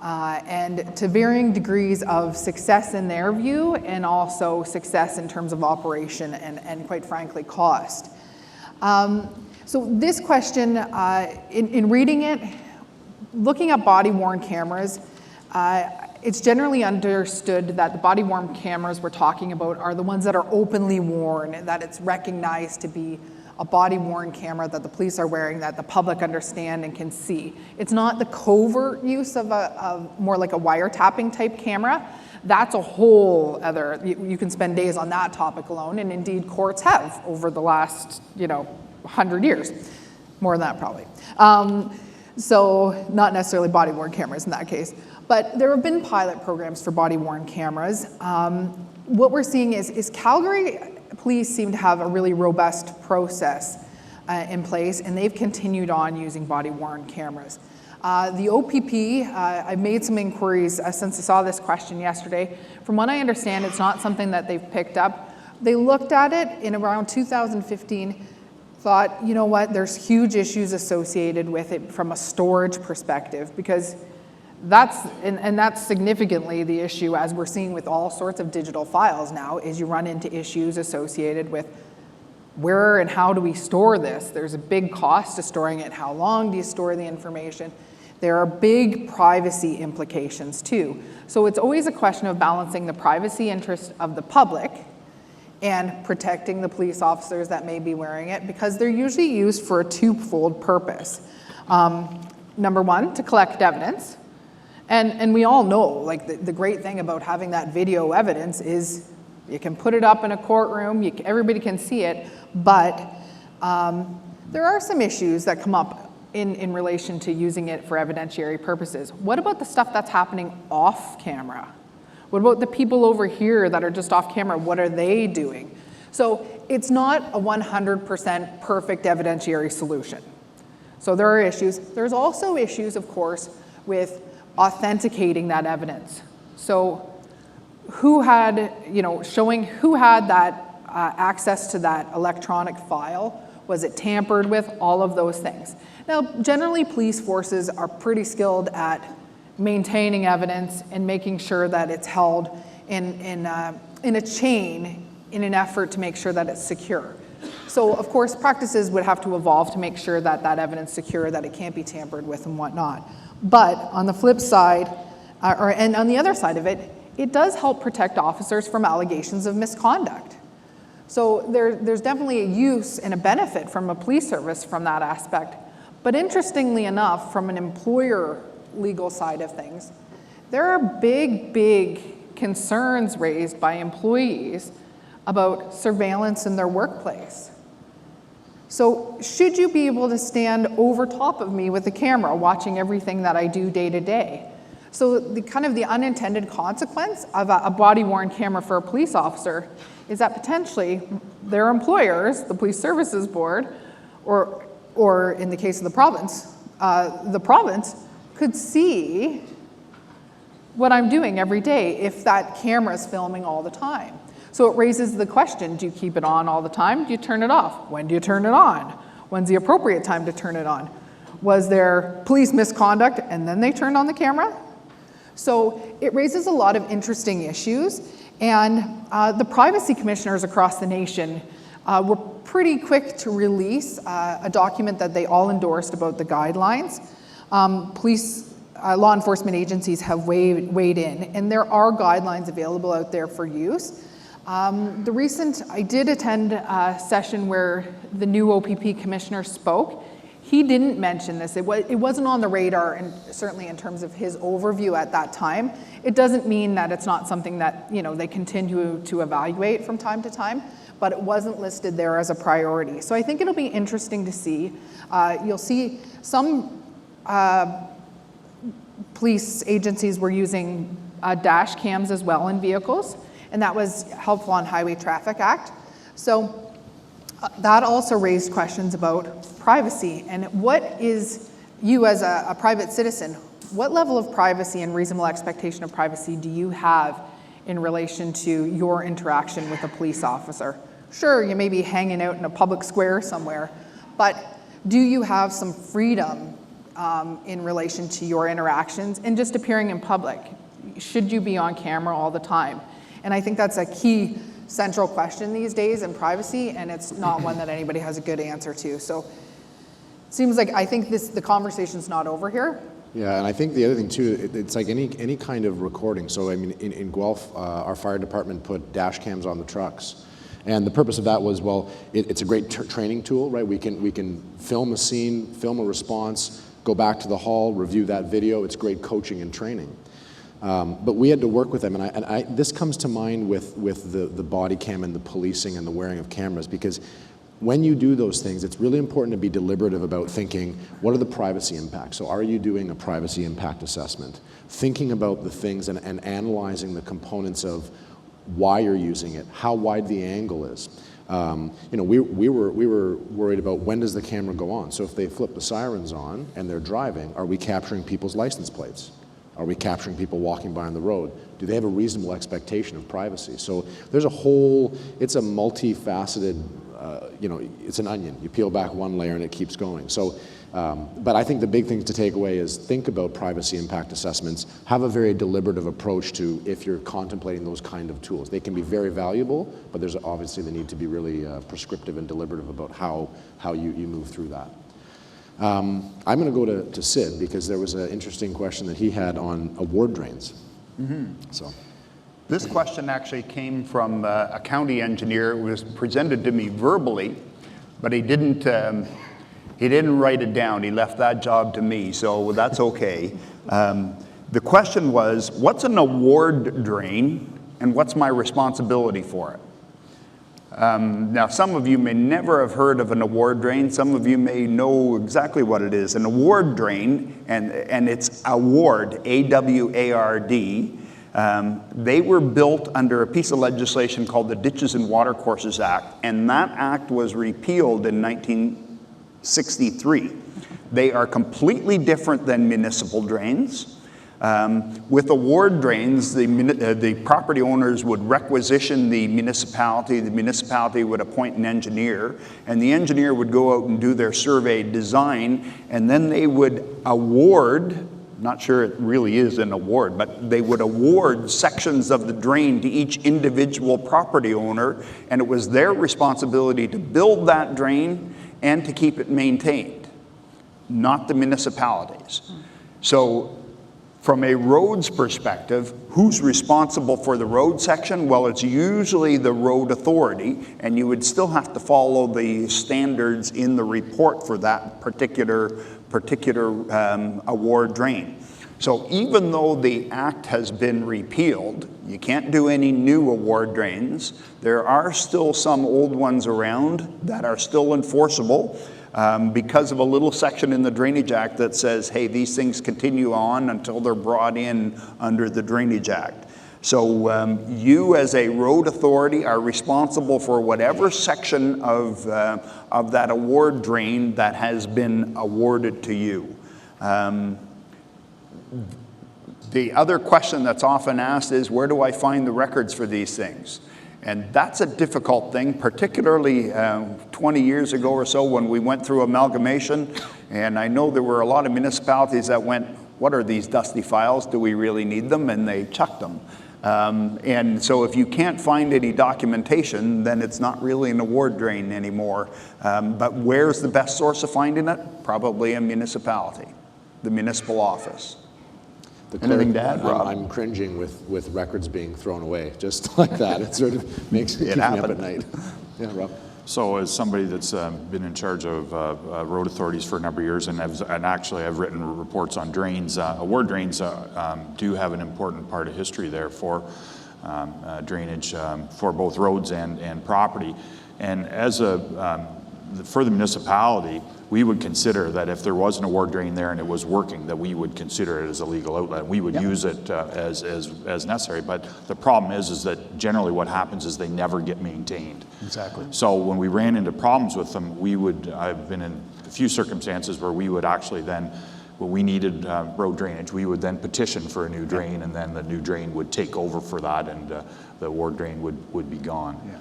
and to varying degrees of success in their view, and also success in terms of operation and quite frankly, cost. So this question, in reading it, looking at body-worn cameras, it's generally understood that the body-worn cameras we're talking about are the ones that are openly worn, that it's recognized to be a body-worn camera that the police are wearing, that the public understand and can see. It's not the covert use of more like a wiretapping type camera. That's a whole other, you can spend days on that topic alone, and indeed courts have over the last, 100 years. More than that probably. So not necessarily body-worn cameras in that case. But there have been pilot programs for body-worn cameras. What we're seeing is Calgary police seem to have a really robust process in place, and they've continued on using body-worn cameras. The OPP, I've made some inquiries since I saw this question yesterday. From what I understand, it's not something that they've picked up. They looked at it in around 2015, thought, you know what, there's huge issues associated with it from a storage perspective, because that's significantly the issue, as we're seeing with all sorts of digital files now, is you run into issues associated with where and how do we store this? There's a big cost to storing it. How long do you store the information? There are big privacy implications too. So it's always a question of balancing the privacy interest of the public and protecting the police officers that may be wearing it, because they're usually used for a twofold purpose. Number one, to collect evidence. And we all know, like, the great thing about having that video evidence is you can put it up in a courtroom, everybody can see it, but there are some issues that come up in relation to using it for evidentiary purposes. What about the stuff that's happening off camera? What about the people over here that are just off camera? What are they doing? So it's not a 100% perfect evidentiary solution. So there are issues. There's also issues, of course, with authenticating that evidence. So who had, showing who had that access to that electronic file? Was it tampered with? All of those things. Now, generally, police forces are pretty skilled at maintaining evidence and making sure that it's held in a chain in an effort to make sure that it's secure. So, of course, practices would have to evolve to make sure that that evidence is secure, that it can't be tampered with and whatnot. But on the flip side, and on the other side of it, it does help protect officers from allegations of misconduct. So there's definitely a use and a benefit from a police service from that aspect. But interestingly enough, from an employer legal side of things, there are big concerns raised by employees about surveillance in their workplace. So should you be able to stand over top of me with a camera watching everything that I do day to day? So the unintended consequence of a body-worn camera for a police officer is that potentially their employers, the Police Services Board, or in the case of the province could see what I'm doing every day if that camera is filming all the time. So it raises the question, do you keep it on all the time? Do you turn it off? When do you turn it on? When's the appropriate time to turn it on? Was there police misconduct and then they turned on the camera? So it raises a lot of interesting issues, and the privacy commissioners across the nation were pretty quick to release a document that they all endorsed about the guidelines. Law enforcement agencies have weighed in, and there are guidelines available out there for use. I did attend a session where the new OPP commissioner spoke. He didn't mention this. It wasn't on the radar, and certainly in terms of his overview at that time. It doesn't mean that it's not something that they continue to evaluate from time to time, but it wasn't listed there as a priority. So I think it'll be interesting to see. You'll see some police agencies were using dash cams as well in vehicles, and that was helpful on Highway Traffic Act. So that also raised questions about privacy, and what is, you as a private citizen, what level of privacy and reasonable expectation of privacy do you have in relation to your interaction with a police officer? Sure, you may be hanging out in a public square somewhere, but do you have some freedom in relation to your interactions and just appearing in public? Should you be on camera all the time? And I think that's a key central question these days in privacy, and it's not one that anybody has a good answer to. So it seems like I think the conversation's not over here. Yeah, and I think the other thing too, it's like any kind of recording. So I mean, in Guelph, our fire department put dash cams on the trucks. And the purpose of that was, well, it's a great training tool, right? We can film a scene, film a response, go back to the hall, review that video. It's great coaching and training. But we had to work with them, and this comes to mind with the body cam and the policing and the wearing of cameras, because when you do those things, it's really important to be deliberative about thinking, what are the privacy impacts? So are you doing a privacy impact assessment? Thinking about the things and analyzing the components of why you're using it, how wide the angle is. We were worried about when does the camera go on? So if they flip the sirens on and they're driving, are we capturing people's license plates? Are we capturing people walking by on the road? Do they have a reasonable expectation of privacy? So there's it's a multifaceted, it's an onion. You peel back one layer and it keeps going. So, but I think the big thing to take away is think about privacy impact assessments, have a very deliberative approach to if you're contemplating those kind of tools. They can be very valuable, but there's obviously the need to be really prescriptive and deliberative about how you move through that. I'm going to go to Sid because there was an interesting question that he had on award drains. So, this question actually came from a county engineer. It was presented to me verbally, but he didn't write it down. He left that job to me, so that's okay. The question was, what's an award drain and what's my responsibility for it? Now, some of you may never have heard of an award drain. Some of you may know exactly what it is. An award drain, and it's award, A-W-A-R-D. They were built under a piece of legislation called the Ditches and Watercourses Act, and that act was repealed in 1963. They are completely different than municipal drains. With award drains, the property owners would requisition the municipality would appoint an engineer, and the engineer would go out and do their survey design, and then they would award, not sure it really is an award, but they would award sections of the drain to each individual property owner, and it was their responsibility to build that drain and to keep it maintained, not the municipalities. So, from a roads perspective, who's responsible for the road section? Well, it's usually the road authority, and you would still have to follow the standards in the report for that particular award drain. So even though the act has been repealed, you can't do any new award drains. There are still some old ones around that are still enforceable. Because of a little section in the Drainage Act that says, hey, these things continue on until they're brought in under the Drainage Act. So you as a road authority are responsible for whatever section of that award drain that has been awarded to you. The other question that's often asked is, where do I find the records for these things? And that's a difficult thing, particularly 20 years ago or so when we went through amalgamation. And I know there were a lot of municipalities that went, what are these dusty files? Do we really need them? And they chucked them. And so if you can't find any documentation, then it's not really an award drain anymore. But where's the best source of finding it? Probably a municipality, the municipal office. Anything to add, Rob? I'm cringing with records being thrown away, just like that. It sort of makes me keep me up at night. Yeah, Rob. So as somebody that's been in charge of road authorities for a number of years and actually I've written reports on drains, award drains do have an important part of history there for drainage for both roads and property. And as for the municipality, we would consider that if there was an award drain there and it was working, that we would consider it as a legal outlet. We would use it as necessary. But the problem is that generally what happens is they never get maintained. Exactly. So when we ran into problems with them, I've been in a few circumstances where we would actually then, when we needed road drainage, we would then petition for a new drain, and then the new drain would take over for that, and the award drain would be gone.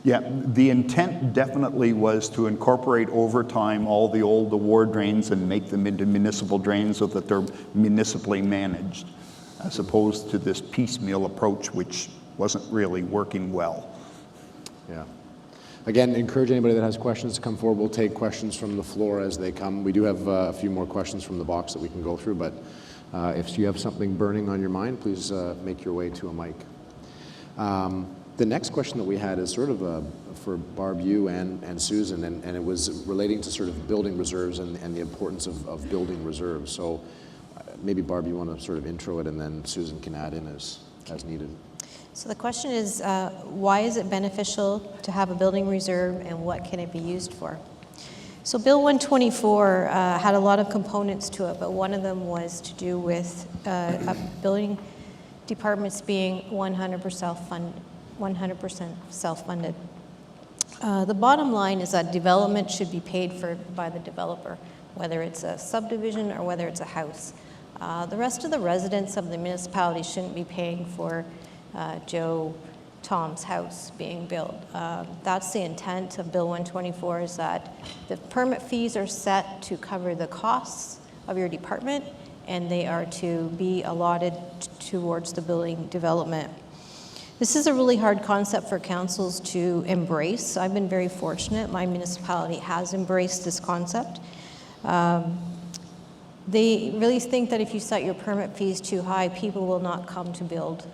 Yeah, the intent definitely was to incorporate over time all the old award drains and make them into municipal drains so that they're municipally managed, as opposed to this piecemeal approach, which wasn't really working well. Yeah. Again, encourage anybody that has questions to come forward. We'll take questions from the floor as they come. We do have a few more questions from the box that we can go through, but if you have something burning on your mind, please make your way to a mic. The next question that we had is sort of for Barb, you and Susan, and it was relating to sort of building reserves and the importance of building reserves. So maybe Barb, you want to sort of intro it, and then Susan can add in as needed. So the question is, why is it beneficial to have a building reserve and what can it be used for? So Bill 124 had a lot of components to it, but one of them was to do with building departments being 100% self-funded. The bottom line is that development should be paid for by the developer, whether it's a subdivision or whether it's a house. The rest of the residents of the municipality shouldn't be paying for Joe Tom's house being built. That's the intent of Bill 124, is that the permit fees are set to cover the costs of your department, and they are to be allotted towards the building development. This is a really hard concept for councils to embrace. I've been very fortunate. My municipality has embraced this concept. They really think that if you set your permit fees too high, people will not come to build.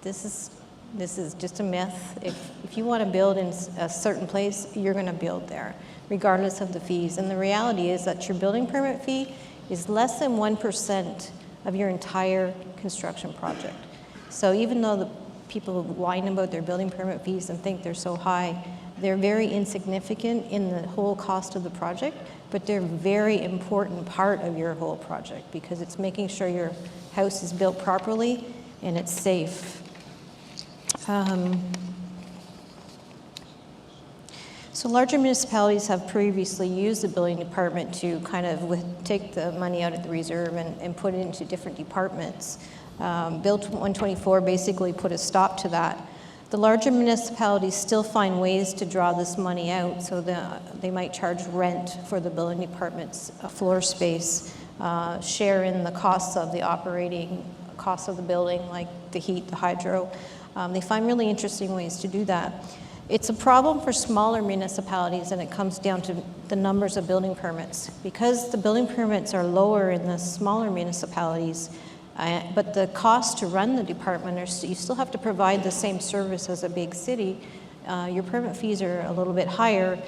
This is just a myth. If you want to build in a certain place, you're going to build there, regardless of the fees. And the reality is that your building permit fee is less than 1% of your entire construction project. So even though the people whine about their building permit fees and think they're so high, they're very insignificant in the whole cost of the project, but they're a very important part of your whole project because it's making sure your house is built properly and it's safe. So larger municipalities have previously used the building department to kind of take the money out of the reserve and put it into different departments. Bill 124 basically put a stop to that. The larger municipalities still find ways to draw this money out, so they might charge rent for the building department's floor space, share in the costs of the operating costs of the building, like the heat, the hydro. They find really interesting ways to do that. It's a problem for smaller municipalities, and it comes down to the numbers of building permits. Because the building permits are lower in the smaller municipalities, but the cost to run the department, you still have to provide the same service as a big city. Your permit fees are a little bit higher.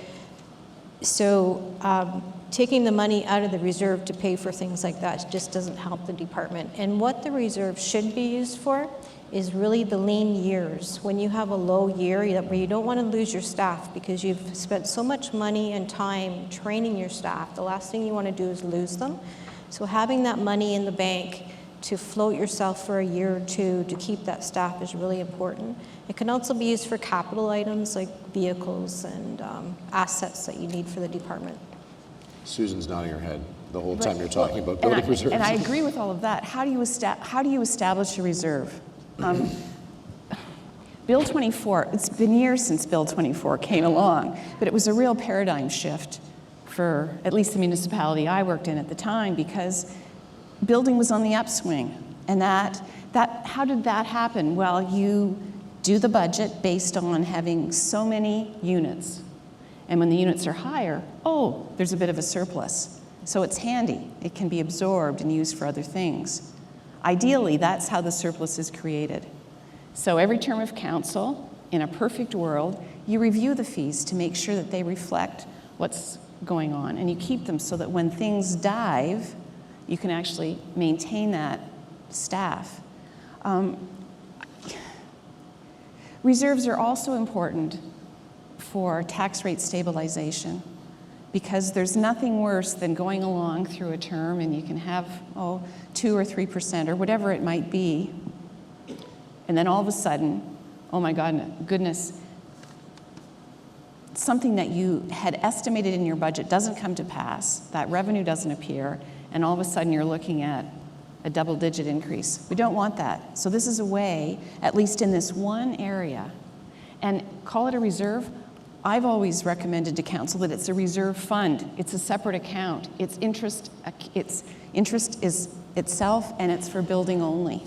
So taking the money out of the reserve to pay for things like that just doesn't help the department. And what the reserve should be used for is really the lean years. When you have a low year where you don't want to lose your staff because you've spent so much money and time training your staff, the last thing you want to do is lose them. So having that money in the bank to float yourself for a year or two to keep that staff is really important. It can also be used for capital items like vehicles and assets that you need for the department. Susan's nodding her head the whole time you're talking about building reserves. And I agree with all of that. How do you establish a reserve? Bill 24, it's been years since Bill 24 came along, but it was a real paradigm shift for at least the municipality I worked in at the time, because building was on the upswing. And how did that happen? Well, you do the budget based on having so many units. And when the units are higher, there's a bit of a surplus. So it's handy. It can be absorbed and used for other things. Ideally, that's how the surplus is created. So every term of council, in a perfect world, you review the fees to make sure that they reflect what's going on. And you keep them so that when things dive, you can actually maintain that staff. Reserves are also important for tax rate stabilization, because there's nothing worse than going along through a term and you can have 2 or 3% or whatever it might be, and then all of a sudden, oh my goodness, something that you had estimated in your budget doesn't come to pass, that revenue doesn't appear, and all of a sudden you're looking at a double-digit increase. We don't want that. So this is a way, at least in this one area, and call it a reserve. I've always recommended to council that it's a reserve fund. It's a separate account. Its interest is itself, and it's for building only.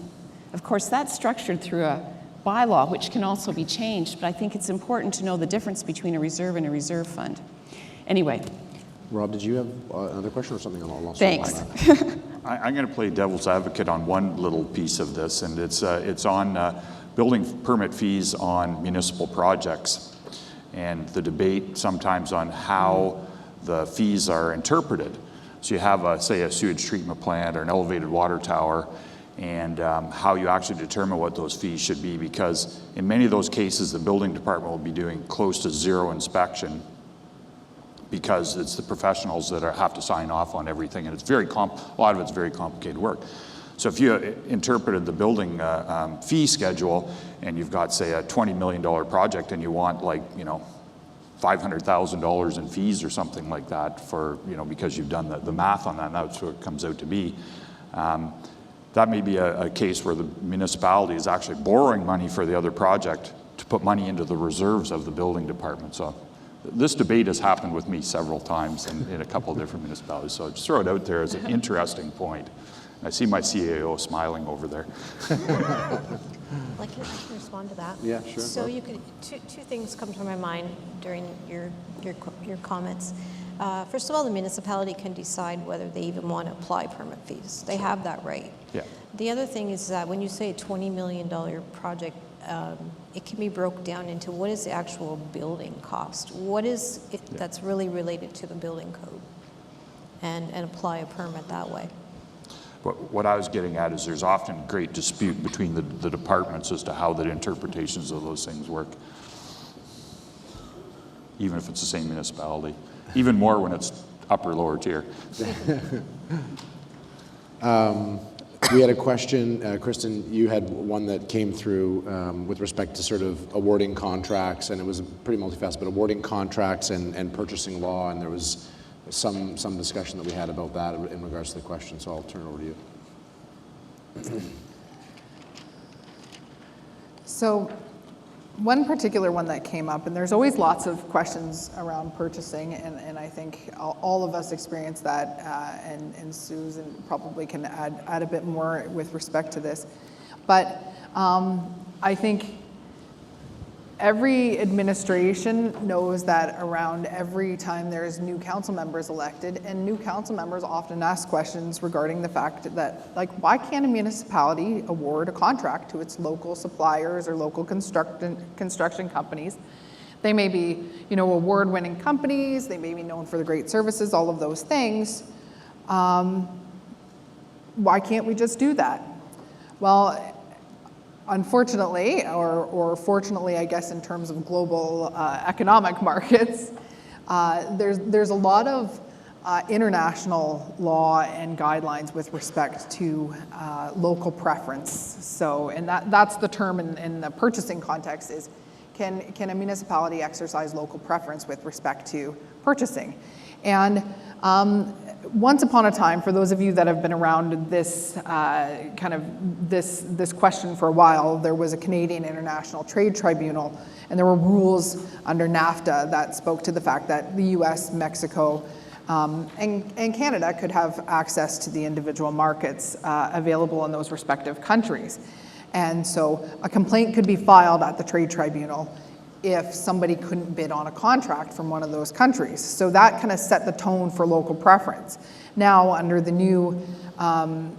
Of course, that's structured through a bylaw, which can also be changed, but I think it's important to know the difference between a reserve and a reserve fund. Anyway. Rob, did you have another question or something along those lines? Thanks. I'm going to play devil's advocate on one little piece of this, and it's on building permit fees on municipal projects, and the debate sometimes on how the fees are interpreted. So you have, say, a sewage treatment plant or an elevated water tower, and how you actually determine what those fees should be, because in many of those cases, the building department will be doing close to zero inspection because it's the professionals that have to sign off on everything, and it's a lot of it's very complicated work. So if you interpreted the building fee schedule and you've got, say, a $20 million project and you want, like, you know, $500,000 in fees or something like that for, you know, because you've done the math on that, and that's what it comes out to be. That may be a case where the municipality is actually borrowing money for the other project to put money into the reserves of the building department. So this debate has happened with me several times in a couple of different municipalities. So just throw it out there as an interesting point. I see my CAO smiling over there. I can respond to that. Yeah, sure. So you could two things come to my mind during your comments. First of all, the municipality can decide whether they even want to apply permit fees. They have that right. Yeah. The other thing is that when you say a $20 million project, it can be broke down into what is the actual building cost, what is it that's really related to the building code, and apply a permit that way. But what I was getting at is there's often great dispute between the departments as to how the interpretations of those things work, even if it's the same municipality, even more when it's upper, lower tier. We had a question, Kristen, you had one that came through with respect to sort of awarding contracts, and it was pretty multifaceted, but awarding contracts and purchasing law, and there was some discussion that we had about that in regards to the question, so I'll turn it over to you. So one particular one that came up, and there's always lots of questions around purchasing, and I think all of us experience that, and Susan probably can add a bit more with respect to this. But I think every administration knows that around every time there's new council members elected, and new council members often ask questions regarding the fact that, like, why can't a municipality award a contract to its local suppliers or local construction companies? They may be, you know, award-winning companies, they may be known for the great services, all of those things. Why can't we just do that? Well, unfortunately, or fortunately, I guess, in terms of global economic markets, there's a lot of international law and guidelines with respect to local preference. So, and that's the term in the purchasing context is, can a municipality exercise local preference with respect to purchasing? And once upon a time, for those of you that have been around this this question for a while, there was a Canadian International Trade Tribunal, and there were rules under NAFTA that spoke to the fact that the US, Mexico, and Canada could have access to the individual markets available in those respective countries. And so a complaint could be filed at the Trade Tribunal if somebody couldn't bid on a contract from one of those countries. So that kind of set the tone for local preference. Now, under the new, and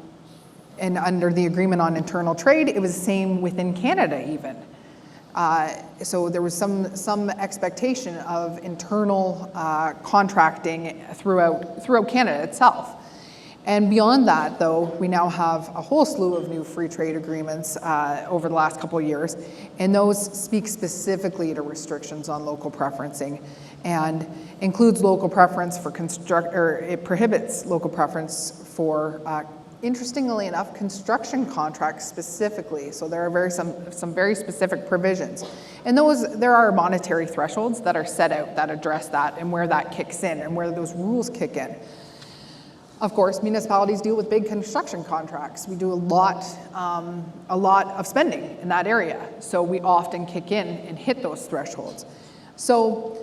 under the Agreement on Internal Trade, it was the same within Canada even. So there was some expectation of internal contracting throughout Canada itself. And beyond that, though, we now have a whole slew of new free trade agreements over the last couple of years, and those speak specifically to restrictions on local preferencing, and includes local preference for it prohibits local preference for, interestingly enough, construction contracts specifically. So there are some very specific provisions, and there are monetary thresholds that are set out that address that and where that kicks in and where those rules kick in. Of course, municipalities deal with big construction contracts. We do a lot of spending in that area, so we often kick in and hit those thresholds. So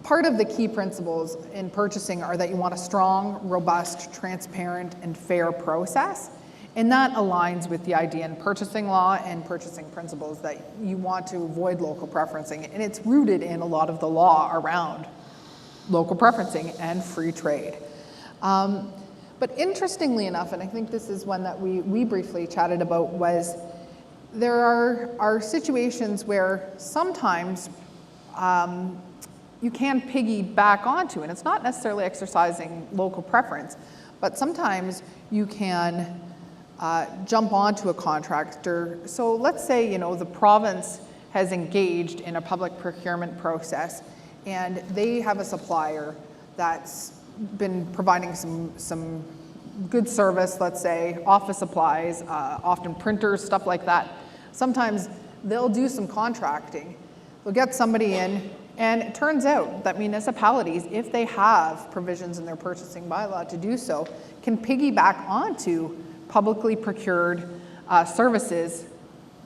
part of the key principles in purchasing are that you want a strong, robust, transparent, and fair process, and that aligns with the idea in purchasing law and purchasing principles that you want to avoid local preferencing, and it's rooted in a lot of the law around local preferencing and free trade. But interestingly enough, and I think this is one that we briefly chatted about, was there are situations where sometimes you can piggyback onto, and it's not necessarily exercising local preference, but sometimes you can jump onto a contractor. So let's say, you know, the province has engaged in a public procurement process and they have a supplier that's been providing some good service, let's say, office supplies, often printers, stuff like that. Sometimes they'll do some contracting. They'll get somebody in, and it turns out that municipalities, if they have provisions in their purchasing bylaw to do so, can piggyback onto publicly procured services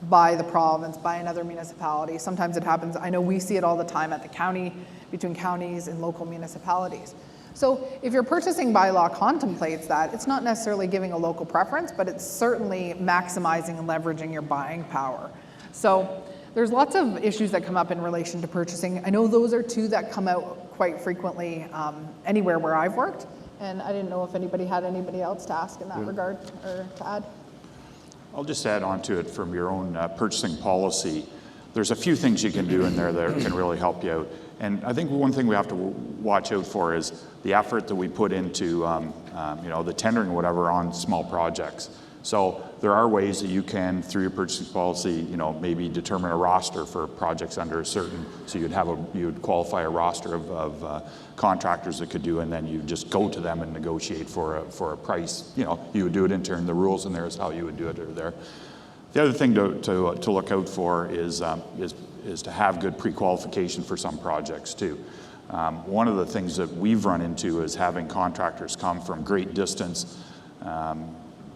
by the province, by another municipality. Sometimes it happens, I know we see it all the time at the county, between counties and local municipalities. So if your purchasing bylaw contemplates that, it's not necessarily giving a local preference, but it's certainly maximizing and leveraging your buying power. So there's lots of issues that come up in relation to purchasing. I know those are two that come out quite frequently anywhere where I've worked, and I didn't know if anybody had anybody else to ask in that regard or to add. I'll just add on to it from your own purchasing policy. There's a few things you can do in there that can really help you out. And I think one thing we have to watch out for is the effort that we put into you know, the tendering, whatever, on small projects. So there are ways that you can, through your purchasing policy, you know, maybe determine a roster for projects under a certain, so you'd qualify a roster of contractors that could do, and then you just go to them and negotiate for a price. You know, you would do it in turn. The rules in there is how you would do it or there. The other thing to look out for is to have good pre-qualification for some projects too. One of the things that we've run into is having contractors come from great distance,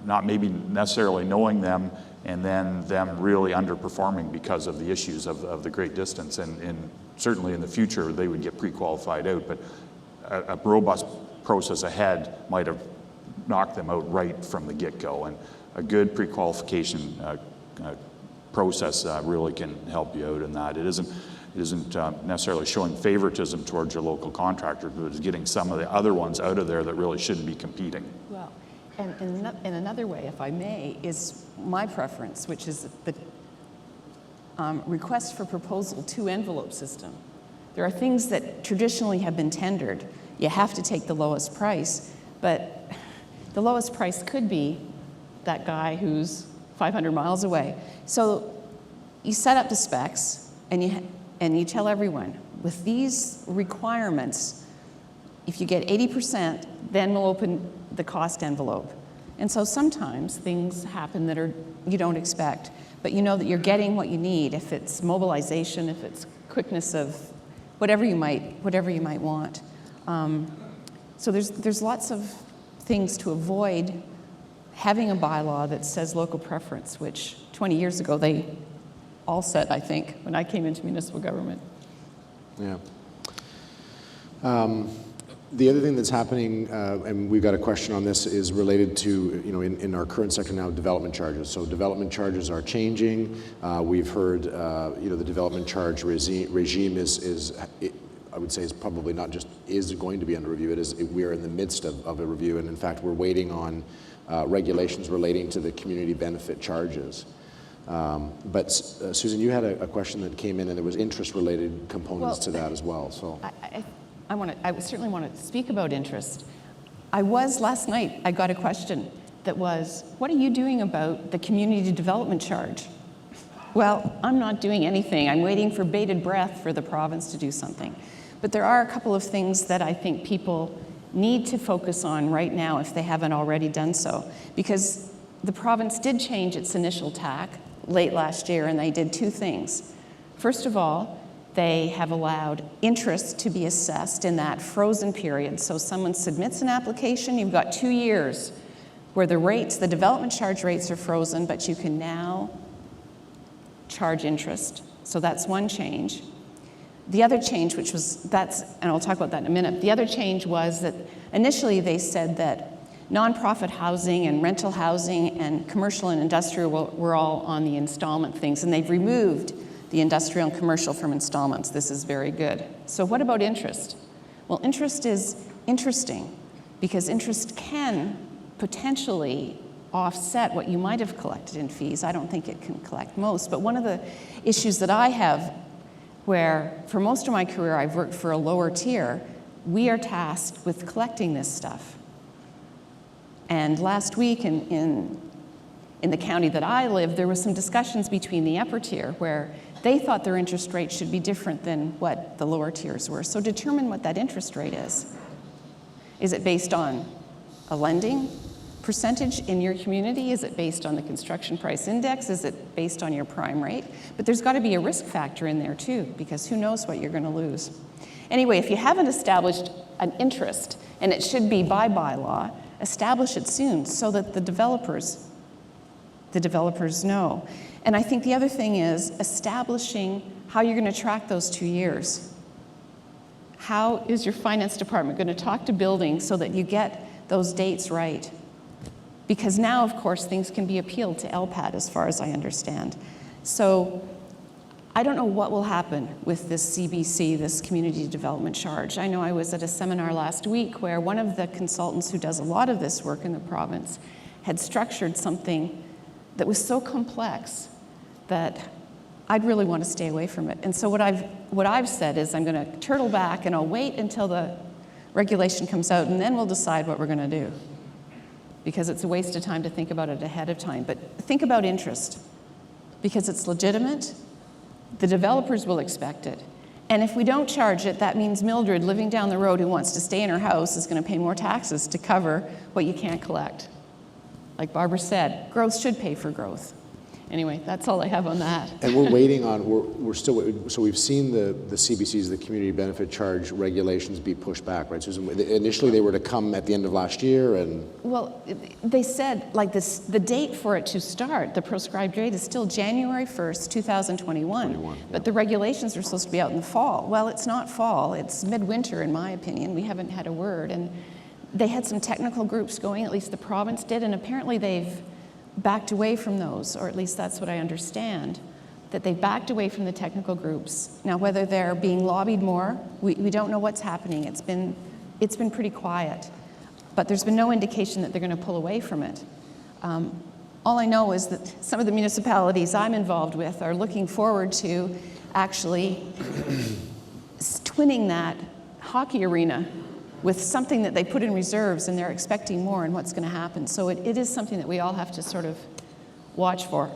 not maybe necessarily knowing them, and then them really underperforming because of the issues of the great distance. And certainly in the future, they would get pre-qualified out, but a robust process ahead might have knocked them out right from the get-go. And a good pre-qualification process really can help you out in that. It isn't necessarily showing favoritism towards your local contractor, but it's getting some of the other ones out of there that really shouldn't be competing. Well, and in another way, if I may, is my preference, which is the request for proposal 2 envelope system. There are things that traditionally have been tendered. You have to take the lowest price, but the lowest price could be that guy who's 500 miles away. So you set up the specs and you tell everyone, with these requirements, if you get 80%, then we'll open the cost envelope. And so sometimes things happen that you don't expect, but you know that you're getting what you need, if it's mobilization, if it's quickness of whatever you might want. So there's lots of things to avoid having a bylaw that says local preference, which 20 years ago they all said, I think, when I came into municipal government. Yeah. The other thing that's happening, and we've got a question on this, is related to, you know, in our current sector now, development charges. So development charges are changing. We've heard, you know, the development charge regime is I would say is probably not just is going to be under review. We are in the midst of a review, and in fact, we're waiting on regulations relating to the community benefit charges. But Susan, you had a question that came in, and there was interest-related components to that as well. So I certainly want to speak about interest. Last night, I got a question that was, what are you doing about the community development charge? Well, I'm not doing anything. I'm waiting for bated breath for the province to do something. But there are a couple of things that I think people need to focus on right now if they haven't already done so. Because the province did change its initial TAC late last year, and they did 2 things. First of all, they have allowed interest to be assessed in that frozen period. So someone submits an application, you've got 2 years where the development charge rates are frozen, but you can now charge interest. So that's one change. The other change, and I'll talk about that in a minute. The other change was that initially they said that nonprofit housing and rental housing and commercial and industrial were all on the installment things, and they've removed the industrial and commercial from installments. This is very good. So what about interest? Well, interest is interesting because interest can potentially offset what you might have collected in fees. I don't think it can collect most, but one of the issues that I have, where for most of my career I've worked for a lower tier, we are tasked with collecting this stuff. And last week in in the county that I live, there was some discussions between the upper tier where they thought their interest rate should be different than what the lower tiers were. So determine what that interest rate is. Is it based on a lending percentage in your community? Is it based on the construction price index? Is it based on your prime rate? But there's got to be a risk factor in there too, because who knows what you're going to lose. Anyway, if you haven't established an interest, and it should be by bylaw, establish it soon so that the developers know. And I think the other thing is establishing how you're going to track those 2 years. How is your finance department going to talk to building so that you get those dates right? Because now, of course, things can be appealed to LPAT as far as I understand. So I don't know what will happen with this CBC, this community development charge. I know I was at a seminar last week where one of the consultants who does a lot of this work in the province had structured something that was so complex that I'd really want to stay away from it. And so what I've said is I'm going to turtle back and I'll wait until the regulation comes out and then we'll decide what we're going to do. Because it's a waste of time to think about it ahead of time. But think about interest, because it's legitimate. The developers will expect it. And if we don't charge it, that means Mildred living down the road who wants to stay in her house is going to pay more taxes to cover what you can't collect. Like Barbara said, growth should pay for growth. Anyway, that's all I have on that. And we're waiting on, we're still waiting. So we've seen the CBCs, the community benefit charge regulations be pushed back, right, Susan? Initially they were to come at the end of last year and... Well, they said like this, the date for it to start, the prescribed date is still January 1st, 2021. But the regulations are supposed to be out in the fall. Well, it's not fall, it's midwinter in my opinion. We haven't had a word. And they had some technical groups going, at least the province did, and apparently they've backed away from those, or at least that's what I understand, that they backed away from the technical groups. Now, whether they're being lobbied more, we don't know what's happening. It's been pretty quiet, but there's been no indication that they're going to pull away from it. All I know is that some of the municipalities I'm involved with are looking forward to actually twinning that hockey arena with something that they put in reserves, and they're expecting more and what's going to happen. So it is something that we all have to sort of watch for.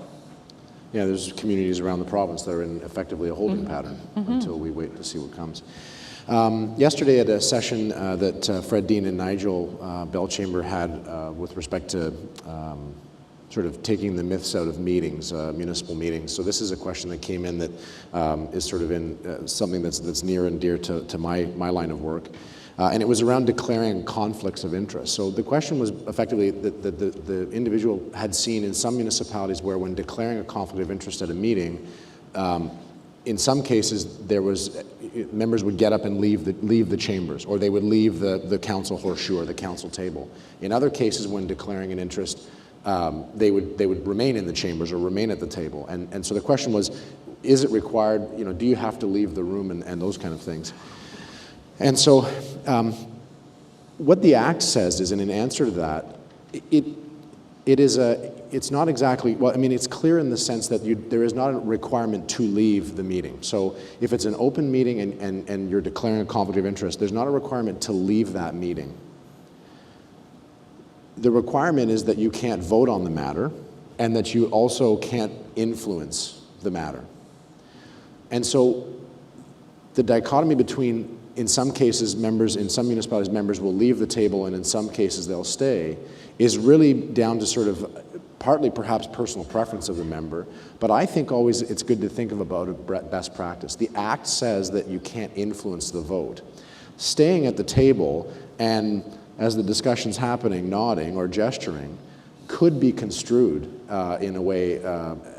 Yeah, there's communities around the province that are in effectively a holding pattern until we wait to see what comes. Yesterday at a session that Fred Dean and Nigel Belchamber had with respect to sort of taking the myths out of meetings, municipal meetings. So this is a question that came in that is sort of in something that's near and dear to my line of work. And it was around declaring conflicts of interest. So the question was effectively that the individual had seen in some municipalities where when declaring a conflict of interest at a meeting, in some cases there was, members would get up and leave the chambers, or they would leave the council horseshoe or the council table. In other cases, when declaring an interest, they would remain in the chambers or remain at the table. And so the question was, is it required, do you have to leave the room and those kind of things? And so what the Act says is, in an answer to that, it's not exactly, well, I mean, it's clear in the sense that there is not a requirement to leave the meeting. So if it's an open meeting and you're declaring a conflict of interest, there's not a requirement to leave that meeting. The requirement is that you can't vote on the matter and that you also can't influence the matter. And so the dichotomy between, in some cases, in some municipalities, members will leave the table and in some cases they'll stay, is really down to sort of partly perhaps personal preference of the member, but I think always it's good to think about a best practice. The Act says that you can't influence the vote. Staying at the table and, as the discussion's happening, nodding or gesturing could be construed in a way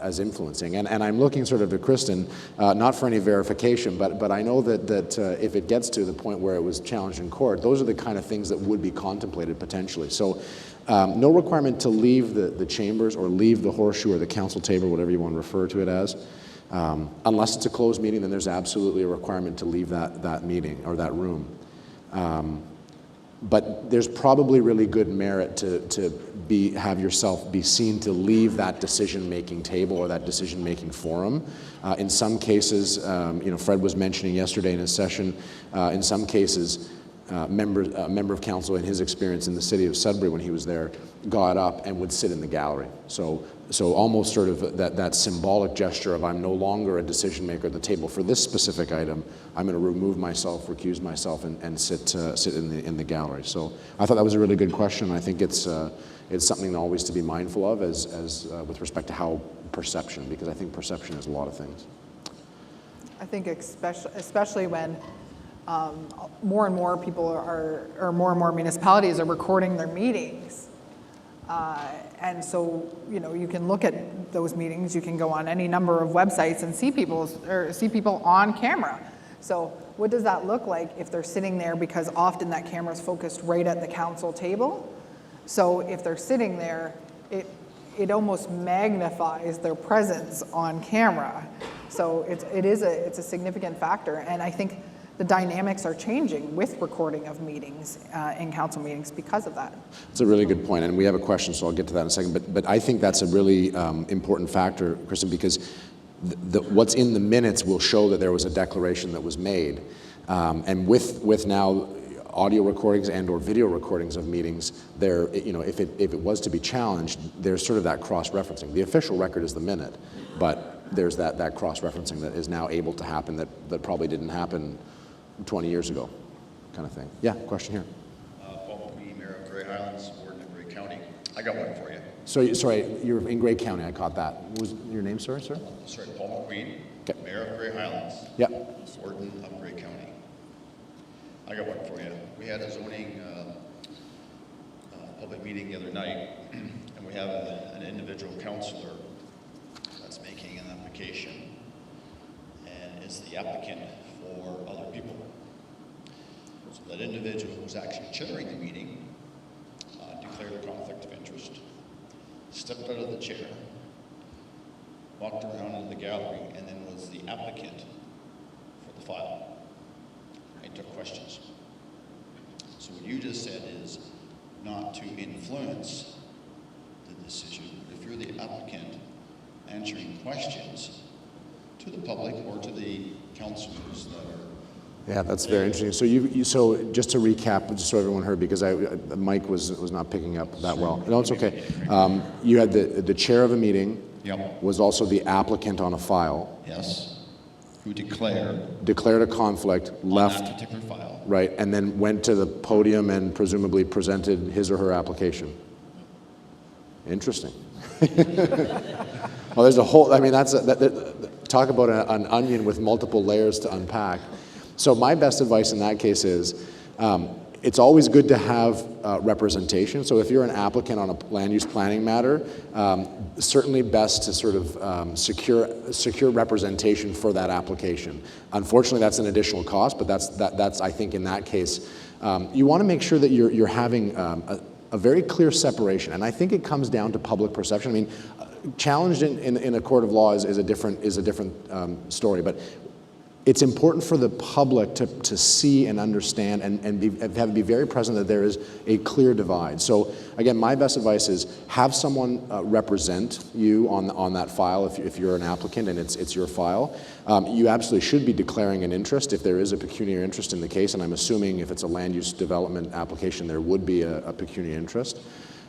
as influencing. And I'm looking sort of to Kristen, not for any verification, but I know that if it gets to the point where it was challenged in court, those are the kind of things that would be contemplated potentially. So no requirement to leave the chambers or leave the horseshoe or the council table, whatever you want to refer to it as. Unless it's a closed meeting, then there's absolutely a requirement to leave that meeting or that room. But there's probably really good merit to have yourself be seen to leave that decision-making table or that decision-making forum. In some cases, Fred was mentioning yesterday in his session, in some cases, a member of council in his experience in the city of Sudbury when he was there got up and would sit in the gallery. So So almost sort of that symbolic gesture of I'm no longer a decision maker at the table for this specific item. I'm going to remove myself, recuse myself, and sit in the gallery. So I thought that was a really good question. I think it's something always to be mindful of as with respect to how perception, because I think perception is a lot of things. I think especially when more and more people or more and more municipalities are recording their meetings. And so, you know, you can look at those meetings, you can go on any number of websites and see people on camera. So what does that look like if they're sitting there, because often that camera is focused right at the council table. So if they're sitting there, it almost magnifies their presence on camera. So it's a significant factor, and I think the dynamics are changing with recording of meetings in council meetings because of that. It's a really good point, and we have a question, so I'll get to that in a second. But I think that's a really important factor, Kristen, because what's in the minutes will show that there was a declaration that was made, and with now audio recordings and/or video recordings of meetings, there, you know, if it was to be challenged, there's sort of that cross-referencing. The official record is the minute, but there's that cross-referencing that is now able to happen that probably didn't happen 20 years ago, kind of thing. Yeah, question here. Paul McQueen, Mayor of Grey Highlands, Warden of Grey County. I got one for you. So, sorry, you're in Grey County, I caught that. What was your name, sir? Sorry, Paul McQueen, okay. Mayor of Grey Highlands, Warden of Grey County. I got one for you. We had a zoning public meeting the other night, and we have an individual councillor that's making an application, and is the applicant for other people. So that individual who's actually chairing the meeting declared a conflict of interest, stepped out of the chair, walked around into the gallery, and then was the applicant for the file. I took questions. So what you just said is not to influence the decision. If you're the applicant answering questions to the public or to the councillors that are. Yeah, that's very interesting. So so just to recap, just so everyone heard, because Mike was not picking up that well. No, it's okay. You had the chair of a meeting. Yep. Was also the applicant on a file. Yes. Who declared a conflict, left that particular file. Right, and then went to the podium and presumably presented his or her application. Interesting. Well, there's a whole, I mean, talk about an onion with multiple layers to unpack. So my best advice in that case is, it's always good to have representation. So if you're an applicant on a land use planning matter, certainly best to sort of secure representation for that application. Unfortunately, that's an additional cost, but that's I think in that case, you want to make sure that you're having a very clear separation, and I think it comes down to public perception. I mean, challenged in a court of law is a different story, but it's important for the public to see and understand and be very present that there is a clear divide. So again, my best advice is have someone represent you on that file if you're an applicant and it's your file. You absolutely should be declaring an interest if there is a pecuniary interest in the case, and I'm assuming if it's a land use development application there would be a pecuniary interest.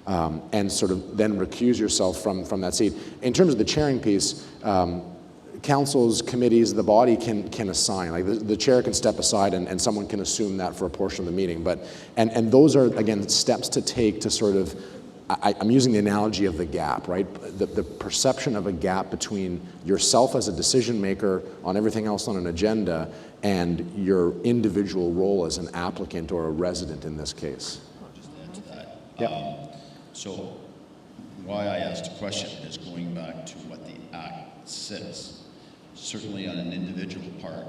And sort of then recuse yourself from that seat. In terms of the chairing piece, councils, committees, the body can assign. Like the chair can step aside and someone can assume that for a portion of the meeting. But and those are again steps to take to sort of, I'm using the analogy of the gap, right? The perception of a gap between yourself as a decision maker on everything else on an agenda and your individual role as an applicant or a resident in this case. I'll just add to that. Yeah. So why I asked a question is going back to what the Act says. Certainly on an individual part,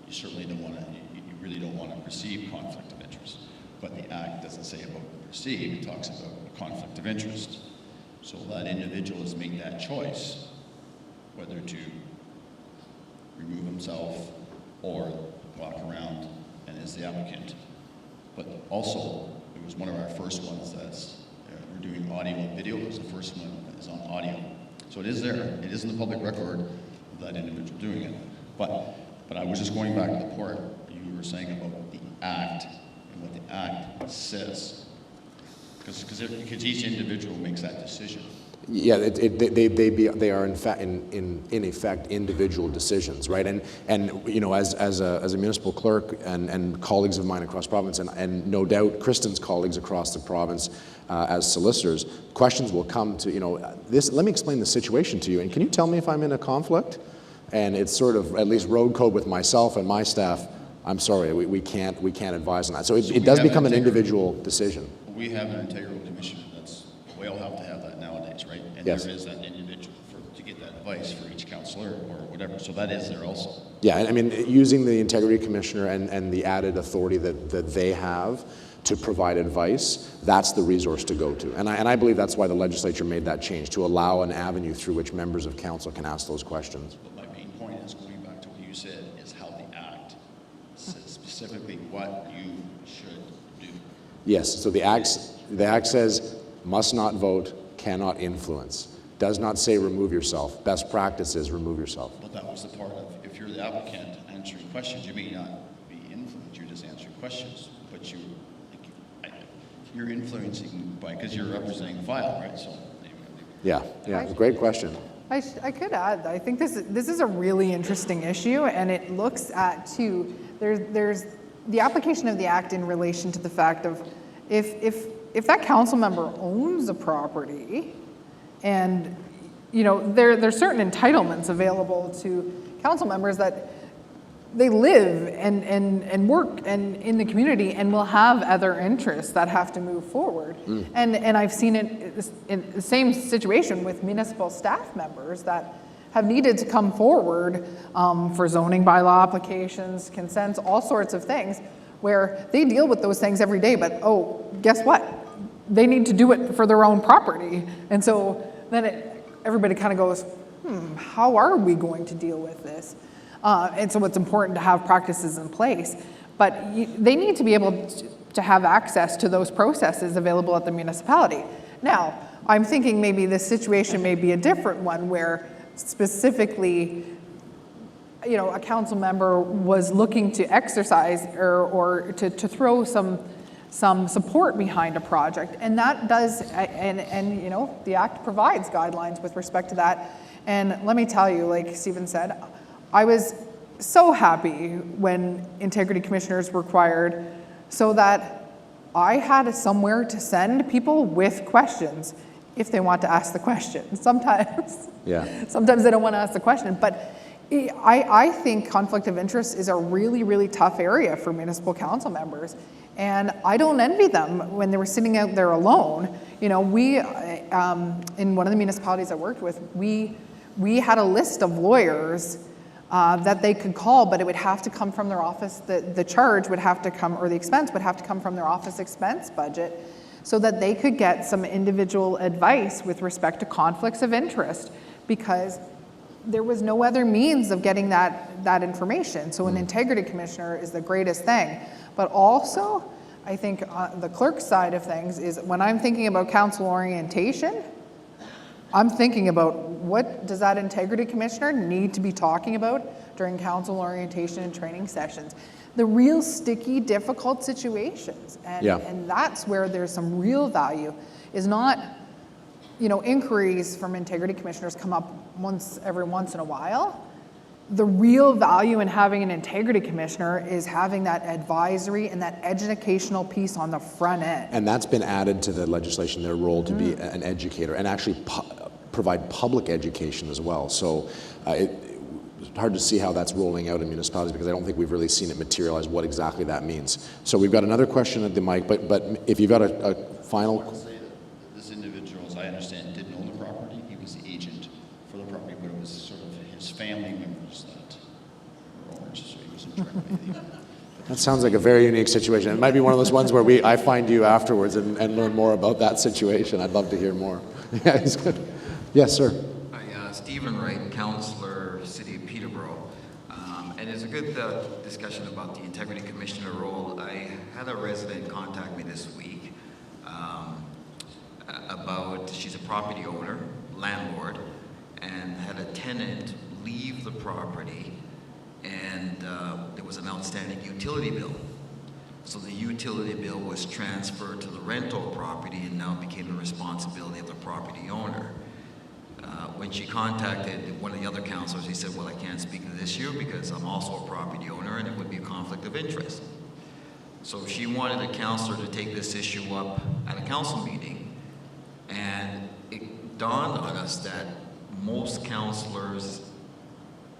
you certainly don't want to, you really don't want to perceive conflict of interest. But the Act doesn't say about perceive, it talks about conflict of interest. So that individual has made that choice, whether to remove himself or walk around and is the applicant. But also, it was one of our first ones that's, we're doing audio and video. It was the first one that is on audio. So it is there, it is in the public record of that individual doing it. But I was just going back to the part you were saying about the Act and what the Act says. Because each individual makes that decision. Yeah, they are in fact in effect individual decisions, right? And you know, as a municipal clerk and colleagues of mine across province, and no doubt Kristen's colleagues across the province as solicitors, questions will come to, you know, this. Let me explain the situation to you, and can you tell me if I'm in a conflict? And it's sort of at least road code with myself and my staff. I'm sorry, we can't advise on that. So it does become an individual decision. We have an integral commissioner. We all have to have that nowadays, right? And yes. There is that individual to get that advice for each councillor or whatever. So that is there also. Yeah, I mean, using the integrity commissioner and the added authority that they have to provide advice, that's the resource to go to. And I believe that's why the legislature made that change, to allow an avenue through which members of council can ask those questions. But my main point is, going back to what you said, is how the Act says specifically what you should do. Yes, so the Act says, must not vote, cannot influence. Does not say remove yourself. Best practice is remove yourself. But that was the part of, if you're the applicant answering questions, you may not be influenced, you're just answering questions, but you're influencing by, because you're representing the file, right? So yeah, great question. I could add, I think this is a really interesting issue, and it looks at too, there's the application of the Act in relation to the fact of if that council member owns a property, and you know there's certain entitlements available to council members that they live and work and in the community and will have other interests that have to move forward. And I've seen it in the same situation with municipal staff members that have needed to come forward for zoning bylaw applications, consents, all sorts of things, where they deal with those things every day, but oh, guess what? They need to do it for their own property. And so then everybody kind of goes, how are we going to deal with this? And so it's important to have practices in place, but they need to be able to have access to those processes available at the municipality. Now, I'm thinking maybe this situation may be a different one where specifically, you know, a council member was looking to exercise or to throw some support behind a project, and that does, and you know, the Act provides guidelines with respect to that. And let me tell you, like Stephen said, I was so happy when integrity commissioners were required, so that I had somewhere to send people with questions if they want to ask the question. Sometimes they don't want to ask the question, but I think conflict of interest is a really, really tough area for municipal council members. And I don't envy them when they were sitting out there alone. You know, we, in one of the municipalities I worked with, we had a list of lawyers that they could call, but it would have to come from their office. The charge would have to come, or the expense would have to come from their office expense budget, so that they could get some individual advice with respect to conflicts of interest, because there was no other means of getting that information. So an integrity commissioner is the greatest thing. But also, I think the clerk's side of things is, when I'm thinking about council orientation, I'm thinking about what does that integrity commissioner need to be talking about during council orientation and training sessions. The real sticky, difficult situations. And that's where there's some real value, is not, you know, inquiries from integrity commissioners come up every once in a while. The real value in having an integrity commissioner is having that advisory and that educational piece on the front end. And that's been added to the legislation, their role to be an educator and actually provide public education as well. So it's hard to see how that's rolling out in municipalities, because I don't think we've really seen it materialize what exactly that means. So we've got another question at the mic, but if you've got a final... This individual, as I understand, didn't own the property. He was the agent for the property, but it was sort of his family members that were owners, so he wasn't directly the... That sounds like a very unique situation. It might be one of those ones where I find you afterwards and learn more about that situation. I'd love to hear more. Yeah, he's good. Yes, sir. Hi, Stephen Wright, Councillor, City of Peterborough. And it's a good discussion about the Integrity Commissioner role. I had a resident contact me this week about, she's a property owner, landlord, and had a tenant leave the property, and there was an outstanding utility bill. So the utility bill was transferred to the rental property and now became the responsibility of the property owner. when she contacted one of the other councillors, he said, well, I can't speak to this issue because I'm also a property owner and it would be a conflict of interest. So she wanted a councillor to take this issue up at a council meeting, and it dawned on us that most councillors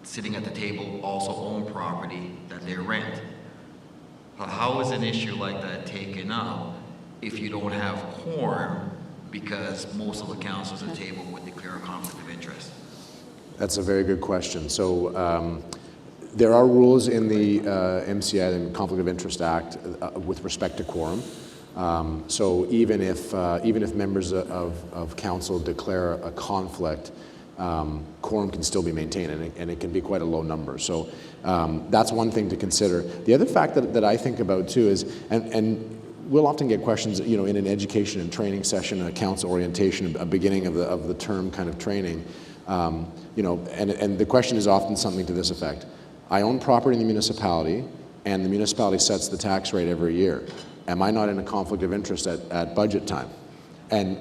sitting at the table also own property that they rent. How is an issue like that taken up if you don't have quorum because most of the councillors at the table would declare a conflict of interest? That's a very good question. So there are rules in the MCI, the Conflict of Interest Act, with respect to quorum. So even if members of council declare a conflict, quorum can still be maintained, and it can be quite a low number. So that's one thing to consider. The other fact that I think about too is, and we'll often get questions, you know, in an education and training session, a council orientation, a beginning of the term kind of training, you know, and the question is often something to this effect: I own property in the municipality, and the municipality sets the tax rate every year. Am I not in a conflict of interest at budget time? And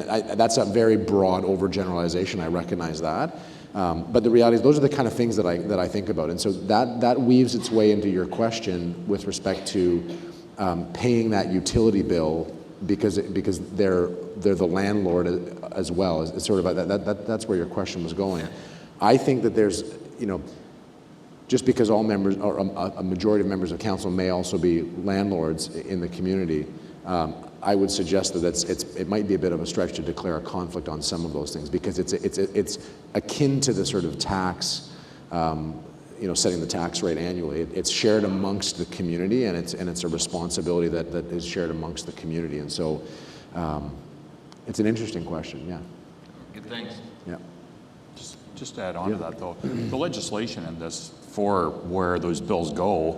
that's a very broad overgeneralization, I recognize that. But the reality is those are the kind of things that I think about. And so that weaves its way into your question with respect to paying that utility bill because they're the landlord as well. It's sort of that's where your question was going. I think that there's, you know, just because all members or a majority of members of council may also be landlords in the community, I would suggest that it might be a bit of a stretch to declare a conflict on some of those things, because it's akin to the sort of tax, you know, setting the tax rate annually. It's shared amongst the community, and it's a responsibility that is shared amongst the community. And so it's an interesting question. Yeah. Good, thanks. Yeah. Just to add on to that, though, the legislation in this for where those bills go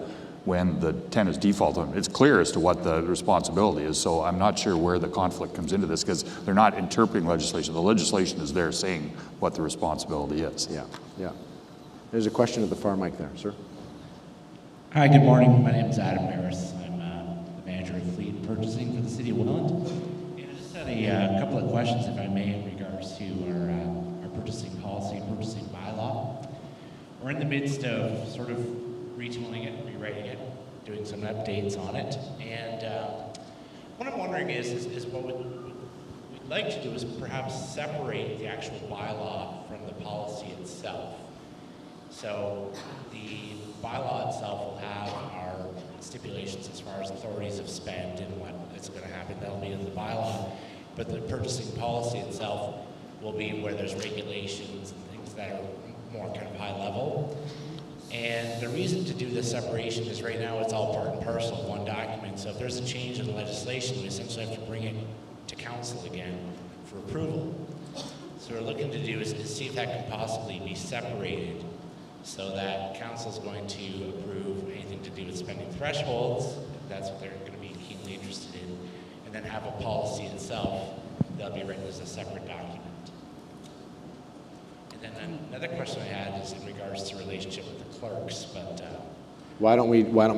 when the tenants default on them, it's clear as to what the responsibility is. So I'm not sure where the conflict comes into this, because they're not interpreting legislation. The legislation is there saying what the responsibility is. Yeah, yeah. There's a question at the far mic there, sir. Hi, good morning. My name is Adam Harris. I'm the manager of fleet and purchasing for the city of Welland. And I just had a couple of questions, if I may, in regards to our purchasing policy and purchasing bylaw. We're in the midst of sort of retooling it, rewriting it, doing some updates on it. And what I'm wondering is what we'd like to do is perhaps separate the actual bylaw from the policy itself. So the bylaw itself will have our stipulations as far as authorities of spend and what is going to happen. That'll be in the bylaw. But the purchasing policy itself will be where there's regulations and things that are more kind of high level. And the reason to do this separation is right now it's all part and parcel of one document. So if there's a change in the legislation, we essentially have to bring it to council again for approval. So what we're looking to do is see if that can possibly be separated so that council is going to approve anything to do with spending thresholds, if that's what they're going to be keenly interested in, and then have a policy itself that'll be written as a separate document. And then another question I had is in regards to relationship with the clerks, but Why don't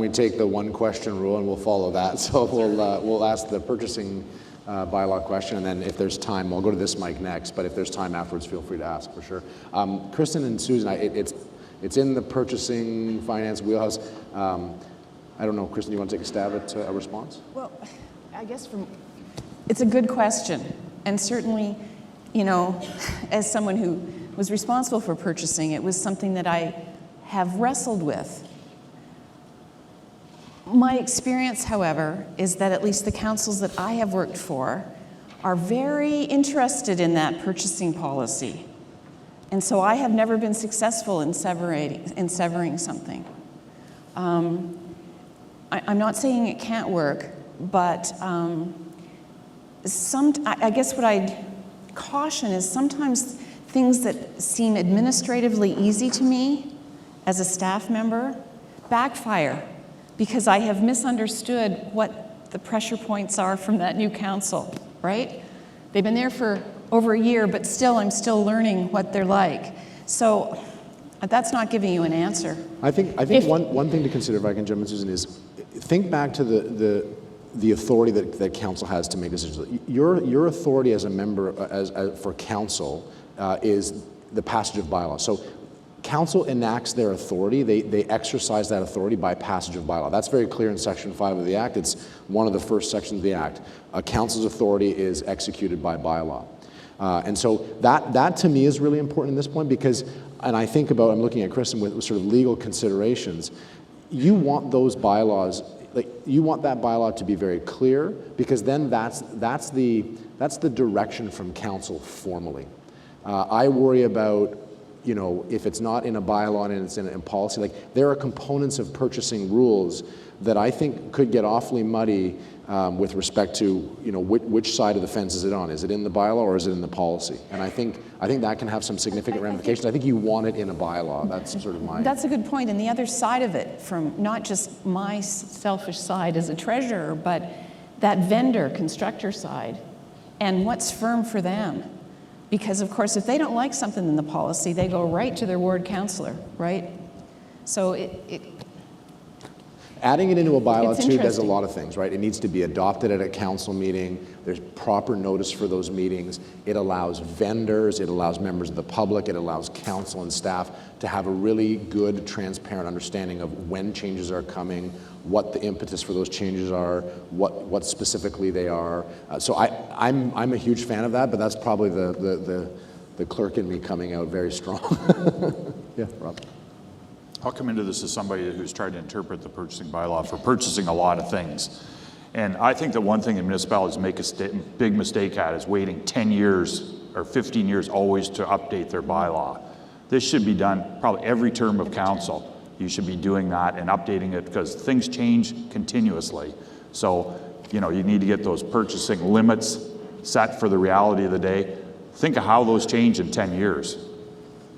we take the one question rule and we'll follow that? So we'll ask the purchasing bylaw question, and then if there's time, we'll go to this mic next. But if there's time afterwards, feel free to ask for sure. Kristen and Susan, it's in the purchasing finance wheelhouse. I don't know, Kristen, you want to take a stab at a response? Well, I guess it's a good question, and certainly, you know, as someone who was responsible for purchasing, it was something that I have wrestled with. My experience, however, is that at least the councils that I have worked for are very interested in that purchasing policy. And so I have never been successful in severing something. I'm not saying it can't work, but I guess what I'd caution is sometimes things that seem administratively easy to me as a staff member backfire because I have misunderstood what the pressure points are from that new council, right? They've been there for over a year, but still, I'm still learning what they're like. So that's not giving you an answer. I think one thing to consider, if I can jump in, Susan, is think back to the authority that council has to make decisions. Your authority as a member for council is the passage of bylaws. So council enacts their authority. They exercise that authority by passage of bylaw. That's very clear in Section 5 of the Act. It's one of the first sections of the Act. A council's authority is executed by bylaw. And so that to me is really important in this point because, and I think about, I'm looking at Kristen with sort of legal considerations. You want those bylaws, like you want that bylaw to be very clear because then that's the direction from council formally. I worry about, you know, if it's not in a bylaw and it's in policy, like there are components of purchasing rules that I think could get awfully muddy with respect to, you know, which side of the fence is it on? Is it in the bylaw or is it in the policy? And I think that can have some significant ramifications. I think you want it in a bylaw. That's sort of my... That's a good point. And the other side of it, from not just my selfish side as a treasurer, but that vendor, constructor side, and what's firm for them. Because, of course, if they don't like something in the policy, they go right to their ward councillor, right? So adding it into a bylaw too does a lot of things, right? It needs to be adopted at a council meeting. There's proper notice for those meetings. It allows vendors, it allows members of the public, it allows council and staff to have a really good, transparent understanding of when changes are coming, what the impetus for those changes are, what specifically they are. So I'm a huge fan of that, but that's probably the clerk in me coming out very strong. Yeah, Rob. I'll come into this as somebody who's tried to interpret the purchasing bylaw for purchasing a lot of things. And I think that one thing that municipalities make a big mistake at is waiting 10 years or 15 years always to update their bylaw. This should be done probably every term of council. You should be doing that and updating it because things change continuously. So, you know, you need to get those purchasing limits set for the reality of the day. Think of how those change in 10 years,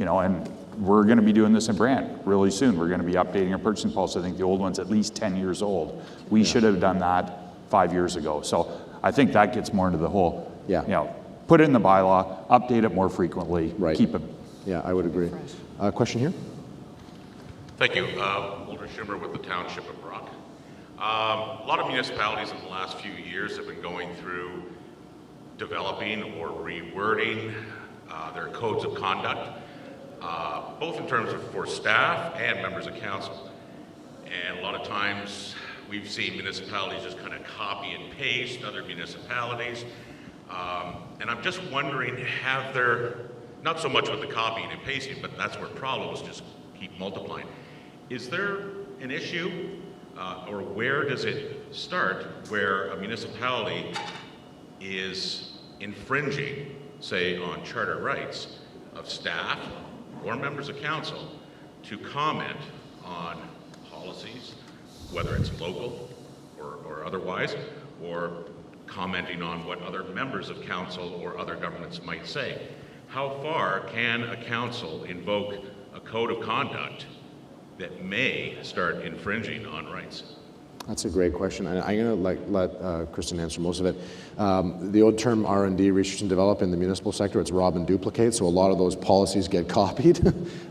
you know, and we're going to be doing this in Brant really soon. We're going to be updating our purchasing policy. I think the old one's at least 10 years old. We should have done that 5 years ago. So I think that gets more into the whole, you know, put it in the bylaw, update it more frequently, keep it. Yeah, I would agree. Question here? Thank you. Walter Schimmer with the Township of Brock. A lot of municipalities in the last few years have been going through developing or rewording their codes of conduct. Both in terms of for staff and members of council. And a lot of times we've seen municipalities just kind of copy and paste other municipalities. And I'm just wondering, have there, not so much with the copying and pasting, but that's where problems just keep multiplying. Is there an issue, or where does it start, where a municipality is infringing, say, on charter rights of staff or members of council to comment on policies, whether it's local or otherwise, or commenting on what other members of council or other governments might say? How far can a council invoke a code of conduct that may start infringing on rights? That's a great question, and I'm going to let Kristen answer most of it. The old term R&D, research and develop, in the municipal sector, it's rob and duplicate, so a lot of those policies get copied.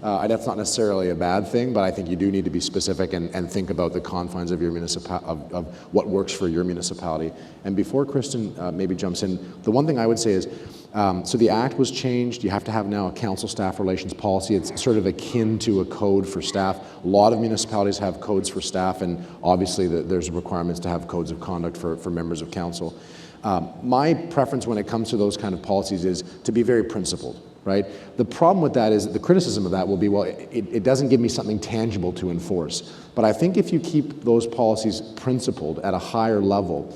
That's not necessarily a bad thing, but I think you do need to be specific and think about the confines of your of what works for your municipality. And before Kristen maybe jumps in, the one thing I would say is, so the Act was changed. You have to have now a council staff relations policy. It's sort of akin to a code for staff. A lot of municipalities have codes for staff, and obviously there's requirements to have codes of conduct for members of council. My preference when it comes to those kind of policies is to be very principled, right? The problem with that is the criticism of that will be, well, it doesn't give me something tangible to enforce. But I think if you keep those policies principled at a higher level,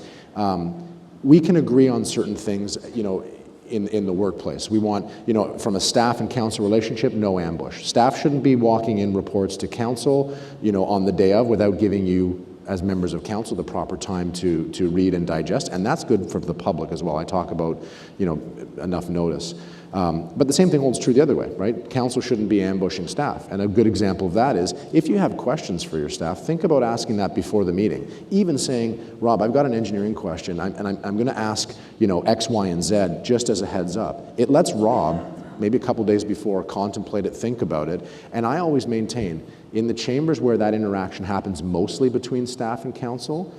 we can agree on certain things, you know, in the workplace. We want, you know, from a staff and council relationship, no ambush. Staff shouldn't be walking in reports to council, you know, on the day of without giving you, as members of council, the proper time to read and digest, and that's good for the public as well. I talk about, you know, enough notice. But the same thing holds true the other way, right? Council shouldn't be ambushing staff. And a good example of that is, if you have questions for your staff, think about asking that before the meeting. Even saying, Rob, I've got an engineering question, and I'm going to ask, you know, X, Y, and Z, just as a heads up. It lets Rob, maybe a couple days before, contemplate it, think about it. And I always maintain, in the chambers where that interaction happens mostly between staff and council,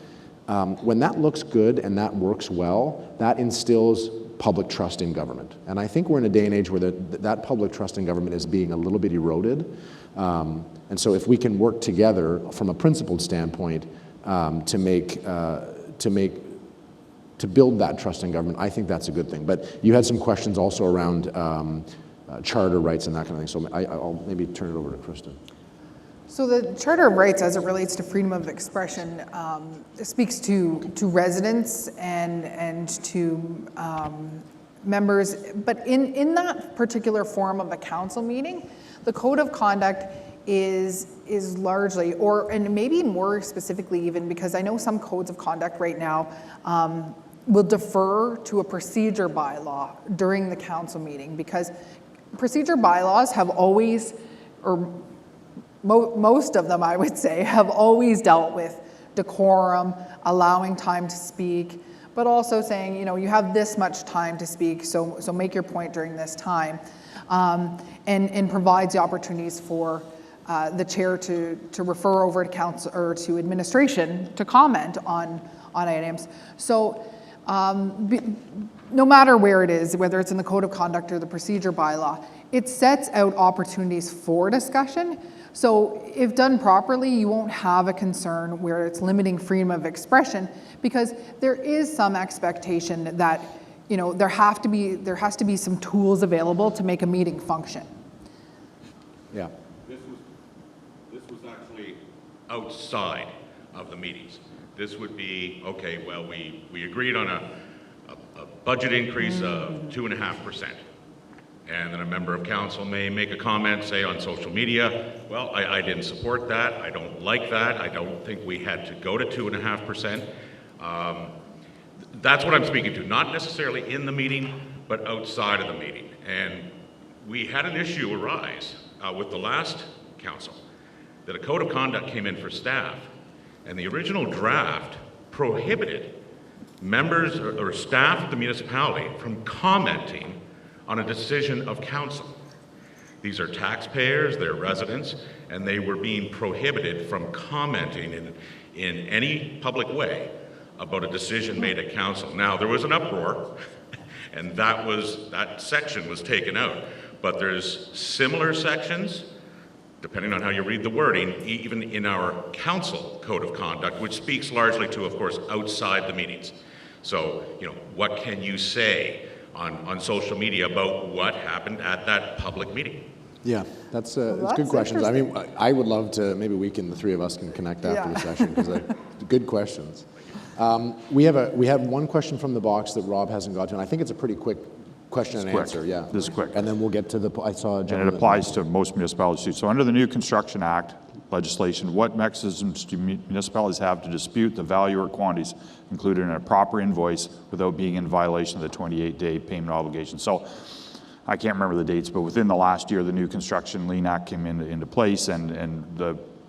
when that looks good and that works well, that instills public trust in government. And I think we're in a day and age where that public trust in government is being a little bit eroded. And so if we can work together from a principled standpoint to build that trust in government, I think that's a good thing. But you had some questions also around charter rights and that kind of thing, so I'll maybe turn it over to Kristen. So the Charter of Rights, as it relates to freedom of expression, speaks to residents and to members. But in that particular forum of a council meeting, the code of conduct is largely, and maybe more specifically even, because I know some codes of conduct right now will defer to a procedure bylaw during the council meeting, because procedure bylaws have always, or most of them, I would say, have always dealt with decorum, allowing time to speak, but also saying, you have this much time to speak, so make your point during this time, and provides the opportunities for the chair to refer over to council or to administration to comment on items. So no matter where it is, whether it's in the code of conduct or the procedure bylaw, it sets out opportunities for discussion. So if done properly, you won't have a concern where it's limiting freedom of expression, because there is some expectation that there has to be some tools available to make a meeting function. Yeah. This was actually outside of the meetings. This would be, okay, well, we agreed on a budget increase of 2.5%. And then a member of council may make a comment, say on social media, well, I didn't support that, I don't like that, I don't think we had to go to 2.5%. That's what I'm speaking to, not necessarily in the meeting, but outside of the meeting. And we had an issue arise with the last council, that a code of conduct came in for staff, and the original draft prohibited members or staff of the municipality from commenting on a decision of council. These are taxpayers, they're residents, and they were being prohibited from commenting in any public way about a decision made at council. Now, there was an uproar, and that section was taken out, but there's similar sections, depending on how you read the wording, even in our council code of conduct, which speaks largely to, of course, outside the meetings. So, what can you say on social media about what happened at that public meeting? Yeah, that's good questions. I mean, I would love to, maybe the three of us can connect after the session, because good questions. We have one question from the box that Rob hasn't got to, and I think it's a pretty quick question and answer. Yeah, this is quick. And then we'll get to I saw a gentleman. And it applies to most municipalities too. So under the new Construction Act legislation, what mechanisms do municipalities have to dispute the value or quantities included in a proper invoice without being in violation of the 28-day payment obligation? So I can't remember the dates, but within the last year, the new Construction Lien Act came into place, and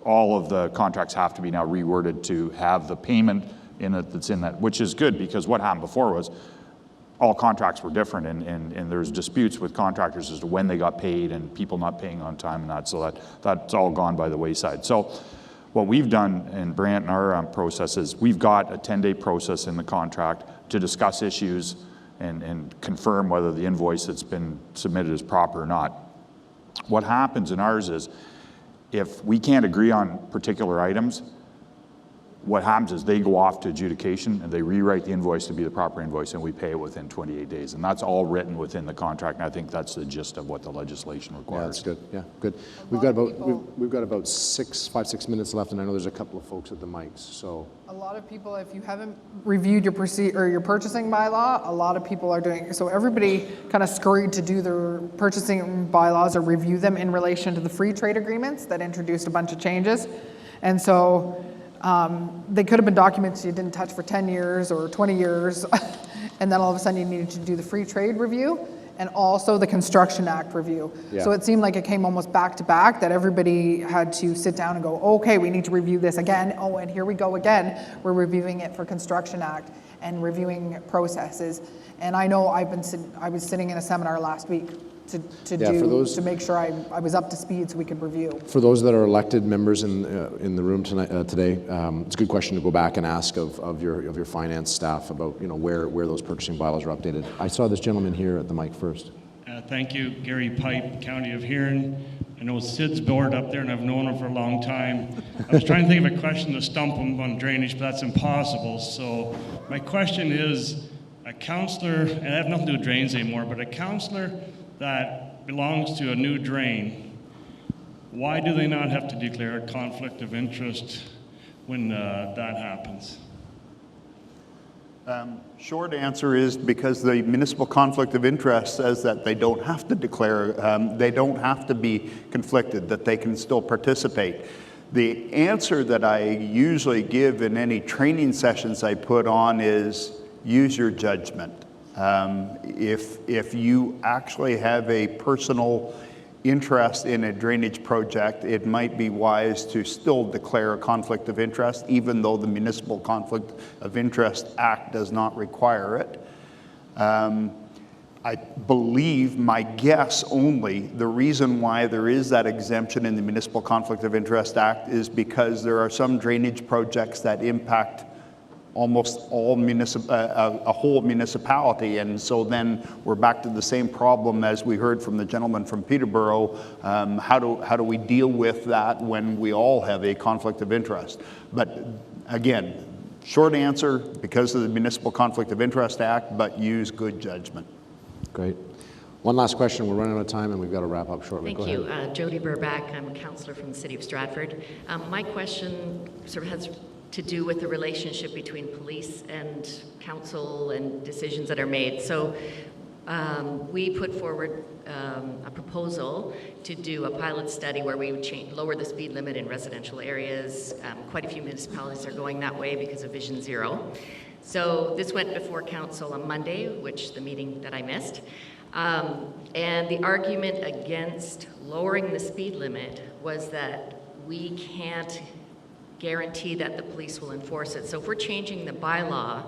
all of the contracts have to be now reworded to have the payment in it that's in that, which is good, because what happened before was all contracts were different, and there's disputes with contractors as to when they got paid and people not paying on time and that, so that's all gone by the wayside. So what we've done in Brant and our process is we've got a 10-day process in the contract to discuss issues and confirm whether the invoice that's been submitted is proper or not. What happens in ours is if we can't agree on particular items, what happens is they go off to adjudication and they rewrite the invoice to be the proper invoice, and we pay it within 28 days. And that's all written within the contract, and I think that's the gist of what the legislation requires. Yeah, that's good. Yeah, good. We've got about 5-6 minutes left, and I know there's a couple of folks at the mics. So a lot of people, if you haven't reviewed your purchasing bylaw, a lot of people are doing so. Everybody kind of scurried to do their purchasing bylaws or review them in relation to the free trade agreements that introduced a bunch of changes, and so. They could have been documents you didn't touch for 10 years or 20 years, and then all of a sudden you needed to do the free trade review and also the Construction Act review. Yeah. So it seemed like it came almost back to back, that everybody had to sit down and go, okay, we need to review this again. Oh, and here we go again. We're reviewing it for Construction Act and reviewing processes. And I know I was sitting in a seminar last week to Yeah, for do, those- to make sure I was up to speed so we could review. For those that are elected members in the room tonight, today, it's a good question to go back and ask of your finance staff about, you know, where those purchasing bylaws are updated. I saw this gentleman here at the mic first. Thank you, Gary Pipe, County of Huron. I know Sid's board up there, and I've known him for a long time. I was trying to think of a question to stump him on drainage, but that's impossible. So my question is, a councillor, and I have nothing to do with drains anymore, but a councillor that belongs to a new drain, why do they not have to declare a conflict of interest when that happens? Short answer is because the municipal conflict of interest says that they don't have to declare, they don't have to be conflicted, that they can still participate. The answer that I usually give in any training sessions I put on is use your judgment. If you actually have a personal interest in a drainage project, it might be wise to still declare a conflict of interest, even though the Municipal Conflict of Interest Act does not require it. I believe, my guess only, the reason why there is that exemption in the Municipal Conflict of Interest Act is because there are some drainage projects that impact almost all a whole municipality, and so then we're back to the same problem as we heard from the gentleman from Peterborough. How do we deal with that when we all have a conflict of interest? But again, short answer, because of the Municipal Conflict of Interest Act, but use good judgment. Great. One last question. We're running out of time, and we've got to wrap up shortly. Thank you. Jody Burback. I'm a councillor from the City of Stratford. My question sort of has to do with the relationship between police and council and decisions that are made. So we put forward a proposal to do a pilot study where we would lower the speed limit in residential areas. Quite a few municipalities are going that way because of Vision Zero. So this went before council on Monday, which the meeting that I missed. And the argument against lowering the speed limit was that we can't guarantee that the police will enforce it. So if we're changing the bylaw,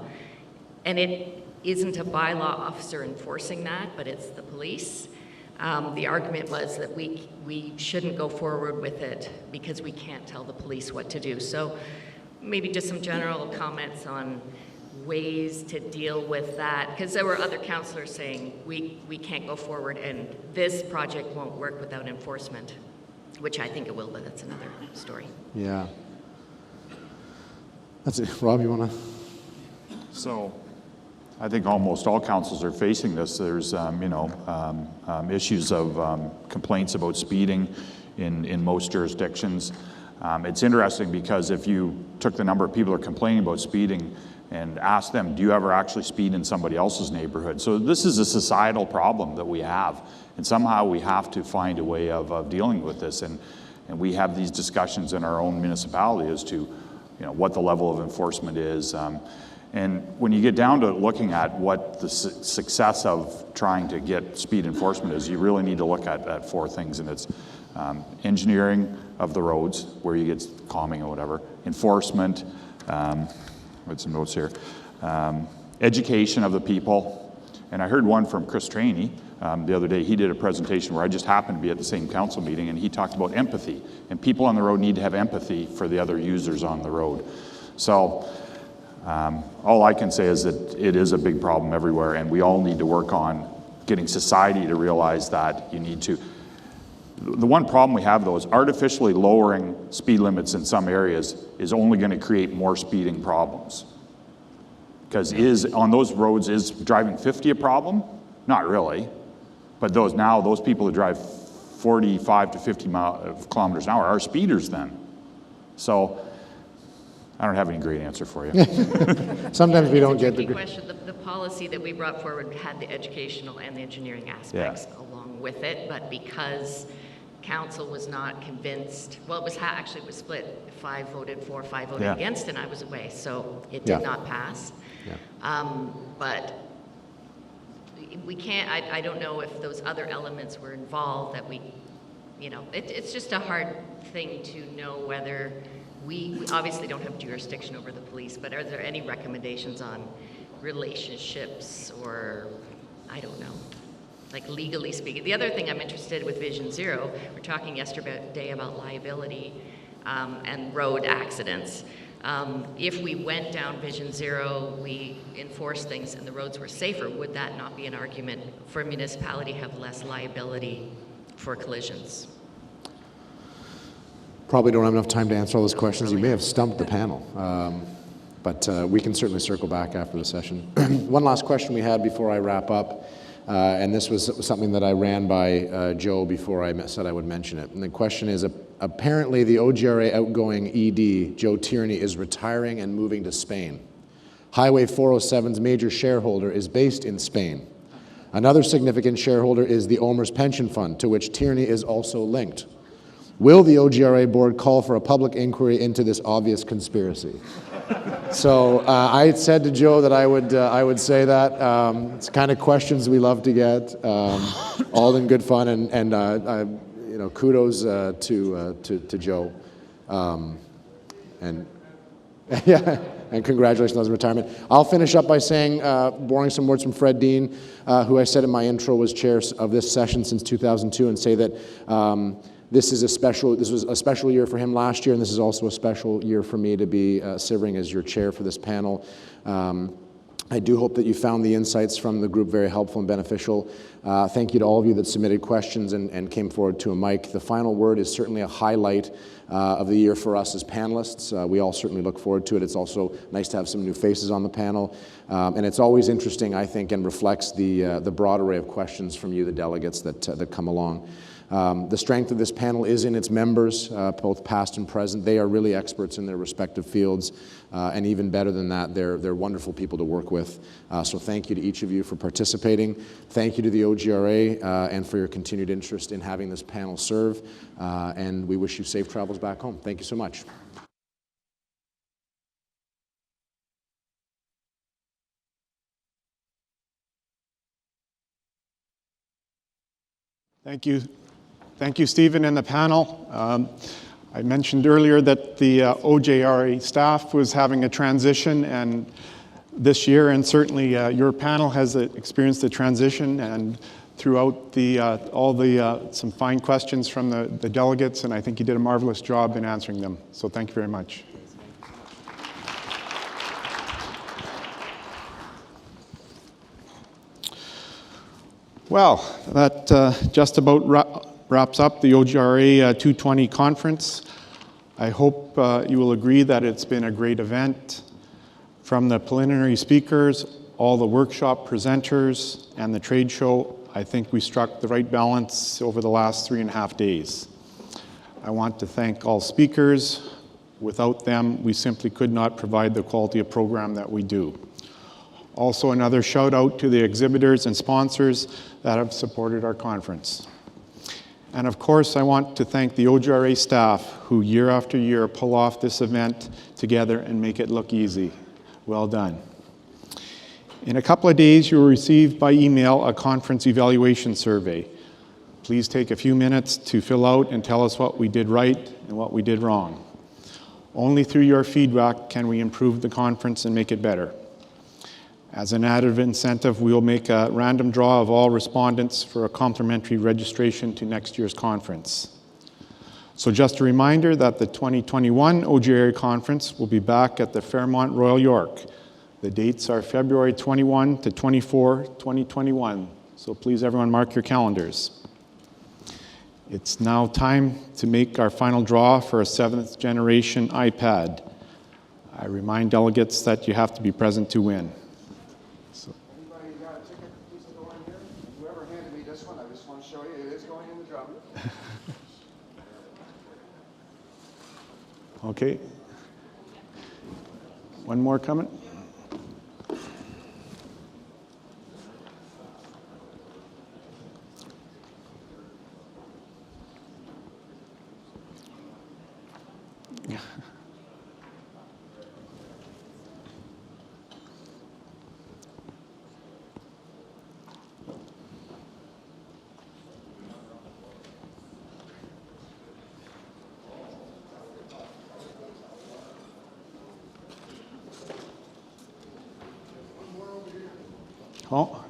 and it isn't a bylaw officer enforcing that, but it's the police, the argument was that we shouldn't go forward with it because we can't tell the police what to do. So maybe just some general comments on ways to deal with that, because there were other councillors saying we can't go forward and this project won't work without enforcement, which I think it will, but that's another story. Yeah. That's it. Rob, you want to? So I think almost all councils are facing this. There's, issues of complaints about speeding in most jurisdictions. It's interesting because if you took the number of people who are complaining about speeding and asked them, do you ever actually speed in somebody else's neighborhood? So this is a societal problem that we have, and somehow we have to find a way of dealing with this. And we have these discussions in our own municipality as to what the level of enforcement is. And when you get down to looking at what the success of trying to get speed enforcement is, you really need to look at four things, and it's engineering of the roads, where you get calming or whatever, enforcement, with some notes here, education of the people. And I heard one from Chris Trainey the other day. He did a presentation where I just happened to be at the same council meeting, and he talked about empathy. And people on the road need to have empathy for the other users on the road. So all I can say is that it is a big problem everywhere, and we all need to work on getting society to realize that you need to. The one problem we have, though, is artificially lowering speed limits in some areas is only going to create more speeding problems. Because on those roads, is driving 50 a problem? Not really. But those people who drive 45 to 50 kilometers an hour are speeders then. So I don't have any great answer for you. Sometimes we don't get the question. The policy that we brought forward had the educational and the engineering aspects along with it, but because council was not convinced, well, it was actually it was split. 5 voted for, 5 voted against, and I was away, so it did not pass. But we can't. I don't know if those other elements were involved. That it's just a hard thing to know whether. We obviously don't have jurisdiction over the police, but are there any recommendations on relationships or, I don't know? like legally speaking. The other thing I'm interested with Vision Zero, we're talking yesterday about liability and road accidents. If we went down Vision Zero, we enforced things and the roads were safer, would that not be an argument for a municipality to have less liability for collisions? Probably don't have enough time to answer all those questions. You may have stumped the panel, but we can certainly circle back after the session. One last question we had before I wrap up, and this was something that I ran by Joe before I said I would mention it. And the question is, apparently the OGRA outgoing ED, Joe Tierney, is retiring and moving to Spain. Highway 407's major shareholder is based in Spain. Another significant shareholder is the OMERS Pension Fund, to which Tierney is also linked. Will the OGRA board call for a public inquiry into this obvious conspiracy? So I said to Joe that I would say that. It's the kind of questions we love to get, all in good fun, and you know, kudos to Joe, and yeah, and congratulations on his retirement. I'll finish up by saying, borrowing some words from Fred Dean, who I said in my intro was chair of this session since 2002, and say that this was a special year for him last year, and this is also a special year for me to be serving as your chair for this panel. I do hope that you found the insights from the group very helpful and beneficial. Thank you to all of you that submitted questions and came forward to a mic. The final word is certainly a highlight of the year for us as panelists. We all certainly look forward to it. It's also nice to have some new faces on the panel. And it's always interesting, I think, and reflects the broad array of questions from you, the delegates that come along. The strength of this panel is in its members, both past and present. They are really experts in their respective fields, and even better than that, they're wonderful people to work with. So thank you to each of you for participating. Thank you to the OGRA and for your continued interest in having this panel serve, and we wish you safe travels back home. Thank you so much. Thank you. Thank you, Stephen, and the panel. I mentioned earlier that the OGRA staff was having a transition and this year, and certainly your panel has experienced the transition, and throughout some fine questions from the delegates, and I think you did a marvelous job in answering them. So thank you very much. Well, that just about wraps up the OGRA 220 conference. I hope you will agree that it's been a great event. From the plenary speakers, all the workshop presenters, and the trade show, I think we struck the right balance over the last 3.5 days. I want to thank all speakers. Without them, we simply could not provide the quality of program that we do. Also, another shout out to the exhibitors and sponsors that have supported our conference. And of course, I want to thank the OGRA staff who year after year pull off this event together and make it look easy. Well done. In a couple of days, you will receive by email a conference evaluation survey. Please take a few minutes to fill out and tell us what we did right and what we did wrong. Only through your feedback can we improve the conference and make it better. As an added incentive, we will make a random draw of all respondents for a complimentary registration to next year's conference. So just a reminder that the 2021 OGRA conference will be back at the Fairmont Royal York. The dates are February 21 to 24, 2021. So please everyone mark your calendars. It's now time to make our final draw for a 7th generation iPad. I remind delegates that you have to be present to win. Anybody got a ticket? Please go in here. Whoever handed me this one, I just want to show you, it is going in the drum. Okay. One more coming. Oh.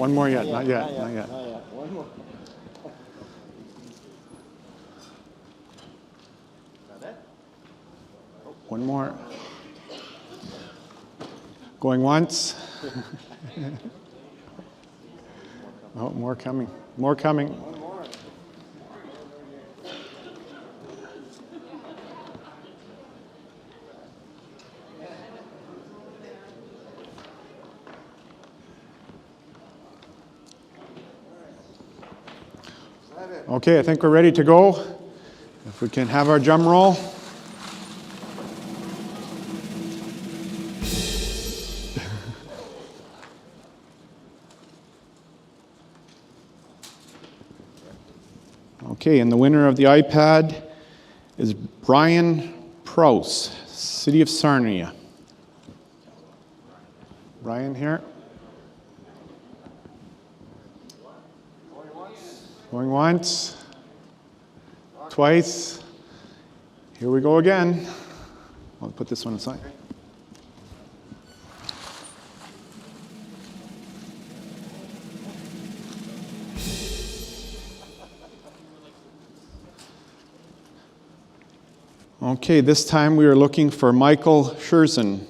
One more yet, not yet, not yet. One more. One more. Going once. Oh, more coming. More coming. Okay, I think we're ready to go. If we can have our drum roll. Okay, and the winner of the iPad is Brian Prouse, City of Sarnia. Brian here. Going once, twice. Here we go again. I'll put this one aside. Okay, this time we are looking for Michael Scherzen,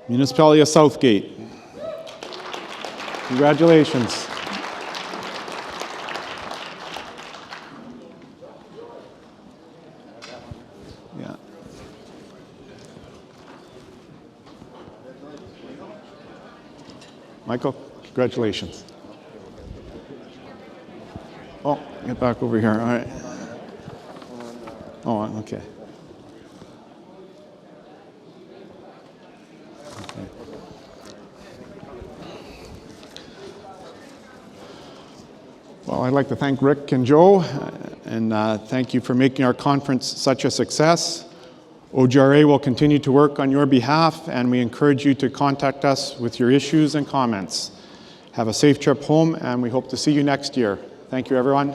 Municipality of Southgate. Congratulations. Yeah. Michael, congratulations. Oh, get back over here. All right. Oh, okay. Well, I'd like to thank Rick and Joe, and thank you for making our conference such a success. OGRA will continue to work on your behalf, and we encourage you to contact us with your issues and comments. Have a safe trip home, and we hope to see you next year. Thank you, everyone.